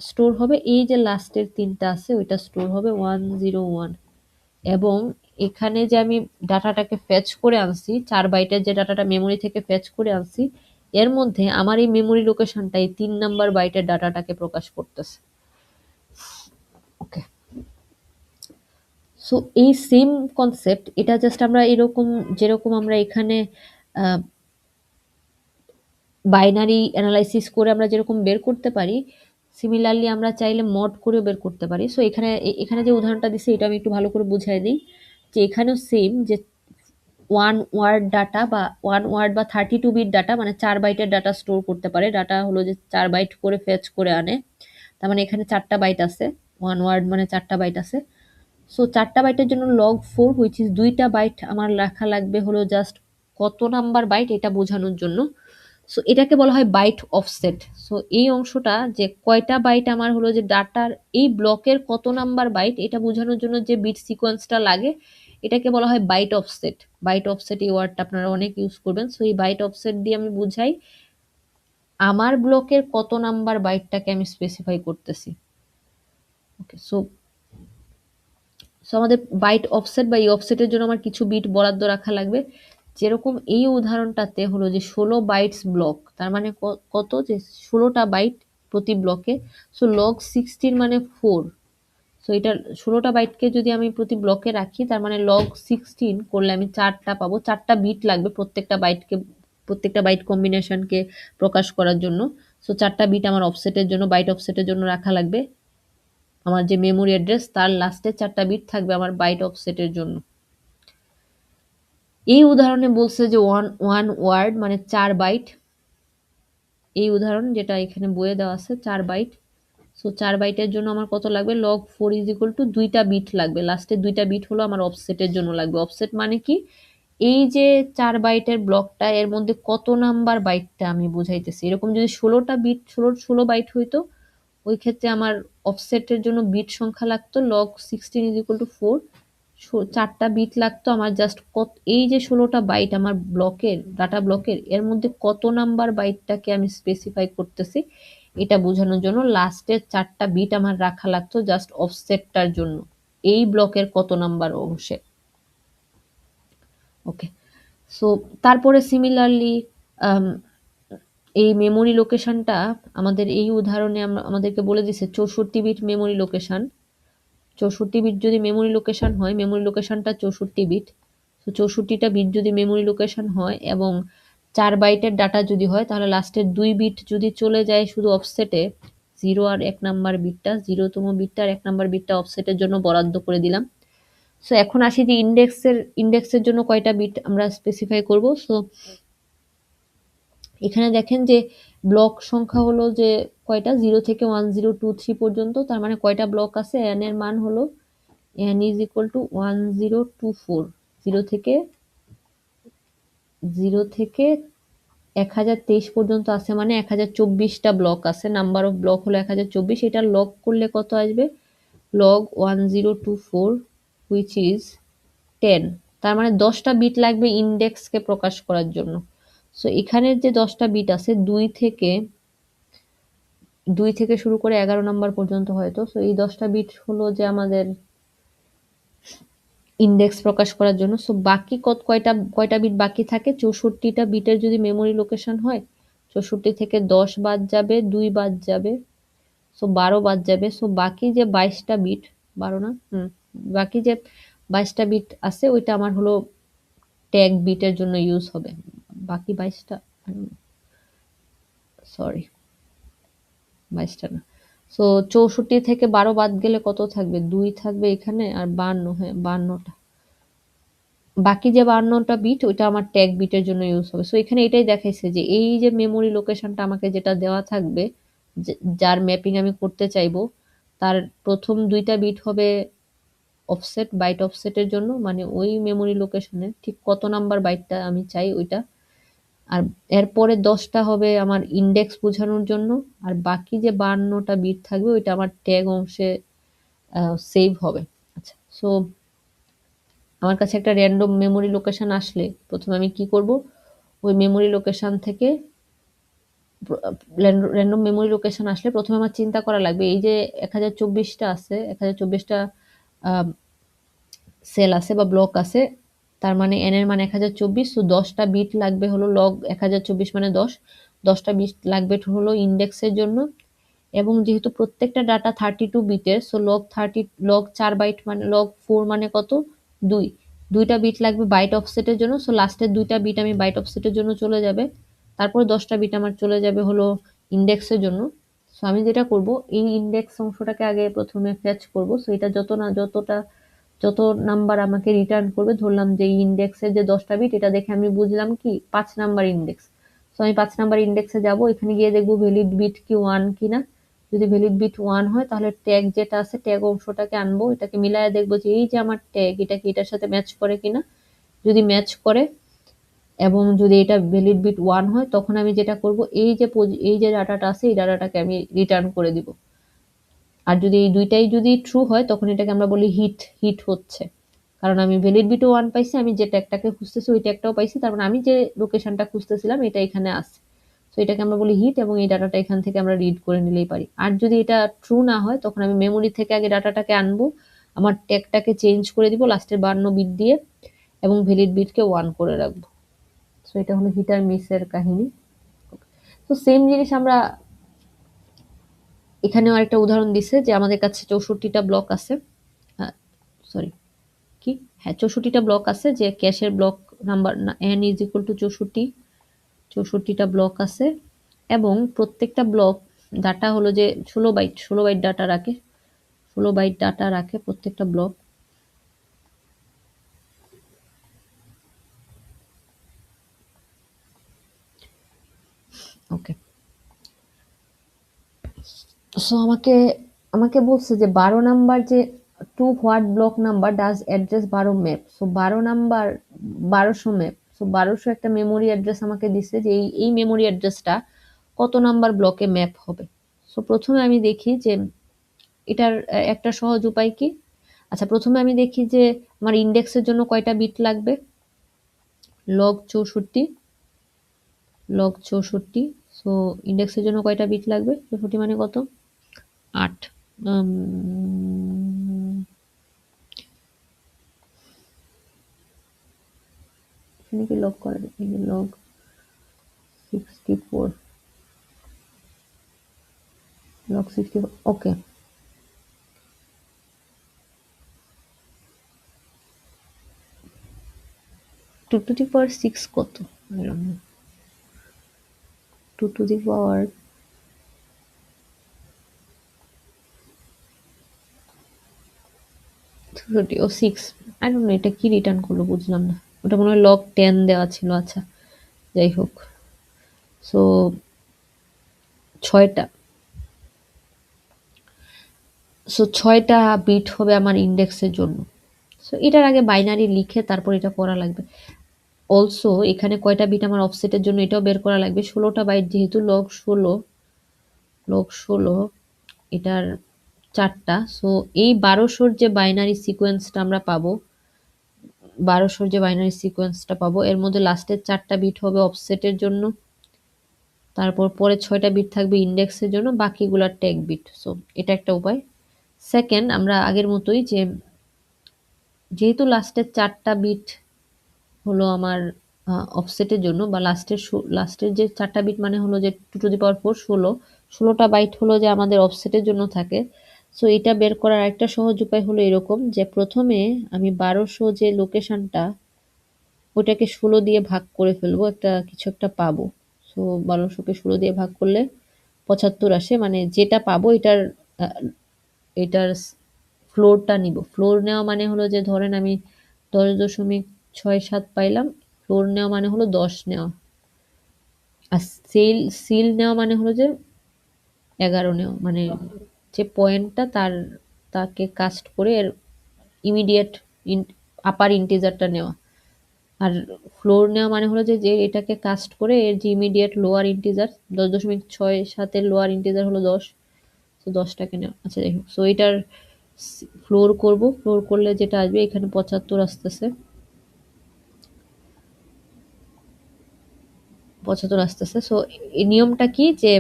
স্টোর হবে, এই যে লাস্টের 3টা আছে ওইটা স্টোর হবে 1 0 1। এবং এখানে যে আমি ডাটাটাকে ফেচ করে আনছি, 4 বাইটের যে ডাটাটা মেমোরি থেকে ফেচ করে আনছি, এর মধ্যে আমার এই মেমোরি লোকেশনটা এই 3 নাম্বার বাইটের ডাটাটাকে প্রকাশ করতেছে। ওকে, সো এই সেম কনসেপ্ট, এটা জাস্ট আমরা এরকম, যেরকম আমরা এখানে বাইনারি অ্যানালাইসিস করে আমরা যেরকম বের করতে পারি, সিমিলারলি আমরা চাইলে মড করেও বের করতে পারি। সো এখানে যে উদাহরণটা দিছি এটা আমি একটু ভালো করে বুঝাই দিই, যে এখানেও সেম, যে 1 ওয়ার্ড ডাটা বা 1 ওয়ার্ড বা 32 বিট ডাটা, মানে 4 বাইটের ডাটা স্টোর করতে পারে। ডাটা হলো যে 4 বাইট করে ফেচ করে আনে, তার মানে এখানে 4টা বাইট আছে, 1 ওয়ার্ড মানে 4টা বাইট আছে। সো 4টা বাইটের জন্য লগ 4, হুইচ ইজ 2টা বাইট আমার লেখা লাগবে হলো জাস্ট কত নাম্বার বাইট এটা বোঝানোর জন্য। সো এটাকে বলা হয় বাইট অফসেট। সো এই অংশটা যে কয়টা বাইট আমার হলো যে ডাটার এই ব্লকের কত নাম্বার বাইট এটা বোঝানোর জন্য যে বিট সিকোয়েন্সটা লাগে, এটাকে বলা হয় বাইট অফসেট। বাইট অফসেট এই ওয়ার্ডটা আপনারা অনেক ইউজ করবেন। সো এই বাইট অফসেট দিয়ে আমি বুঝাই আমার ব্লকের কত নাম্বার বাইটটাকে আমি স্পেসিফাই করতেছি। ওকে, সো আমাদের বাইট অফসেট বা এই অফসেটের জন্য আমার কিছু বিট বরাদ্দ রাখা লাগবে। যেরকম এই উদাহরণটাতে হলো যে 16 বাইটস ব্লক, তার মানে কত, যে 16টা বাইট প্রতি ব্লকে। সো লগ 16 মানে 4। সো এটা 16টা বাইটকে যদি আমি প্রতি ব্লকে রাখি, তার মানে লগ 16 করলে আমি 4টা পাবো। 4টা বিট লাগবে প্রত্যেকটা বাইট কম্বিনেশনকে প্রকাশ করার জন্য। সো 4টা বিট আমার অফসেটের জন্য, বাইট অফসেটের জন্য রাখা লাগবে। আমার যে মেমোরি অ্যাড্রেস তার লাস্টে 4টা বিট থাকবে আমার বাইট অফসেটের জন্য। এই উদাহরণে বলছে যে 1 ওয়ার্ড মানে 4 বাইট, এই উদাহরণ যেটা এখানে বইয়ে দেওয়া আছে 4 বাইট। সো 4 বাইটের জন্য আমার কত লাগবে, log 4 ইজ ইকুয়াল টু 2টা বিট লাগবে, লাস্টের 2টা বিট হলো আমার অফসেটের জন্য লাগবে। অফসেট মানে কি, এই যে 4 বাইটের ব্লকটা এর মধ্যে কত নাম্বার বাইটটা আমি বুঝাইতেছি। এরকম যদি 16টা বিট 16 বাইট হইতো, ওই ক্ষেত্রে আমার অফসেটের জন্য বিট সংখ্যা লাগতো log 16 ইজ ইকুয়াল টু 4, 4টা বিট লাগতো আমার জাস্ট এই যে 16টা বাইট আমার ব্লকের ডাটা ব্লকের এর মধ্যে কত নাম্বার বাইটটাকে আমি স্পেসিফাই করতেছি এটা বোঝানোর জন্য লাস্টের 4টা বিট আমার রাখা লাগতো জাস্ট অফসেটটার জন্য, এই ব্লকের কত নাম্বার অংশে। ওকে, সো তারপরে সিমিলারলি এই মেমোরি লোকেশনটা আমাদের এই উদাহরণে আমাদেরকে বলে দিছে 64 বিট মেমোরি লোকেশন। 64 বিট যদি মেমোরি লোকেশন হয়, মেমোরি লোকেশনটা 64 বিট, তো 64টা বিট যদি মেমোরি লোকেশন হয় এবং 4 বাইটের ডাটা যদি হয়, তাহলে লাস্টের 2 বিট যদি চলে যায় শুধু অফসেটে, 0 আর 1 নাম্বার বিটটা, 0তম বিটটা আর 1 নাম্বার বিটটা অফসেটের জন্য বরাদ্দ করে দিলাম। সো এখন আসি যে ইন্ডেক্সের জন্য কয়টা বিট আমরা স্পেসিফাই করব। সো এখানে দেখেন যে ব্লক সংখ্যা হলো যে কয়টা, 0 থেকে 1023 পর্যন্ত, তার মানে কয়টা ব্লক আছে, n এর মান হলো n is equal to 1024, 0 থেকে 1023 পর্যন্ত আছে, মানে 1024টা ব্লক আছে, নাম্বার অফ ব্লক হলো 1024, এটা লগ করলে কত আসবে, log 1024 which is 10, তার মানে 10টা বিট লাগবে ইন্ডেক্সকে প্রকাশ করার জন্য। সো এখানের যে 10টা বিট আছে 2 থেকে শুরু করে 11 নাম্বার পর্যন্ত হয়তো, সো এই 10টা বিট হলো যে আমাদের ইন্ডেক্স প্রকাশ করার জন্য। সো বাকি কয়টা বিট বাকি থাকে, 64টা বিটের যদি মেমোরি লোকেশন হয়, 64 থেকে 10 বাদ যাবে, 2 বাদ যাবে, সো 12 বাদ যাবে। সো বাকি যে 22টা বিট, 12 না, বাকি যে 22টা বিট আছে ওইটা আমার হলো ট্যাগ বিটের জন্য ইউজ হবে। বাকি 22টা, সরি 22টা না, সো 64 থেকে 12 বাদ গেলে কত থাকবে, 2 থাকবে এখানে আর 52, হ্যাঁ 52টা, বাকি যে 52টা বিট ওইটা আমার ট্যাগ বিটের জন্য ইউজ হবে। সো এখানে এটাই দেখাইছে যে এই যে মেমোরি লোকেশনটা আমাকে যেটা দেওয়া থাকবে, যার ম্যাপিং আমি করতে চাইবো, তার প্রথম 2টা বিট হবে অফসেট, বাইট অফসেটের জন্য, মানে ওই মেমোরি লোকেশনে ঠিক কত নাম্বার বাইটটা আমি চাই ওইটা, আর এরপরে 10টা হবে আমার ইন্ডেক্স বোঝানোর জন্য, আর বাকি যে 52টা বিট থাকবে ওইটা আমার ট্যাগ অংশে সেভ হবে। আচ্ছা, সো আমার কাছে একটা র্যান্ডম মেমোরি লোকেশন আসলে প্রথমে আমি কি করব, ওই মেমোরি লোকেশন থেকে র্যান্ডম মেমোরি লোকেশন আসলে প্রথমে আমার চিন্তা করা লাগবে এই যে 1024টা আছে, 1024টা সেল আছে বা ব্লক আছে, তার মানে n এর মান 1024, সো 10টা বিট লাগবে হলো log 1024 মানে 10টা বিট লাগবে হলো ইন্ডেক্সের জন্য, এবং যেহেতু প্রত্যেকটা ডাটা 32 বিটের, সো log 4 বাইট মানে log 4 মানে কত, 2টা বিট লাগবে বাইট অফসেটের জন্য, সো লাস্টের 2টা বিট আমি বাইট অফসেটের জন্য চলে যাবে, তারপরে 10টা বিট আমার চলে যাবে হলো ইন্ডেক্সের জন্য। সো আমি যেটা করব, এই ইন্ডেক্স অংশটাকে আগে প্রথমে ফেচ করব, সো এটা যত নাম্বার আমাকে রিটার্ন করবে, ধরলাম যে ইন্ডেক্সের যে 10টা বিট, এটা দেখে আমি বুঝলাম কি 5 নাম্বার ইন্ডেক্স, সো আমি 5 নাম্বার ইন্ডেক্সে যাব, এখানে গিয়ে দেখবো ভ্যালিড বিট কি 1 কিনা, যদি ভ্যালিড বিট 1 হয় তাহলে ট্যাগ যেটা আছে ট্যাগ অংশটাকে আনবো, এটাকে মিলায় দেখবো যে এই যে আমার ট্যাগ এটা কি এটার সাথে ম্যাচ করে কিনা, যদি ম্যাচ করে এবং যদি এটা ভ্যালিড বিট 1 হয়, তখন আমি যেটা করব এই যে ডাটাটা আছে এই ডাটাটাকে আমি রিটার্ন করে দিব, আর যদি এই দুইটাই যদি ট্রু হয় তখন এটাকে আমরা বলি হিট হচ্ছে, কারণ আমি ভ্যালিড বিটও 1 পাইছি, আমি যে ট্যাগটাকে খুঁজতেছি ওই ট্যাগটাও পাইছি, তার মানে আমি যে লোকেশনটা খুঁজতেছিলাম এটা এখানে আছে, তো এটাকে আমরা বলি হিট, এবং এই ডাটাটা এখান থেকে আমরা রিড করে নিলেই পারি। আর যদি এটা ট্রু না হয় তখন আমি মেমোরি থেকে আগে ডাটাটাকে আনবো, আমার ট্যাগটাকে চেঞ্জ করে দিব লাস্টের 52 বিট দিয়ে, এবং ভ্যালিড বিটকে 1 করে রাখবো। সো এটা হলো হিট আর মিসের কাহিনী। তো সেম জিনিস আমরা এখানেও আরেকটা উদাহরণ দিছে যে আমাদের কাছে 64টা ব্লক আছে, সরি কি, হ্যাঁ 64টা ব্লক আছে, যে ক্যাশের block number n is equal to 64টা ব্লক আছে, এবং প্রত্যেকটা ব্লক ডাটা হলো যে 16 বাইট ডাটা রাখে, 16 বাইট ডাটা রাখে প্রত্যেকটা ব্লক। ওকে, সো আমাকে আমাকে বলছে যে 12 নাম্বার যে to what block number does address 12 map. So 12 number 1200 map. So 1200 একটা মেমোরি অ্যাড্রেস আমাকে দিছে যে এই মেমোরি অ্যাড্রেসটা কত নাম্বার ব্লকে ম্যাপ হবে। সো প্রথমে আমি দেখি যে এটার একটা সহজ উপায় কি। আচ্ছা, প্রথমে আমি দেখি যে আমার ইন্ডেক্সের জন্য কয়টা বিট লাগবে। Log 64, log 64। সো ইন্ডেক্সের জন্য কয়টা বিট লাগবে? 64 মানে কত? 8। এখানে কি লগ করা যায়? এই যে log 64, log 64, okay. 2 to the power 6 কত? I don't know. 2 to the power 250 O 6। I don't know, এটা কি রিটার্ন করলো বুঝলাম না। ওটা মনে হয় লগ 10 দেওয়া ছিল। আচ্ছা, যাই হোক। সো 6টা, সো 6টা বিট হবে আমার ইন্ডেক্সের জন্য। সো এটার আগে বাইনারি লিখে তারপর এটা করা লাগবে। অলসো এখানে কয়টা বিট আমার অফসেটের জন্য এটাও বের করা লাগবে। 16টা বাইট, যেহেতু লগ 16, লগ 16 এটার 4টা। সো এই 1200 যে বাইনারি সিকোয়েন্সটা আমরা পাবো, 1200 যে বাইনারি সিকোয়েন্সটা পাবো, এর মধ্যে লাস্টের 4টা বিট হবে অফসেটের জন্য, তারপর পরে 6টা বিট থাকবে ইন্ডেক্সের জন্য, বাকিগুলা ট্যাগ বিট। সো এটা একটা উপায়। সেকেন্ড, আমরা আগের মতোই যে যেহেতু লাস্টের 4টা বিট হলো আমার অফসেটের জন্য, বা লাস্টের যে 4টা বিট মানে হলো যে 2 to the power 4, 16টা বাইট হলো যে আমাদের অফসেটের জন্য থাকে। সো এটা বের করার একটা সহজ উপায় হলো এরকম যে প্রথমে আমি 1200 যে লোকেশনটা, ওটাকে 16 দিয়ে ভাগ করে ফেলবো, একটা কিছু একটা পাবো। সো 1200কে 16 দিয়ে ভাগ করলে 75 আসে। মানে যেটা পাবো এটার ফ্লোরটা নিব। ফ্লোর নেওয়া মানে হলো যে ধরেন আমি 10.67 পাইলাম, ফ্লোর নেওয়া মানে হলো 10 নেওয়া। আর সিল নেওয়া মানে হলো যে 11 নেওয়া। মানে যে পয়েন্টটা তাকে কাস্ট করে এর ইমিডিয়েট আপার ইন্টিজারটা নেওয়া। আর ফ্লোর নেওয়া মানে হলো যে এটাকে কাস্ট করে এর যে ইমিডিয়েট লোয়ার ইন্টিজার 10.67 এর লোয়ার ইন্টিজার হলো 10। তো 10টাকে নেওয়া। আচ্ছা, যাই হোক। সো এটার ফ্লোর করব। ফ্লোর করলে যেটা আসবে, এখানে 75 আসতেছে, 75 আসতেছে। সো এই নিয়মটা কি যে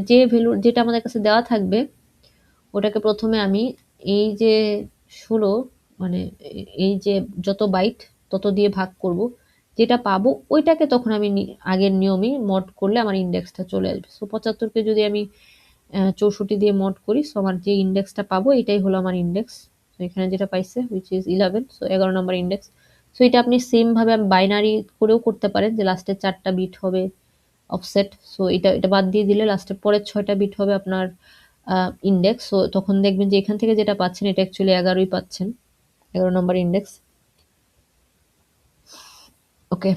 যে ভ্যালু যেটা আমাদের কাছে দেওয়া থাকবে, ওটাকে প্রথমে আমি এই যে 16, মানে এই যে যত বাইট তত দিয়ে ভাগ করব, যেটা পাবো ওইটাকে তখন আমি আগের নিয়মই মড করলে আমার ইন্ডেক্সটা চলে আসবে। সো 75কে যদি আমি 64 দিয়ে মড করি, সো আমার যে ইন্ডেক্সটা পাবো এটাই হলো আমার ইন্ডেক্স। তো এখানে যেটা পাইছে which is 11, so 11 number index. So এটা আপনি সেম ভাবে বাইনারি করেও করতে পারেন যে লাস্টের 4টা বিট হবে অফসেট। সো এটা বাদ দিয়ে দিলে লাস্টের পরের 6টা বিট হবে আপনার ইন্ডেক্স। সো তখন দেখবেন যে এখান থেকে যেটা পাচ্ছেন এটা অ্যাকচুয়ালি 11ই পাচ্ছেন, 11 নম্বর ইন্ডেক্স। ওকে।